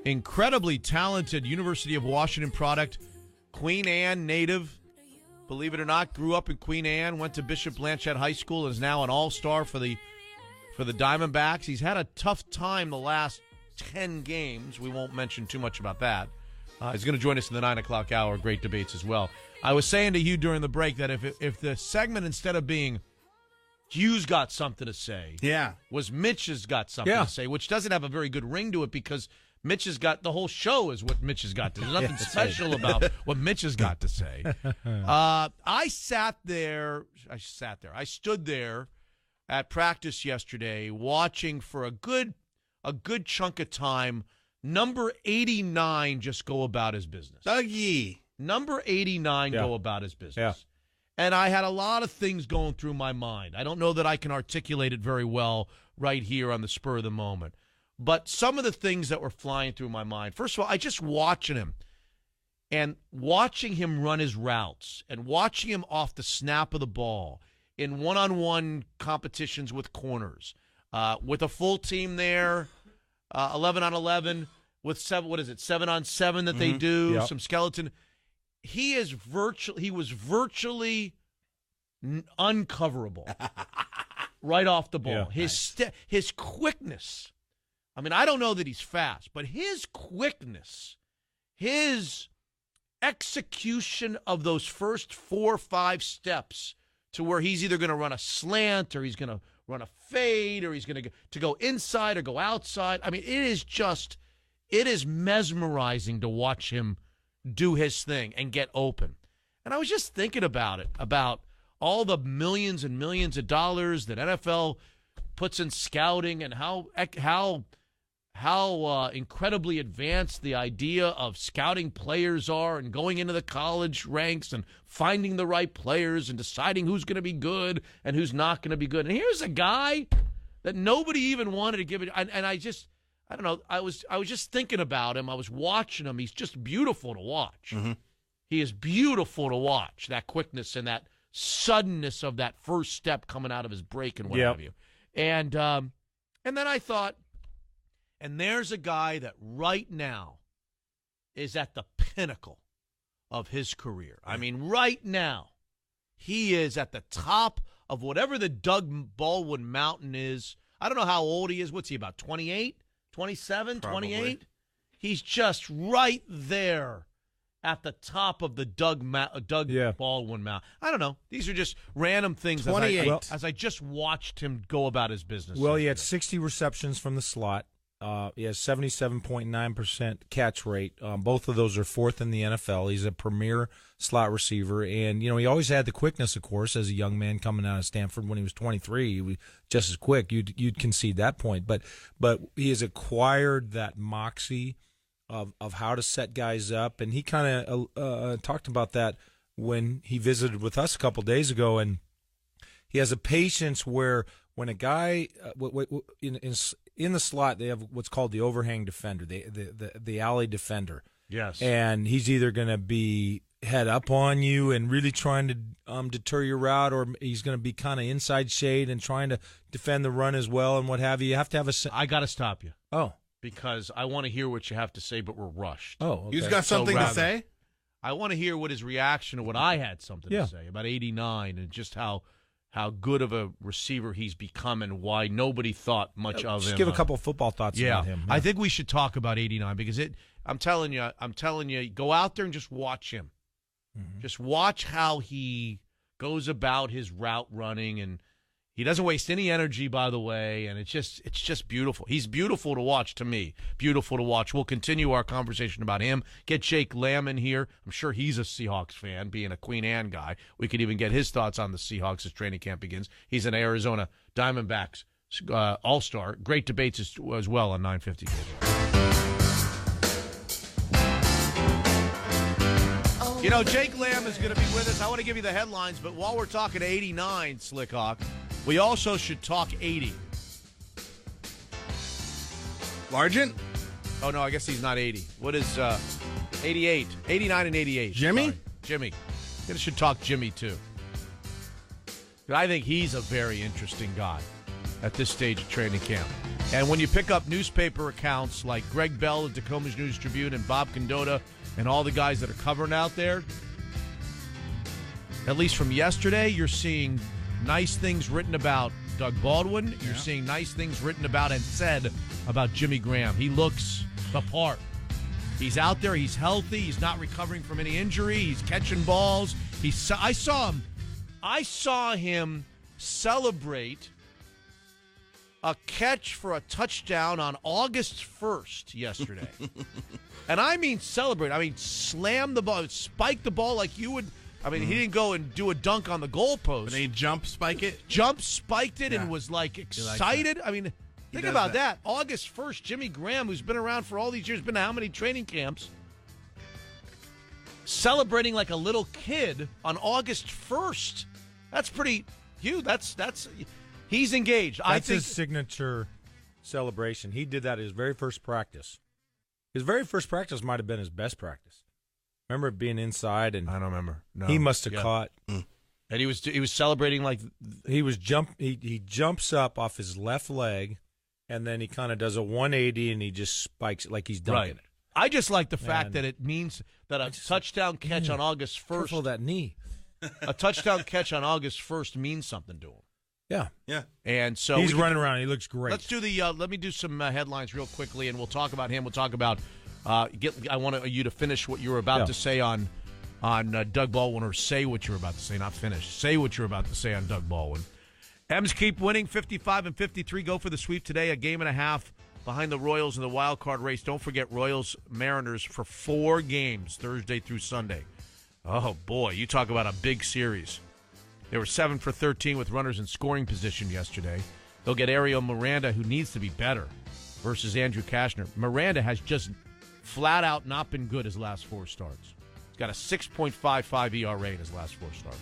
incredibly talented University of Washington product, Queen Anne native, believe it or not, grew up in Queen Anne, went to Bishop Blanchette High School, and is now an all-star for the Diamondbacks. He's had a tough time the last 10 games. We won't mention too much about that. He's going to join us in the 9 o'clock hour. Great debates as well. I was saying to you during the break that if the segment, instead of being Hughes got something to say, was Mitch has got something to say, which doesn't have a very good ring to it because Mitch has got the whole show is what Mitch has got to. There's nothing special about what Mitch has got to say. I stood there at practice yesterday watching for a good chunk of time. Number 89 just go about his business. Dougie. Number 89 go about his business. And I had a lot of things going through my mind. I don't know that I can articulate it very well right here on the spur of the moment. But some of the things that were flying through my mind, first of all, I just watching him and watching him run his routes and watching him off the snap of the ball in one-on-one competitions with corners, with a full team there, 11 on 11 with 7 on 7 that they do, some skeleton. He was virtually uncoverable right off the ball. His quickness. I mean, I don't know that he's fast, but his quickness, his execution of those first 4 or 5 steps to where he's either going to run a slant or he's going to run a fade or he's going to go inside or go outside. I mean, it is mesmerizing to watch him do his thing and get open. And I was just thinking about it, about all the millions and millions of dollars that NFL puts in scouting and how incredibly advanced the idea of scouting players are and going into the college ranks and finding the right players and deciding who's going to be good and who's not going to be good. And here's a guy that nobody even wanted to give it. And I don't know. I was just thinking about him. I was watching him. He's just beautiful to watch. Mm-hmm. He is beautiful to watch, that quickness and that suddenness of that first step coming out of his break and what have you. And then I thought, and there's a guy that right now is at the pinnacle of his career. I mean, right now, he is at the top of whatever the Doug Baldwin Mountain is. I don't know how old he is. What's he, about 28, 27, Probably. 28? He's just right there at the top of the Doug Baldwin Mountain. I don't know. These are just random things 28. as I just watched him go about his business. Well, he had 60 receptions from the slot. He has 77.9% catch rate. Both of those are 4th in the NFL. He's a premier slot receiver, and he always had the quickness, of course, as a young man coming out of Stanford when he was 23. He was just as quick. You'd concede that point, but he has acquired that moxie of how to set guys up, and he kind of talked about that when he visited with us a couple days ago, and he has a patience where when a guy in the slot, they have what's called the overhang defender, the alley defender. Yes. And he's either going to be head up on you and really trying to deter your route, or he's going to be kind of inside shade and trying to defend the run as well and what have you. You have to have a. I got to stop you. Oh, because I want to hear what you have to say, but we're rushed. Oh, okay. You've got something to say? I want to hear what his reaction to what I had something to say about 89 and just how good of a receiver he's become and why nobody thought much of him. Just give a couple of football thoughts about him. I think we should talk about 89 because I'm telling you, go out there and just watch him. Mm-hmm. Just watch how he goes about his route running, and he doesn't waste any energy, by the way, and it's just beautiful. He's beautiful to watch to me. Beautiful to watch. We'll continue our conversation about him. Get Jake Lamb in here. I'm sure he's a Seahawks fan, being a Queen Anne guy. We could even get his thoughts on the Seahawks as training camp begins. He's an Arizona Diamondbacks all-star. Great debates as well on 950. You know, Jake Lamb is going to be with us. I want to give you the headlines, but while we're talking 89, Slickhawk, we also should talk 80. Largent? Oh, no, I guess he's not 80. What is 88? 89 and 88. Jimmy? Sorry. Jimmy. I should talk Jimmy, too. I think he's a very interesting guy at this stage of training camp. And when you pick up newspaper accounts like Greg Bell at Tacoma's News Tribune and Bob Condotta and all the guys that are covering out there, at least from yesterday, you're seeing nice things written about Doug Baldwin. You're seeing nice things written about and said about Jimmy Graham. He looks the part. He's out there. He's healthy. He's not recovering from any injury. He's catching balls. I saw him celebrate a catch for a touchdown on August 1st yesterday. And I mean celebrate. I mean slam the ball, spike the ball like you would. I mean, he didn't go and do a dunk on the goalpost. But he spiked it, and was like excited. I mean, think about that. August 1st, Jimmy Graham, who's been around for all these years, been to how many training camps, celebrating like a little kid on August 1st. That's pretty huge. He's engaged. I think his signature celebration. He did that at his very first practice. His very first practice might have been his best practice. Remember it being inside, and I don't remember. No. He must have caught. And he was celebrating like he was He jumps up off his left leg, and then he kind of does a 180, and he just spikes it like he's dunking it. I just like the fact that it means that a touchdown catch on August 1st. Careful that knee. A touchdown catch on August 1st means something to him. Yeah. And so he's running around. He looks great. Let's do let me do some headlines real quickly, and we'll talk about him. We'll talk about. I want you to finish what you were about to say on Doug Baldwin, or say what you were about to say, not finish. Say what you were about to say on Doug Baldwin. M's keep winning, 55 and 53. Go for the sweep today. A game and a half behind the Royals in the wild card race. Don't forget Royals Mariners for 4 games Thursday through Sunday. Oh boy, you talk about a big series. They were 7 for 13 with runners in scoring position yesterday. They'll get Ariel Miranda, who needs to be better, versus Andrew Kashner. Miranda has just flat out not been good his last 4 starts. He's got a 6.55 ERA in his last 4 starts.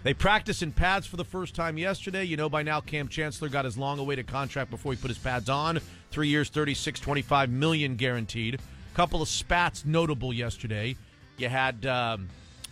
They practiced in pads for the first time yesterday. You know by now Cam Chancellor got his long-awaited contract before he put his pads on. 3 years, $36.25 million guaranteed. Couple of spats notable yesterday. You had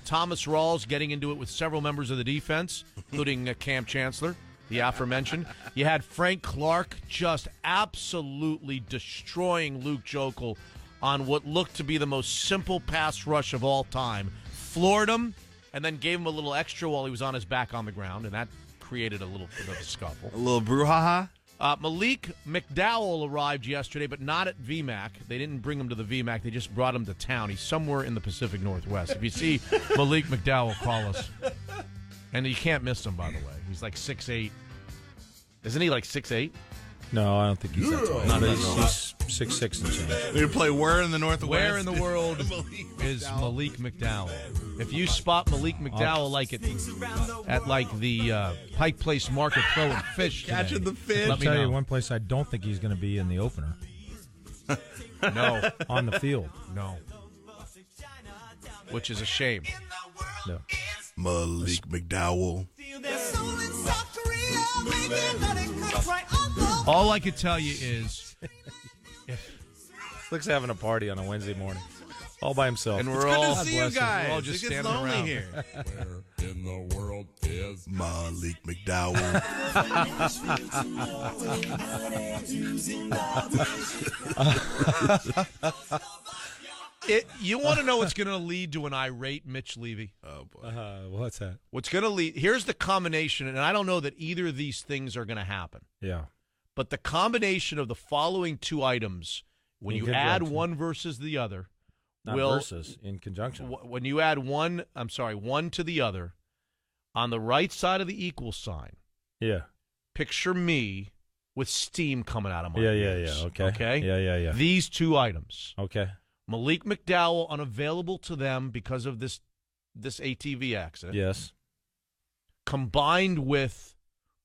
Thomas Rawls getting into it with several members of the defense, including Cam Chancellor, the aforementioned. You had Frank Clark just absolutely destroying Luke Joeckel on what looked to be the most simple pass rush of all time. Floored him, and then gave him a little extra while he was on his back on the ground, and that created a little bit of a scuffle. A little brouhaha. Malik McDowell arrived yesterday, but not at VMAC. They didn't bring him to the VMAC. They just brought him to town. He's somewhere in the Pacific Northwest. If you see Malik McDowell, call us. And you can't miss him, by the way. He's like 6'8". Isn't he like 6'8"? No, I don't think he's that tall. Not he's 6'6" and change. We play where in the Northwest? Where in the world is Malik McDowell? If you spot Malik McDowell at like the Pike Place Market throwing fish today, catching the fish. I'll tell you one place I don't think he's going to be in the opener. No. On the field. No. Which is a shame. No. Malik McDowell. All I can tell you is, Slick's having a party on a Wednesday morning. all by himself. And It's we're good all to see you guys. We're all just It gets standing lonely around. here. Where in the world is Malik McDowell? You want to know what's going to lead to an irate Mitch Levy? Oh, boy. What's that? What's going to lead? Here's the combination, and I don't know that either of these things are going to happen. Yeah. But the combination of the following two items, when In you add conjunction. one versus the other, Not will versus, in conjunction. when you add one to the other, on the right side of the equal sign, Yeah. picture me with steam coming out of my Yeah. ears. Okay. Yeah. These two items. Okay. Malik McDowell unavailable to them because of this ATV accident. Yes. Combined with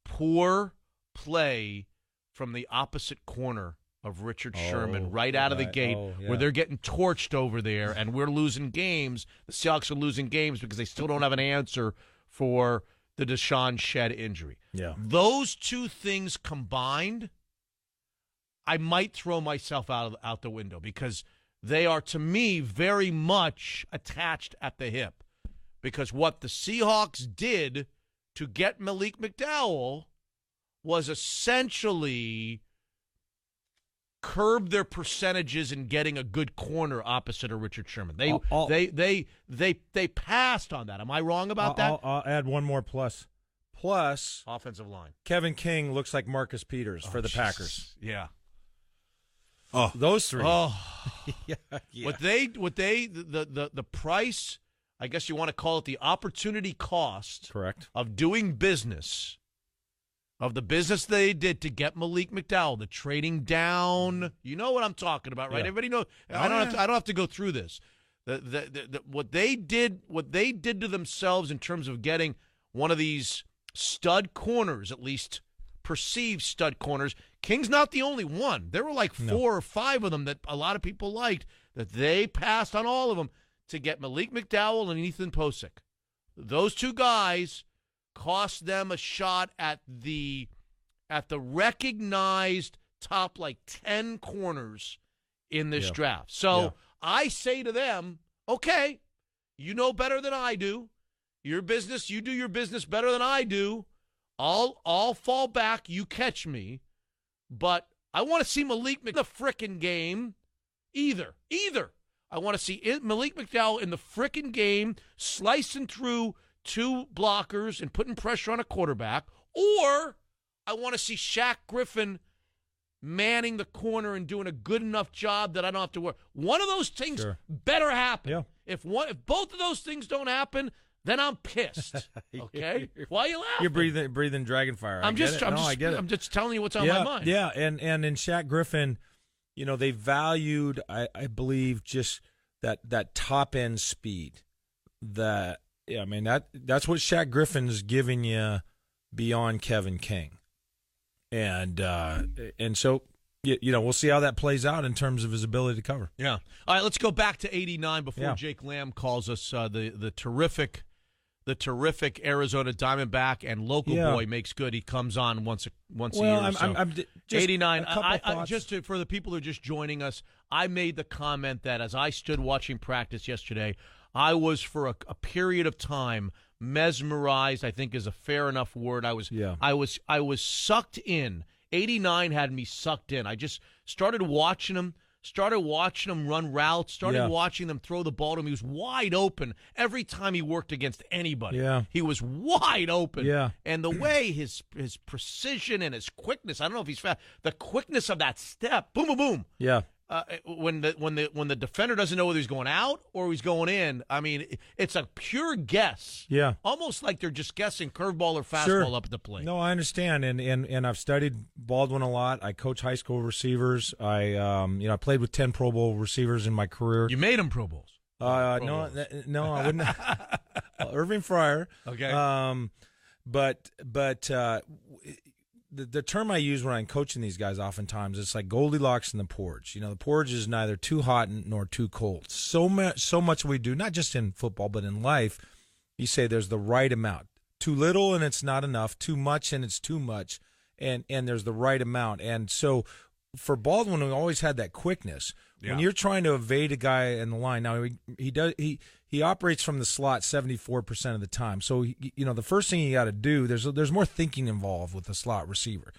poor play from the opposite corner of Richard Sherman right out of the gate, where they're getting torched over there, and we're losing games. The Seahawks are losing games because they still don't have an answer for the Deshaun Shedd injury. Yeah. Those two things combined, I might throw myself out the window because they are, to me, very much attached at the hip. Because what the Seahawks did to get Malik McDowell was essentially curb their percentages in getting a good corner opposite of Richard Sherman. They passed on that. Am I wrong about that? I'll add one more plus. Plus, offensive line. Kevin King looks like Marcus Peters for the Packers. Yeah. Oh, those three. Oh, yeah. The price, I guess you want to call it the opportunity cost. Correct. Of doing business, of the business they did to get Malik McDowell, the trading down. You know what I'm talking about, right? Yeah. Everybody knows. I don't have to go through this. What they did to themselves in terms of getting one of these stud corners, at least perceived stud corners. King's not the only one. There were like 4 or 5 of them that a lot of people liked, that they passed on all of them to get Malik McDowell and Ethan Posick. Those two guys cost them a shot at the recognized top like 10 corners in this draft. So I say to them, okay, you know better than I do. Your business, you do your business better than I do. I'll fall back. You catch me. But I want to see Malik in the frickin' game. Either. I want to see Malik McDowell in the frickin' game, slicing through 2 blockers and putting pressure on a quarterback. Or I want to see Shaq Griffin manning the corner and doing a good enough job that I don't have to worry. One of those things better happen. Yeah. If both of those things don't happen, then I'm pissed. Okay? Why are you laughing? You're breathing dragon fire. I'm just telling you what's on my mind. Yeah, and in Shaq Griffin, they valued, I believe, just that top end speed. That's what Shaq Griffin's giving you beyond Kevin King, and so we'll see how that plays out in terms of his ability to cover. Yeah. All right, let's go back to 89 before Jake Lamb calls us. The terrific Arizona Diamondback and local boy makes good. He comes on once a year or so. I'm just 89. I For the people who are just joining us, I made the comment that as I stood watching practice yesterday, I was for a period of time mesmerized. I think is a fair enough word. I was sucked in. 89 had me sucked in. I just started watching him run routes, watching them throw the ball to him. He was wide open every time he worked against anybody. Yeah. He was wide open. Yeah. And the way his precision and his quickness, I don't know if he's fast, the quickness of that step, boom, boom, boom. Yeah. When the defender doesn't know whether he's going out or he's going in, I mean, it's a pure guess. Yeah. Almost like they're just guessing curveball or fastball up at the plate. No, I understand, and I've studied Baldwin a lot. I coach high school receivers. I played with 10 Pro Bowl receivers in my career. You made them Pro Bowls. No, I wouldn't. Irving Fryer. Okay. But the term I use when I'm coaching these guys oftentimes, it's like Goldilocks and the porridge. The porridge is neither too hot nor too cold. So much we do, not just in football, but in life, you say there's the right amount. Too little and it's not enough. Too much and it's too much. And there's the right amount. And so for Baldwin, we always had that quickness. When you're trying to evade a guy in the line, now he operates from the slot 74% of the time. So the first thing you got to do, there's more thinking involved with the slot receiver.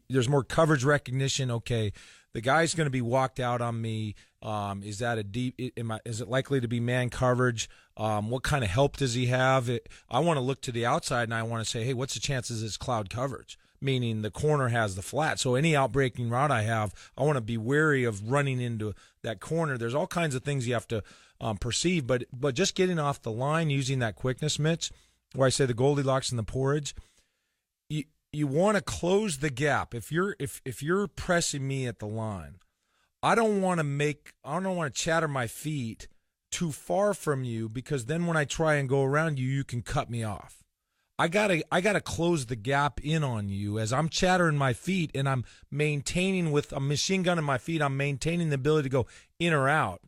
There's more coverage recognition. Okay, the guy's going to be walked out on me. Is that is it likely to be man coverage? What kind of help does he have? I want to look to the outside and I want to say, hey, what's the chances it's cloud coverage? Meaning the corner has the flat. So any outbreaking route I have, I want to be wary of running into that corner. There's all kinds of things you have to perceive, but just getting off the line, using that quickness, Mitch, where I say the Goldilocks and the porridge, you want to close the gap. If you're pressing me at the line, I don't want to chatter my feet too far from you, because then when I try and go around you, you can cut me off. I gotta close the gap in on you as I'm chattering my feet and I'm maintaining with a machine gun in my feet. I'm maintaining the ability to go in or out.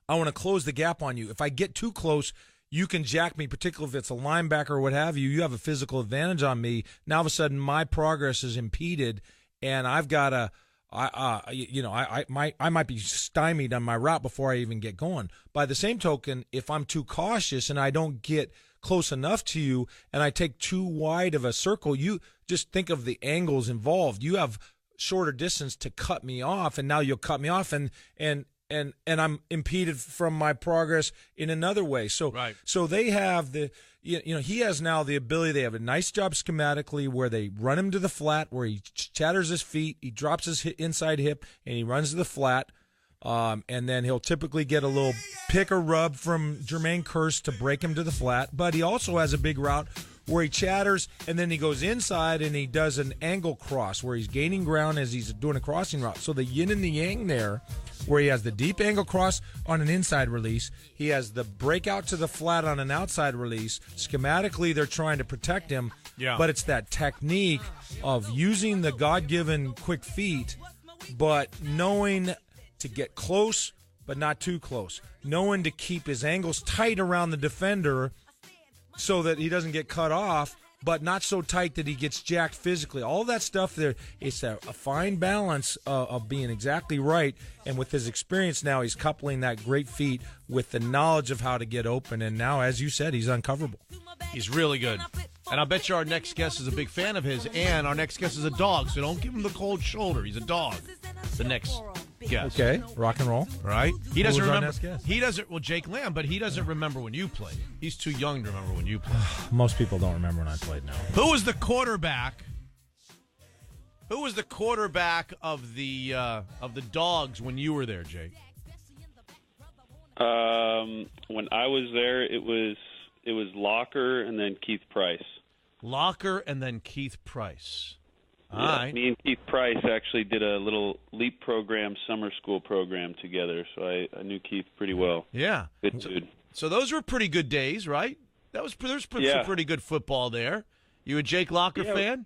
I want to close the gap on you. If I get too close, you can jack me, particularly if it's a linebacker or what have you. You have a physical advantage on me. Now all of a sudden my progress is impeded, and I've got to. I might be stymied on my route before I even get going. By the same token, if I'm too cautious and I don't get close enough to you and I take too wide of a circle, you just think of the angles involved. You have shorter distance to cut me off, and now you'll cut me off, and I'm impeded from my progress in another way. So they have he has now the ability. They have a nice job schematically where they run him to the flat, where he chatters his feet, he drops his inside hip, and he runs to the flat. And then he'll typically get a little pick or rub from Jermaine Kearse to break him to the flat. But he also has a big route where he chatters, and then he goes inside and he does an angle cross where he's gaining ground as he's doing a crossing route. So the yin and the yang there, where he has the deep angle cross on an inside release. He has the breakout to the flat on an outside release. Schematically, they're trying to protect him. Yeah. But it's that technique of using the God-given quick feet, but knowing to get close, but not too close. Knowing to keep his angles tight around the defender so that he doesn't get cut off, but not so tight that he gets jacked physically. All that stuff there, it's a fine balance of being exactly right. And with his experience now, he's coupling that great feet with the knowledge of how to get open. And now, as you said, he's uncoverable. He's really good. And I'll bet you our next guest is a big fan of his, and our next guest is a dog, so don't give him the cold shoulder. He's a dog. The next guest. Okay, rock and roll. Right? He doesn't remember. He doesn't. Well, Jake Lamb, but he doesn't remember when you played. He's too young to remember when you played. Most people don't remember when I played now. Who was the quarterback? Who was the quarterback of the Dogs when you were there, Jake? When I was there, it was Locker and then Keith Price. Locker and then Keith Price. All yeah, right. Me and Keith Price actually did a little LEAP program, summer school program together, so I knew Keith pretty well. Yeah. Good dude. So those were pretty good days, right? There's some pretty good football there. You a Jake Locker fan?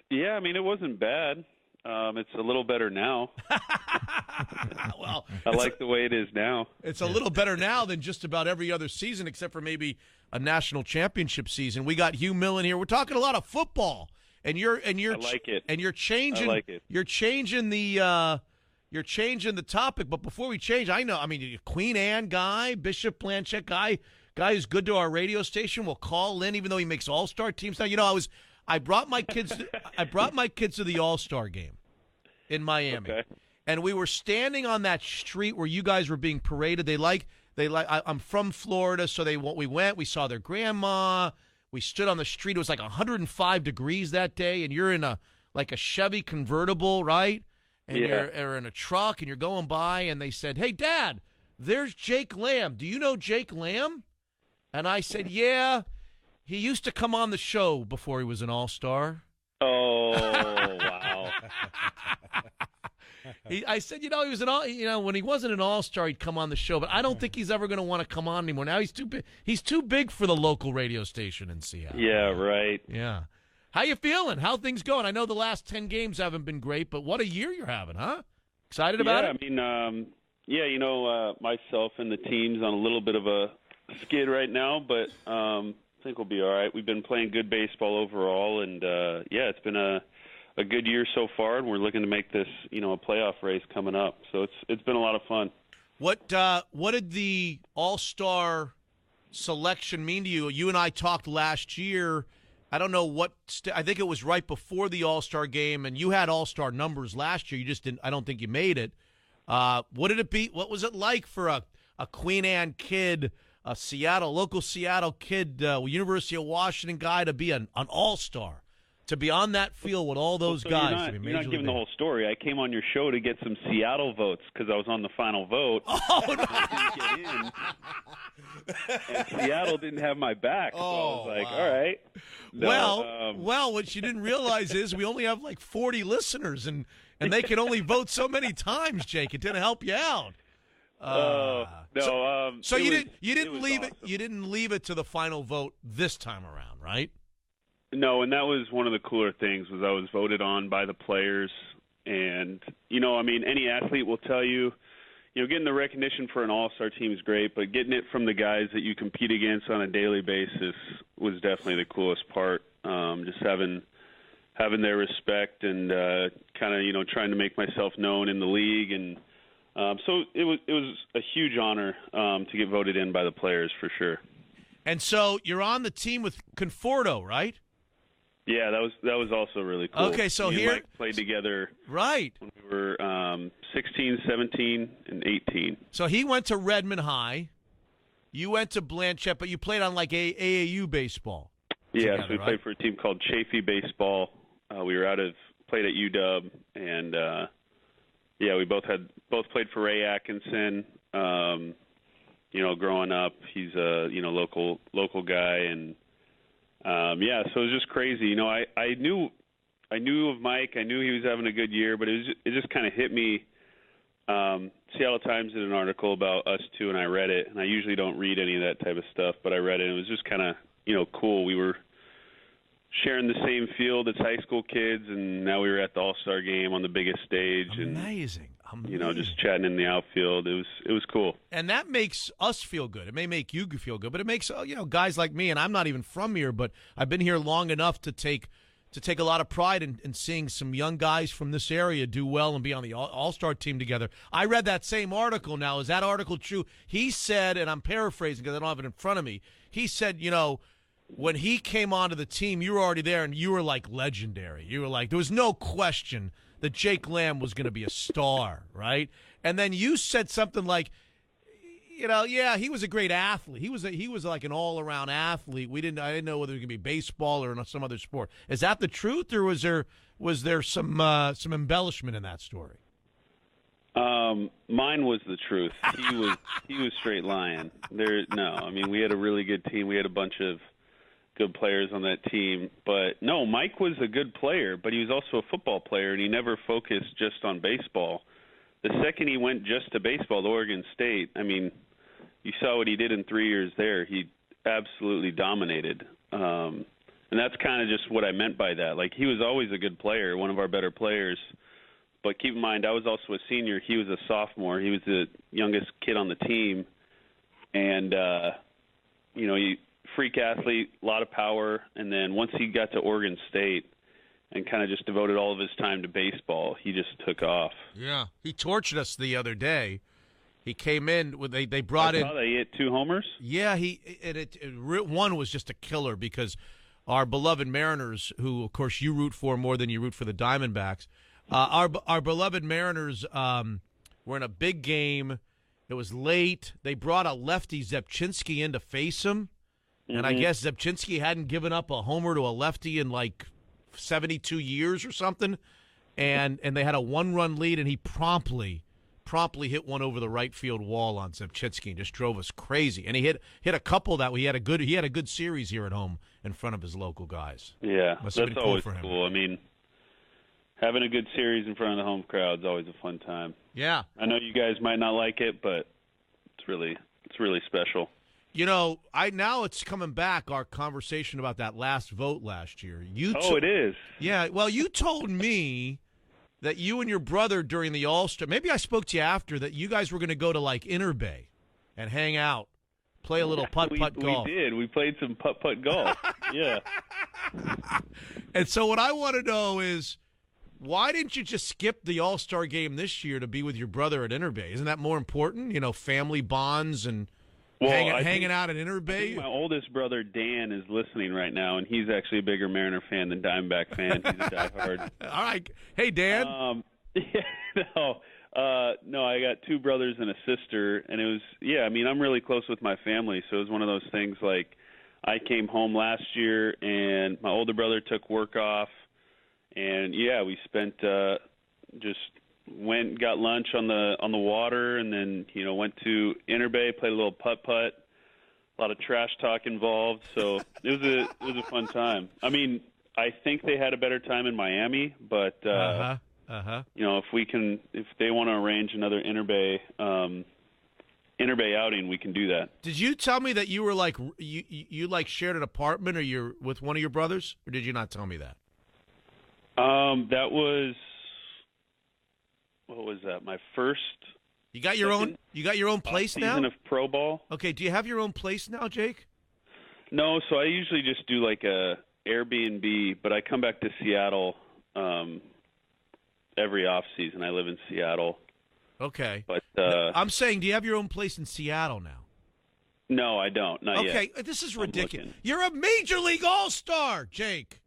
Yeah, I mean, it wasn't bad. It's a little better now. Well, I like the way it is now. It's a little better now than just about every other season, except for maybe a national championship season. We got Hugh Millen here. We're talking a lot of football, and you're I like it. And you're changing. I like it. You're changing the topic. But before we change, Queen Anne guy, Bishop Blanchett guy who's good to our radio station will call in, even though he makes all-star teams now. I brought my kids to the All-Star game in Miami. Okay. And we were standing on that street where you guys were being paraded. I'm from Florida, so we went, we saw their grandma. We stood on the street. It was like 105 degrees that day, and you're in a Chevy convertible, right? And you're in a truck, and you're going by, and they said, "Hey, Dad, there's Jake Lamb. Do you know Jake Lamb?" And I said, "Yeah. He used to come on the show before he was an all-star." Oh, wow. I said, he was when he wasn't an all-star, he'd come on the show, but I don't think he's ever going to want to come on anymore. Now he's too big. He's too big for the local radio station in Seattle. Yeah, right. Yeah. How you feeling? How things going? I know the last 10 games haven't been great, but what a year you're having, huh? Excited about it? I mean, myself and the team's on a little bit of a skid right now, but I think we'll be all right. We've been playing good baseball overall, and it's been a a good year so far, and we're looking to make this, a playoff race coming up. So it's been a lot of fun. What did the All-Star selection mean to you? You and I talked last year. I don't know I think it was right before the All-Star game, and you had All-Star numbers last year. You just didn't. I don't think you made it. What did it be? What was it like for a Queen Anne kid, a local Seattle kid, University of Washington guy to be an All-Star, to be on that field with all those guys? You're not giving the whole story. I came on your show to get some Seattle votes because I was on the final vote. Oh, no. I didn't get in. And Seattle didn't have my back. So I was like, all right. No, well, what you didn't realize is we only have like 40 listeners, and they can only vote so many times, Jake. It didn't help you out. So you didn't leave it. You didn't leave it to the final vote this time around, right? No, and that was one of the cooler things was I was voted on by the players. And, any athlete will tell you, getting the recognition for an all-star team is great, but getting it from the guys that you compete against on a daily basis was definitely the coolest part. Just having their respect and kind of, trying to make myself known in the league. And so it was a huge honor to get voted in by the players for sure. And so you're on the team with Conforto, right? Yeah, that was also really cool. Okay, so Me and here Mike played together right when we were 16, 17, and 18. So he went to Redmond High. You went to Blanchette, but you played on like AAU baseball. Yeah, together, so we played for a team called Chafee Baseball. We played at UW, and we both played for Ray Atkinson. Growing up, he's a local guy, and so it was just crazy. I knew of Mike. I knew he was having a good year, but it just kind of hit me. Seattle Times did an article about us two, and I read it. And I usually don't read any of that type of stuff, but I read it, and it was just kind of cool. We were sharing the same field as high school kids, and now we were at the All-Star game on the biggest stage. Amazing. Just chatting in the outfield. It was cool. And that makes us feel good. It may make you feel good, but it makes guys like me, and I'm not even from here, but I've been here long enough to take a lot of pride in seeing some young guys from this area do well and be on the All-Star team together. I read that same article. Now, is that article true? He said, and I'm paraphrasing because I don't have it in front of me, he said, when he came onto the team, you were already there, and you were like legendary. You were like, there was no question that Jake Lamb was going to be a star, right? And then you said something like, he was a great athlete. He was like an all-around athlete. I didn't know whether it was going to be baseball or some other sport. Is that the truth, or was there some embellishment in that story? Mine was the truth. He was straight lying. We had a really good team. We had a bunch of good players on that team. But no, Mike was a good player, but he was also a football player, and he never focused just on baseball. The second he went just to baseball, to Oregon State, you saw what he did in 3 years there. He absolutely dominated. And that's kind of just what I meant by that. Like, he was always a good player, one of our better players. But keep in mind, I was also a senior. He was a sophomore. He was the youngest kid on the team. And, freak athlete, a lot of power. And then once he got to Oregon State and kind of just devoted all of his time to baseball, he just took off. Yeah. He tortured us the other day. He came in, they brought in. They hit 2 homers? Yeah, one was just a killer because our beloved Mariners, who, of course, you root for more than you root for the Diamondbacks, our beloved Mariners were in a big game. It was late. They brought a lefty, Zepchinski, in to face him. And I guess Zepchinski hadn't given up a homer to a lefty in like 72 years or something. And they had a 1-run lead, and he promptly hit one over the right field wall on Zepchinski and just drove us crazy. And he hit a couple that he had a good series here at home in front of his local guys. Yeah, Must have that's been cool always for him. cool. Having a good series in front of the home crowd is always a fun time. Yeah. I know you guys might not like it, but it's really special. Now it's coming back, our conversation about that last vote last year. It is. Yeah, well, you told me that you and your brother during the All-Star, maybe I spoke to you after, that you guys were going to go to like Interbay and hang out, play a little putt-putt golf. We did. We played some putt-putt golf. Yeah. And so what I want to know is, Why didn't you just skip the All-Star game this year to be with your brother at Interbay? Isn't that more important? Family bonds and hanging out at Interbay? I think my oldest brother, Dan, is listening right now, and he's actually a bigger Mariner fan than Diamondback fan. He's a diehard. All right. Hey, Dan. No, I got two brothers and a sister, and it was, I'm really close with my family, so it was one of those things like I came home last year, and my older brother took work off, and, we spent just went and got lunch on the water, and then, went to Interbay, played a little putt-putt, a lot of trash talk involved, so it was a fun time. I mean, I think they had a better time in Miami, but if they want to arrange another Interbay outing, we can do that. Did you tell me that you were like you shared an apartment, or you're with one of your brothers, or did you not tell me that? That was, what was that? My first. You got your own place now? Season of pro ball. Okay. Do you have your own place now, Jake? No. So I usually just do like a Airbnb, but I come back to Seattle every off season. I live in Seattle. Okay. But I'm saying, do you have your own place in Seattle now? No, I don't. Not yet. Okay, this is ridiculous. You're a Major League All-Star, Jake.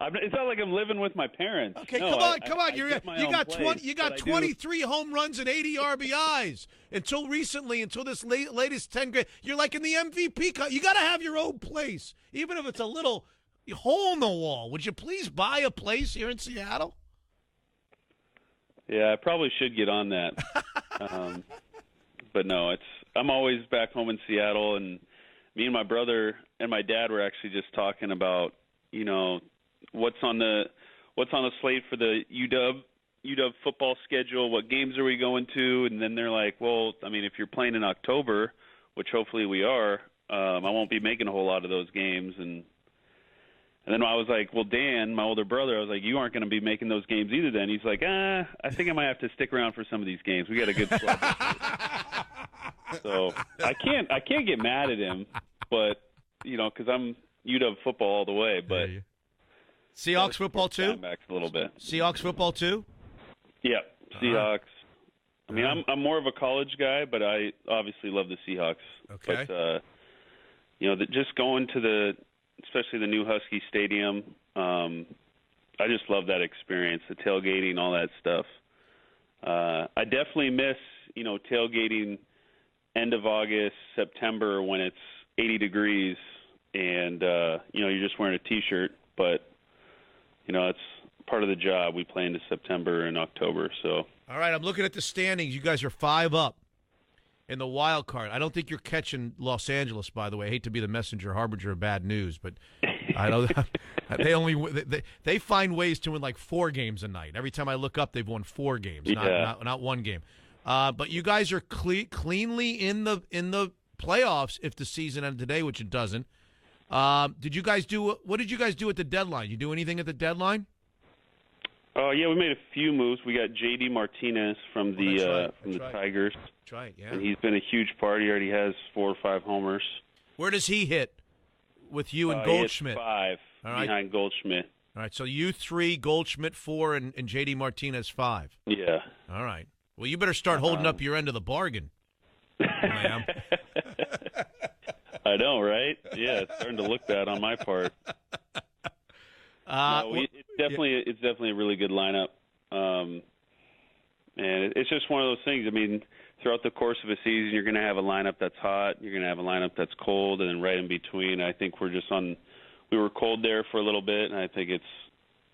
It's not like I'm living with my parents. Okay, no, come on. You got 23 do. home runs and 80 RBIs until this latest 10 grade. You're like in the MVP. You got to have your own place, even if it's a little hole in the wall. Would you please buy a place here in Seattle? Yeah, I probably should get on that. But no, I'm always back home in Seattle, and me and my brother and my dad were actually just talking about, what's on the slate for the UW football schedule, what games are we going to, and then they're like, well, I mean, if you're playing in October, which hopefully we are, I won't be making a whole lot of those games, and then I was like, well, Dan, my older brother, I was like, you aren't going to be making those games either then. He's like, I think I might have to stick around for some of these games. We got a good squad. So I can't get mad at him, but, because I'm UW football all the way. But Seahawks football too? Back a little bit. Seahawks football too? Yeah, Seahawks. I mean, I'm more of a college guy, but I obviously love the Seahawks. Okay. But, just going to especially the new Husky Stadium, I just love that experience, the tailgating, all that stuff. I definitely miss, tailgating end of August, September when it's 80 degrees and, you're just wearing a T-shirt. But, it's part of the job. We play into September and October. So. All right, I'm looking at the standings. You guys are 5 up in the wild card. I don't think you're catching Los Angeles, by the way. I hate to be the messenger, harbinger of bad news, but I don't. They find ways to win like 4 games a night. Every time I look up, they've won 4 games, not 1 game. But you guys are cleanly in the playoffs if the season ended today, which it doesn't. What did you guys do at the deadline? You do anything at the deadline? Yeah, we made a few moves. We got J.D. Martinez from the Tigers. That's right, yeah. And he's been a huge part. He already has 4 or 5 homers. Where does he hit with you and Goldschmidt? He hits 5 behind Goldschmidt. All right, so you 3, Goldschmidt 4, and J.D. Martinez 5. Yeah. All right. Well, you better start holding up your end of the bargain, ma'am. I know, right? Yeah, it's starting to look bad on my part. It's definitely a really good lineup, and it's just one of those things. I mean, throughout the course of a season, you're going to have a lineup that's hot, you're going to have a lineup that's cold, and then right in between, I think we were cold there for a little bit, and I think it's,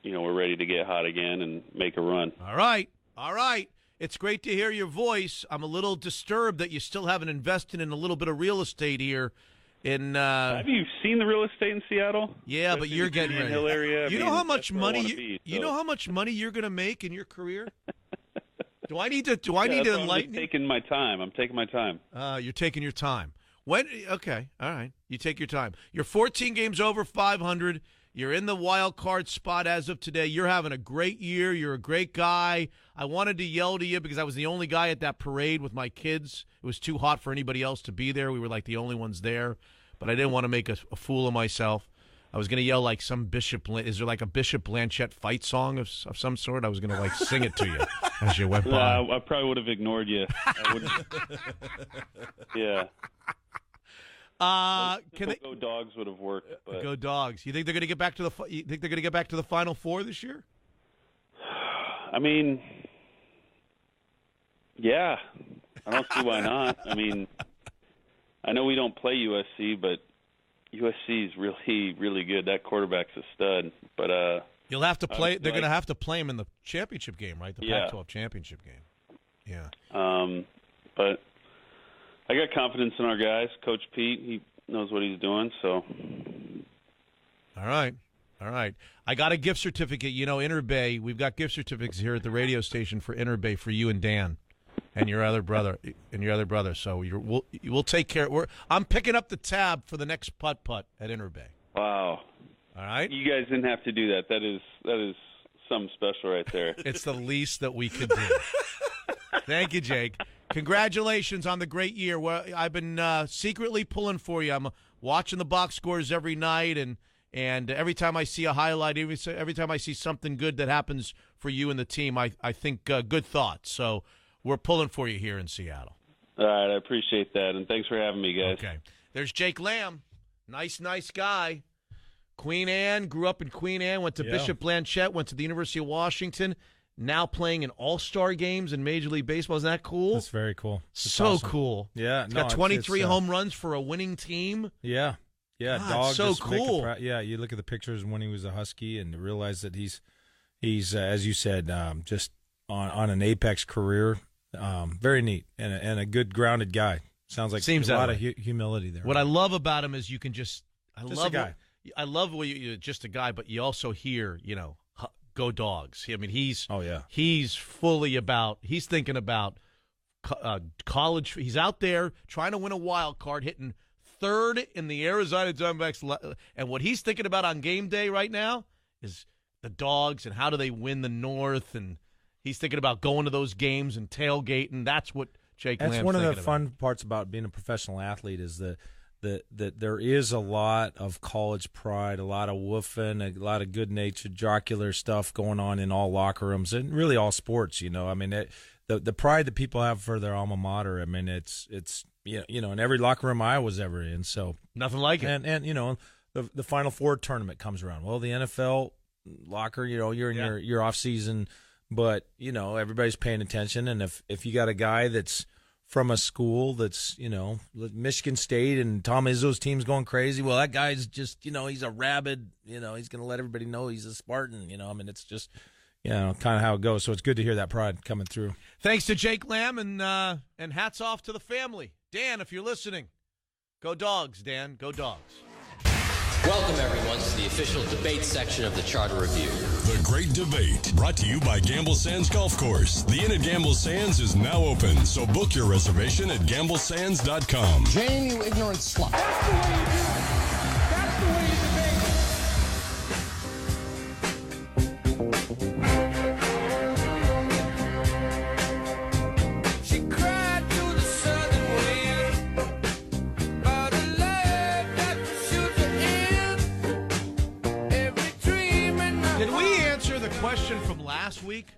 we're ready to get hot again and make a run. All right. It's great to hear your voice. I'm a little disturbed that you still haven't invested in a little bit of real estate here. Have you seen the real estate in Seattle? Yeah, but you're getting ready. Hill area. You know how much money you know how much money you're going to make in your career? Do I need to enlighten you? I'm taking my time. You're taking your time. Okay, all right. You take your time. You're 14 games over 500. You're in the wild card spot as of today. You're having a great year. You're a great guy. I wanted to yell to you because I was the only guy at that parade with my kids. It was too hot for anybody else to be there. We were like the only ones there, but I didn't want to make a fool of myself. I was going to yell like some Bishop. Is there like a Bishop Blanchett fight song of some sort? I was going to like sing it to you as you went by. I probably would have ignored you. Yeah. Go Dogs would have worked. But. Go Dogs. You think they're going to get back to the Final Four this year? I mean, yeah. I don't see why not. I mean, I know we don't play USC, but USC is really, really good. That quarterback's a stud. But you'll have to play. They're going to have to play him in the championship game, right? The Pac-12 championship game. Yeah. But I got confidence in our guys. Coach Pete, he knows what he's doing. So. All right. I got a gift certificate. You know, Inter Bay. We've got gift certificates here at the radio station for Inter Bay for you and Dan. And your other brother, So we'll take care. I'm picking up the tab for the next putt at Inter Bay. Wow! All right, you guys didn't have to do that. That is something special right there. It's the least that we could do. Thank you, Jake. Congratulations on the great year. Well, I've been secretly pulling for you. I'm watching the box scores every night, and every time I see a highlight, every time I see something good that happens for you and the team, I think good thoughts. So. We're pulling for you here in Seattle. All right, I appreciate that, and thanks for having me, guys. Okay. There's Jake Lamb. Nice guy. Queen Anne, grew up in Queen Anne, went to Bishop Blanchett, went to the University of Washington, now playing in all-star games in Major League Baseball. Isn't that cool? That's very cool. That's awesome. Cool. Yeah. He's got 23 home runs for a winning team. Yeah. Yeah, God, dog. so cool. You look at the pictures when he was a Husky and realize that he's as you said, just on an apex career. Very neat and a good grounded guy. Sounds like a lot of humility there. What I love about him is you can I love a guy. I love what you're just a guy, but you also hear, go Dogs. I mean, he's fully he's thinking about college. He's out there trying to win a wild card, hitting third in the Arizona Diamondbacks, and what he's thinking about on game day right now is the Dogs and how do they win the North, and he's thinking about going to those games and tailgating. That's what Jake Lamb's thinking about. That's one of the fun parts about being a professional athlete is that there is a lot of college pride, a lot of woofing, a lot of good-natured, jocular stuff going on in all locker rooms and really all sports. I mean, the pride that people have for their alma mater. I mean, it's in every locker room I was ever in. So nothing like it. And the Final Four tournament comes around. Well, the NFL locker, you're in your off season. But, everybody's paying attention, and if you got a guy that's from a school that's, Michigan State and Tom Izzo's team's going crazy, well, that guy's just, he's a rabid, he's going to let everybody know he's a Spartan, I mean, it's just, kind of how it goes. So it's good to hear that pride coming through. Thanks to Jake Lamb, and hats off to the family. Dan, if you're listening, go Dogs, Dan, go Dogs. Welcome, everyone, to the official debate section of the Charter Review. The Great Debate, brought to you by Gamble Sands Golf Course. The Inn at Gamble Sands is now open, so book your reservation at gamblesands.com. Jane, you ignorant slut. That's the way you do it. That's the way you debate. She cried to the southern wind about a love that pursues her in. Did we answer the question from last week?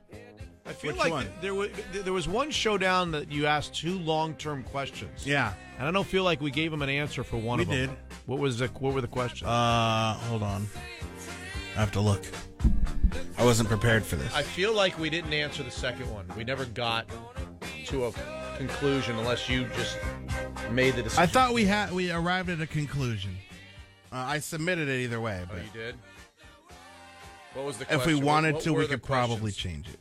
I feel Which like one? there was one showdown that you asked two long-term questions. Yeah. And I don't feel like we gave him an answer for one of them. We did. What were the questions? Hold on. I have to look. I wasn't prepared for this. I feel like we didn't answer the second one. We never got to a conclusion unless you just made the decision. I thought we arrived at a conclusion. I submitted it either way. But you did? What was the question? If we wanted What to, were we the could probably change it.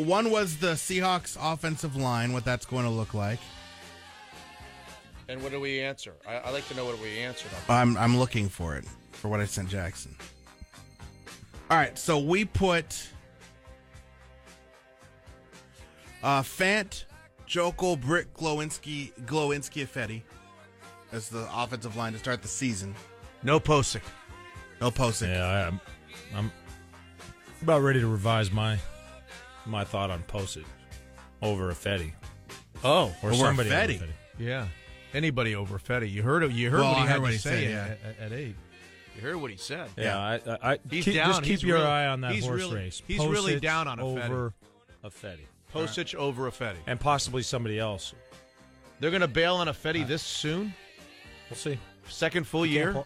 One was the Seahawks offensive line, what that's going to look like. And what do we answer? I like to know what we answered. I'm looking for it, for what I sent Jackson. All right, so we put Fant, Jokel, Brick, Glowinski, Ifedi as the offensive line to start the season. No Posick. No Posick. Yeah, I'm about ready to revise my thought on Posick over Ifedi. Oh, or over somebody Ifedi. over Ifedi. Yeah. anybody over Fetty. You heard what he had to say at 8. You heard what he said. Yeah, he's down. Just keep your eye on that horse really, race. He's Posich really down on over Fetty. Posich over Fetty. And possibly somebody else. They're going to bail on Fetty this soon? We'll see. Second full year?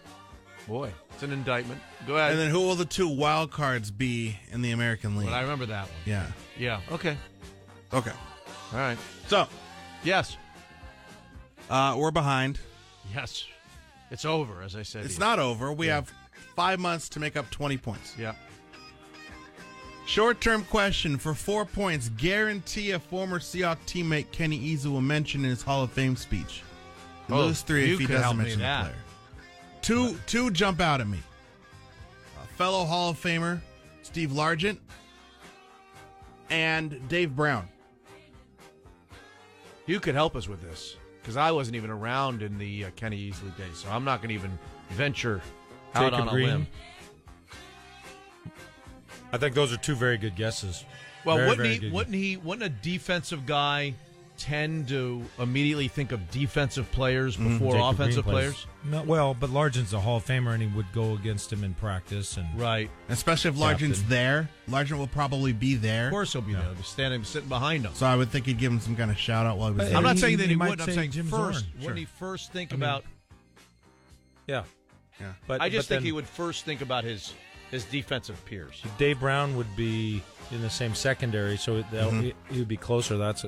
Boy, it's an indictment. Go ahead. And then who will the 2 wild cards be in the American League? Well, I remember that one. Yeah. Yeah, okay. Okay. All right. So. Yes. We're behind. Yes. It's over, as I said. It's not over. We have 5 months to make up 20 points. Yeah. Short-term question for 4 points. Guarantee a former Seahawks teammate Kenny Easu will mention in his Hall of Fame speech. Lose 3 if he doesn't mention the player. Two jump out at me. Fellow Hall of Famer Steve Largent and Dave Brown. You could help us with this, because I wasn't even around in the Kenny Easley days, so I'm not going to even venture out on a limb. I think those are 2 very good guesses. Well, wouldn't a defensive guy tend to immediately think of defensive players before offensive players? No, well, but Largent's a Hall of Famer, and he would go against him in practice. And right. Especially if Largent's there. Largent will probably be there. Of course he'll be there. Sitting behind him. So I would think he'd give him some kind of shout-out while he was there. I'm not saying that he wouldn't. I'm saying Jim first. Zorn. Wouldn't he first think about... Yeah. But I just think he would first think about his defensive peers. Dave Brown would be in the same secondary, so he would be closer. That's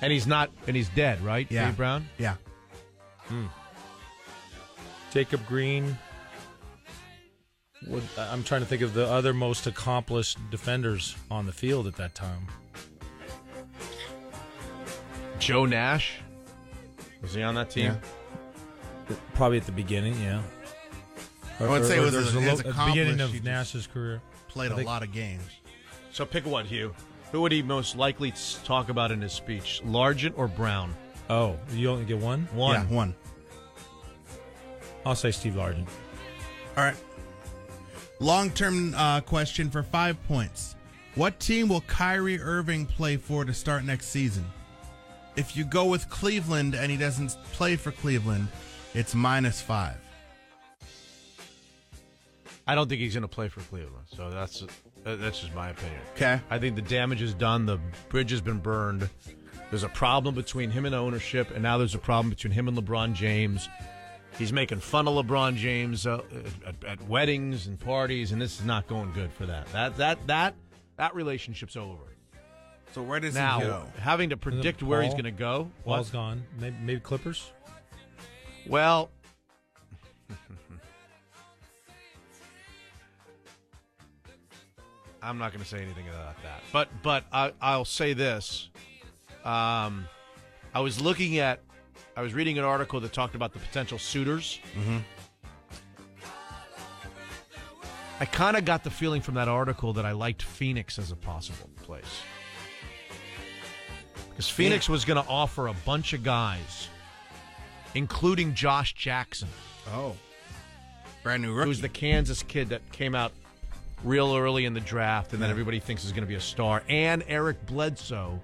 and he's not, and he's dead, right? Yeah. Dave Brown. Yeah. Jacob Green. I'm trying to think of the other most accomplished defenders on the field at that time. Joe Nash. Was he on that team? Yeah. Probably at the beginning, yeah. I would say it was at the beginning of Nash's career. Played a lot of games. So pick one, Hugh. Who would he most likely talk about in his speech? Largent or Brown? Oh, you only get one? Yeah, one. I'll say Steve Largent. All right. Long-term question for 5 points. What team will Kyrie Irving play for to start next season? If you go with Cleveland and he doesn't play for Cleveland, it's -5. I don't think he's going to play for Cleveland, so that's just my opinion. Okay. I think the damage is done. The bridge has been burned. There's a problem between him and ownership, and now there's a problem between him and LeBron James. He's making fun of LeBron James at weddings and parties, and this is not going good for that. That relationship's over. So where does now, he go? Having to predict where he's going to go. Paul's gone. Maybe Clippers? Well, I'm not going to say anything about that. But I'll say this. I was reading an article that talked about the potential suitors. Mm-hmm. I kind of got the feeling from that article that I liked Phoenix as a possible place. Because Phoenix was going to offer a bunch of guys, including Josh Jackson. Oh. Brand new rookie. Who's the Kansas kid that came out real early in the draft and then everybody thinks is going to be a star. And Eric Bledsoe,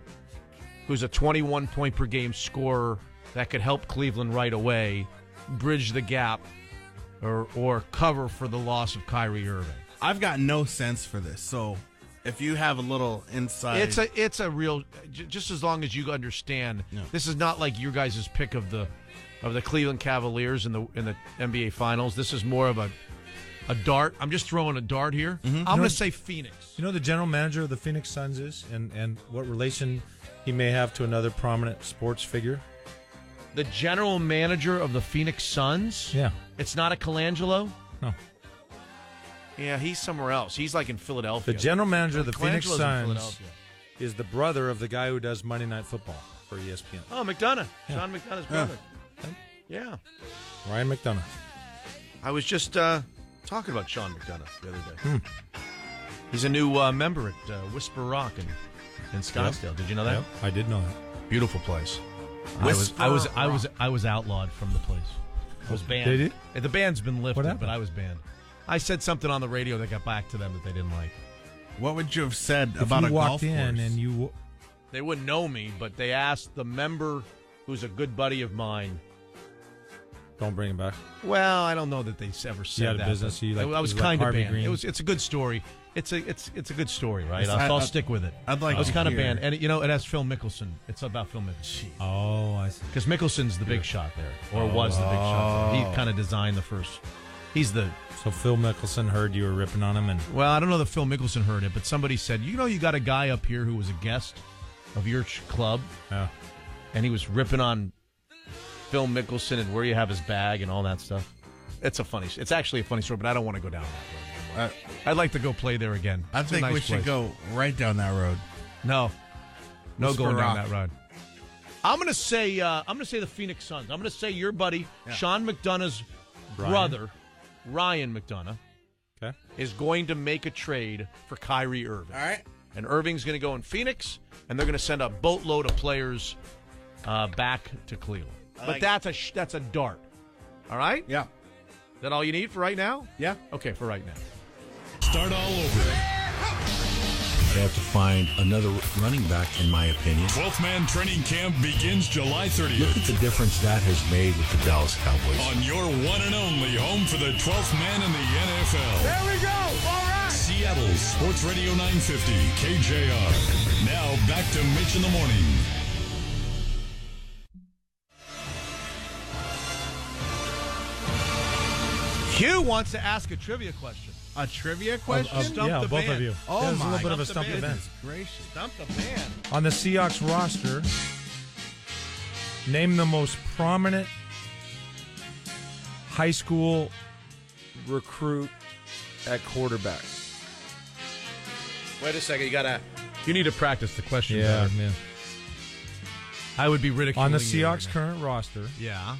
who's a 21-point-per-game scorer that could help Cleveland right away, bridge the gap or cover for the loss of Kyrie Irving. I've got no sense for this, so if you have a little insight, it's a real. Just as long as you understand, this is not like your guys' pick of the Cleveland Cavaliers in the NBA Finals. This is more of a dart. I'm just throwing a dart here. Mm-hmm. I'm going to say Phoenix. You know who the general manager of the Phoenix Suns is, and what relation he may have to another prominent sports figure? The general manager of the Phoenix Suns? Yeah. It's not a Colangelo? No. Yeah, he's somewhere else. He's like in Philadelphia. The general manager of the Phoenix Colangelo's Suns is the brother of the guy who does Monday Night Football for ESPN. Oh, McDonough. Yeah. Sean McDonough's brother. Yeah. Ryan McDonough. I was just talking about Sean McDonough the other day. He's a new member at Whisper Rock in Scottsdale. Yep. Did you know that? Yep, I did know that. Beautiful place. I was outlawed from the place. I was banned. Did you? The ban's been lifted, but I was banned. I said something on the radio that got back to them that they didn't like. What would you have said if about you a walked golf in course? And they wouldn't know me, but they asked the member, who's a good buddy of mine, Don't bring him back. Well, I don't know that they ever said You had a that. business, but you like- I was you like kind of Harvey banned. Green? It's a good story. It's a good story, right? Yes, I'll stick with it. I'd like I was to kind of hear. banned, and it has Phil Mickelson. It's about Phil Mickelson. Oh, I see. Because Mickelson's the big shot there, or was the big shot there. He kind of designed the first. He's the. So Phil Mickelson heard you were ripping on him, and Well, I don't know that Phil Mickelson heard it, but somebody said, you got a guy up here who was a guest of your club, and he was ripping on Phil Mickelson and where you have his bag and all that stuff. It's actually a funny story, but I don't want to go down that road. I'd like to go play there again. I It's a think nice we should place. go right down that road. No Whisper going down Rock. that road. I'm gonna say the Phoenix Suns. I'm gonna say your buddy Sean McDonough's brother, Ryan McDonough, is going to make a trade for Kyrie Irving. All right. And Irving's going to go in Phoenix, and they're going to send a boatload of players back to Cleveland. But that's a dart. All right? Yeah. Is that all you need for right now? Yeah. Okay, for right now. Start all over. They have to find another running back, in my opinion. 12th man training camp begins July 30th. Look at the difference that has made with the Dallas Cowboys. On your one and only home for the 12th man in the NFL. There we go. All right. Seattle Sports Radio 950 KJR. Now back to Mitch in the morning. Hugh wants to ask a trivia question. A trivia question? Stump yeah, the both band. of you. Oh, Yeah, there's my. a little bit of a Stump stump the the band. band. Gracious. Stump the band. On the Seahawks roster, name the most prominent high school recruit at quarterback. Wait a second. You need to practice the question Yeah, better. man. I would be ridiculing On the you right Seahawks' now. current roster, Yeah.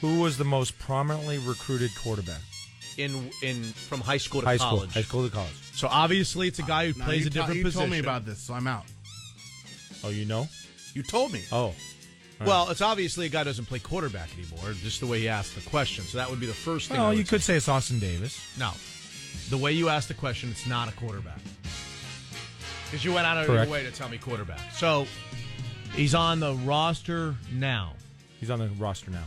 who was the most prominently recruited quarterback? In from high school to High college. school to college. So obviously it's a guy who No, plays you a different you position. told me about this, so I'm out. Oh, you know? You told me. Oh. Well, it's obviously a guy who doesn't play quarterback anymore, just the way he asked the question. So that would be the first thing. I Well, would you say. could say it's Austin Davis. No. The way you asked the question, it's not a quarterback. Because you went out of your Correct. way to tell me quarterback. So he's on the roster now. He's on the roster now.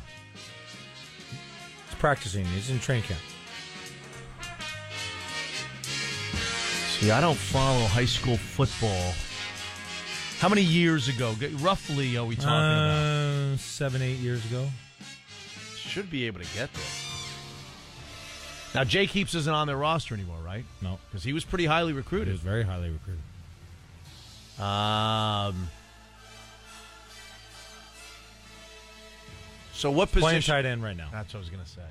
He's practicing. He's in training camp. See, I don't follow high school football. How many years ago, roughly, are we talking about? 7, 8 years ago. Should be able to get there. Now, Jake Heaps isn't on their roster anymore, right? No. Because he was pretty highly He recruited. was very highly recruited. So what position? Playing tight end right now. That's what I was going to say.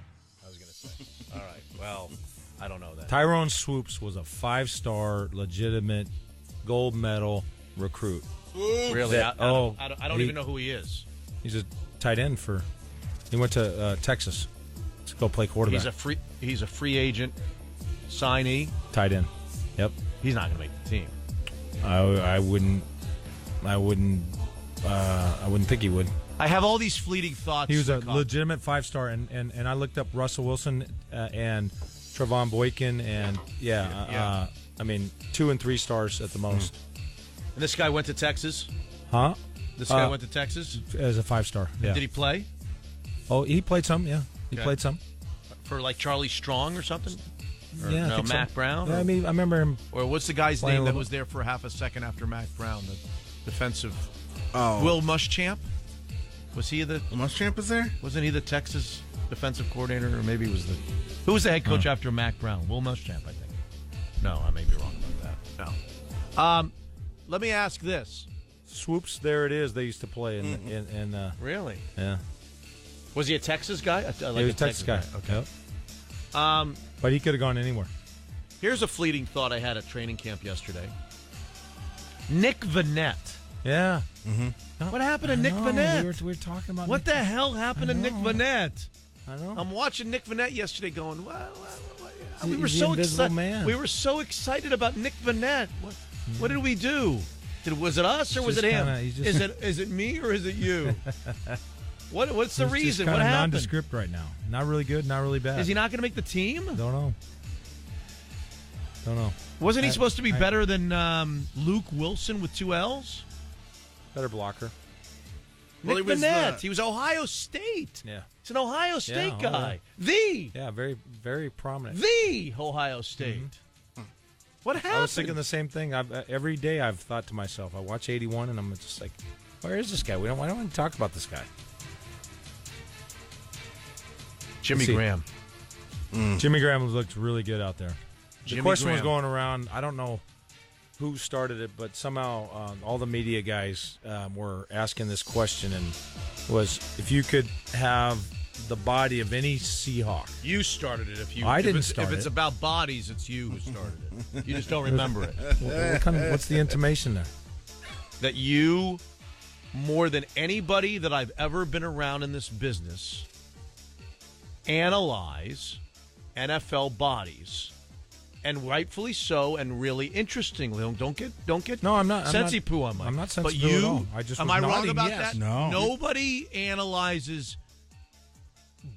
All right. Well, I don't know that. Tyrone Swoops was a 5-star, legitimate, gold medal recruit. Really? That- I don't he- even know who he is. He's a tight end for. He went to Texas to go play quarterback. He's a free agent signee. Tight end. Yep. He's not going to make the team. I wouldn't think he would. I have all these fleeting thoughts. He was a that come- legitimate 5-star, and I looked up Russell Wilson and Trevon Boykin, and I mean 2 and 3 stars at the most. And this guy went to Texas. Huh? This guy went to Texas as a 5-star. Yeah. Did he play Oh, he played some. Yeah, he Okay. played some. for like Charlie Strong or something? Or, Yeah, I no, think so. Mac Brown. Yeah, or, I mean, I remember him. or what's the guy's playing name a that little- was there for half a second after Mac Brown? The defensive. Oh. Will Muschamp. Was he the Muschamp was there? Wasn't he the Texas defensive coordinator, or maybe he was the who was the head coach after Mac Brown? Will Muschamp, I think. No, I may be wrong about that. No. Let me ask this. Swoops, there it is. They used to play in Really? yeah. Was he a Texas guy? I He was a Texas guy. Okay. Yep. But he could have gone anywhere. Here's a fleeting thought I had at training camp yesterday. Nick Vanette. Yeah. What happened to Nick know. Vanette? We were talking about What Nick. the hell happened to Nick Vanette? I know. I'm watching Nick Vanette yesterday going, we He's were the so invisible excited. man. We were so excited about Nick Vanette. What did we do? Was it us or was it Just him? kinda- he's just- Is it me or is it you? What's the He's reason? Just What kinda happened? nondescript right now. Not really good. Not really bad. Is he not going to make the team? Don't know. Don't know. Wasn't he I- supposed to be I- better than Luke Wilson with 2 L's? Better blocker. Well, Nick Vannett. He was Ohio State. Yeah. He's an Ohio State Yeah, guy. very, very prominent. The Ohio State. What happened? I was thinking the same thing. Every day I've thought to myself, I watch 81 and I'm just like, where is this guy? Why don't we talk about this guy? Jimmy Graham. Jimmy Graham looked really good out there. Jimmy The question was Graham. going around, I don't know who started it, but somehow all the media guys were asking this question, and was if you could have the body of any Seahawk. You started it. I didn't start If it's it. about bodies, it's you who started it. You just don't remember it. What's the intimation there? That you, more than anybody that I've ever been around in this business, analyze NFL bodies, and rightfully so, and really interestingly. Don't get No, I'm not. Sensey poo on Mike. I'm not but sensitive you, at all. I just am was I wrong nodding about yes. that? No. Nobody analyzes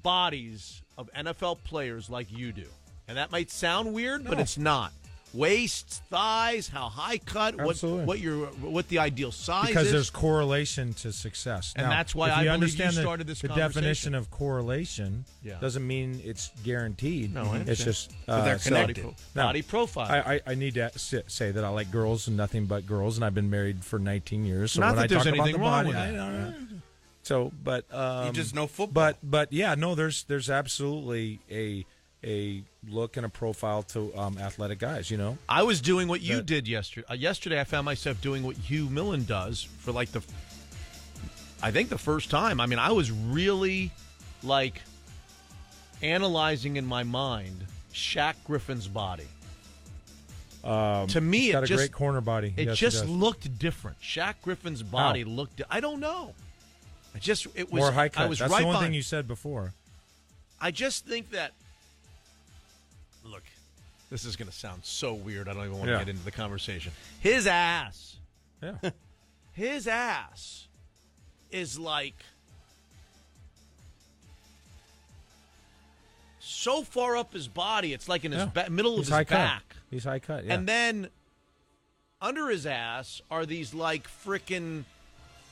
bodies of NFL players like you do, and that might sound weird, but it's not. Waists, thighs, how high cut, what the ideal size because is. there's correlation to success, And now, that's why if I you believe understand you the- started this the conversation. definition of correlation Yeah. doesn't mean it's guaranteed. No, I it's understand. just But they're so- connected. Now, Body profile. I need to say that I like girls and nothing but girls, and I've been married for 19 years. So Not when that I there's talk about anything the wrong body, with I that. don't know. So, but You just know football. But yeah, no, there's absolutely a look and a profile to athletic guys. You know, I was doing what you did yesterday. Yesterday, I found myself doing what Hugh Millen does for like the first time. I mean, I was really like analyzing in my mind Shaq Griffin's body. To me, he's got it a just great corner body. It Yes, he just does. looked different. Shaq Griffin's body looked. I don't know. It was more high cut. I was That's right the one behind. thing you said before. I just think that. Look, this is going to sound so weird. I don't even want to get into the conversation. His ass. Yeah. His ass is like so far up his body. It's like in his middle of He's his high back. cut. He's high cut. Yeah. And then under his ass are these like frickin'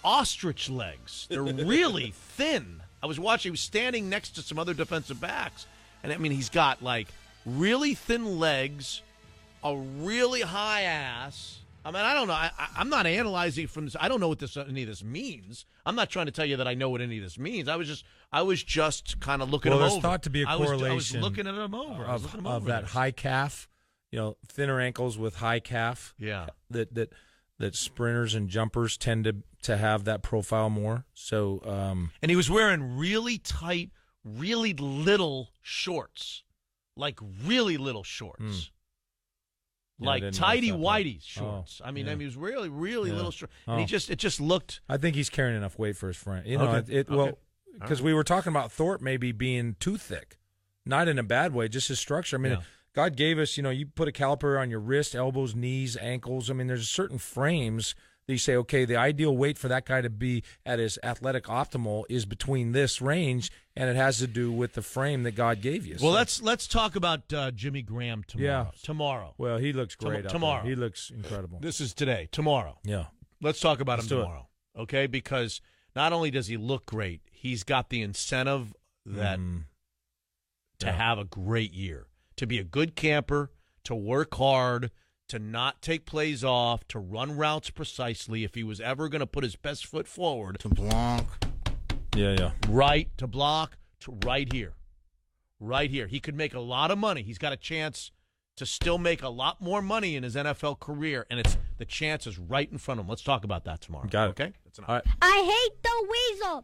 ostrich legs. They're really thin. I was watching. He was standing next to some other defensive backs, and I mean, he's got like really thin legs, a really high ass. I mean, I don't know. I'm not analyzing from this. I don't know what any of this means. I'm not trying to tell you that I know what any of this means. I was just kind of looking well, him there's over. thought to be a correlation. I was looking at him over. of that high calf. You know, thinner ankles with high calf. Yeah. That sprinters and jumpers tend to have that profile more. So, and he was wearing really tight, really little shorts, like really little shorts, like tighty whitey shorts. I mean, he was really, really little short, and it just looked. I think he's carrying enough weight for his frame. You know, well, because we were talking about Thorpe maybe being too thick, not in a bad way, just his structure. I mean. God gave us, you put a caliper on your wrist, elbows, knees, ankles. I mean, there's certain frames that you say, okay, the ideal weight for that guy to be at his athletic optimal is between this range, and it has to do with the frame that God gave you. Well, let's talk about Jimmy Graham tomorrow. Yeah. Tomorrow. Well, he looks great tomorrow. He looks incredible. This is today. Tomorrow. Yeah. Let's talk about him tomorrow. Okay? Because not only does he look great, he's got the incentive that to have a great year. To be a good camper, to work hard, to not take plays off, to run routes precisely. If he was ever going to put his best foot forward. To block. Yeah. Right, to block, to right here. Right here. He could make a lot of money. He's got a chance to still make a lot more money in his NFL career, and the chance is right in front of him. Let's talk about that tomorrow. Got it. Okay? All right. I hate the weasel.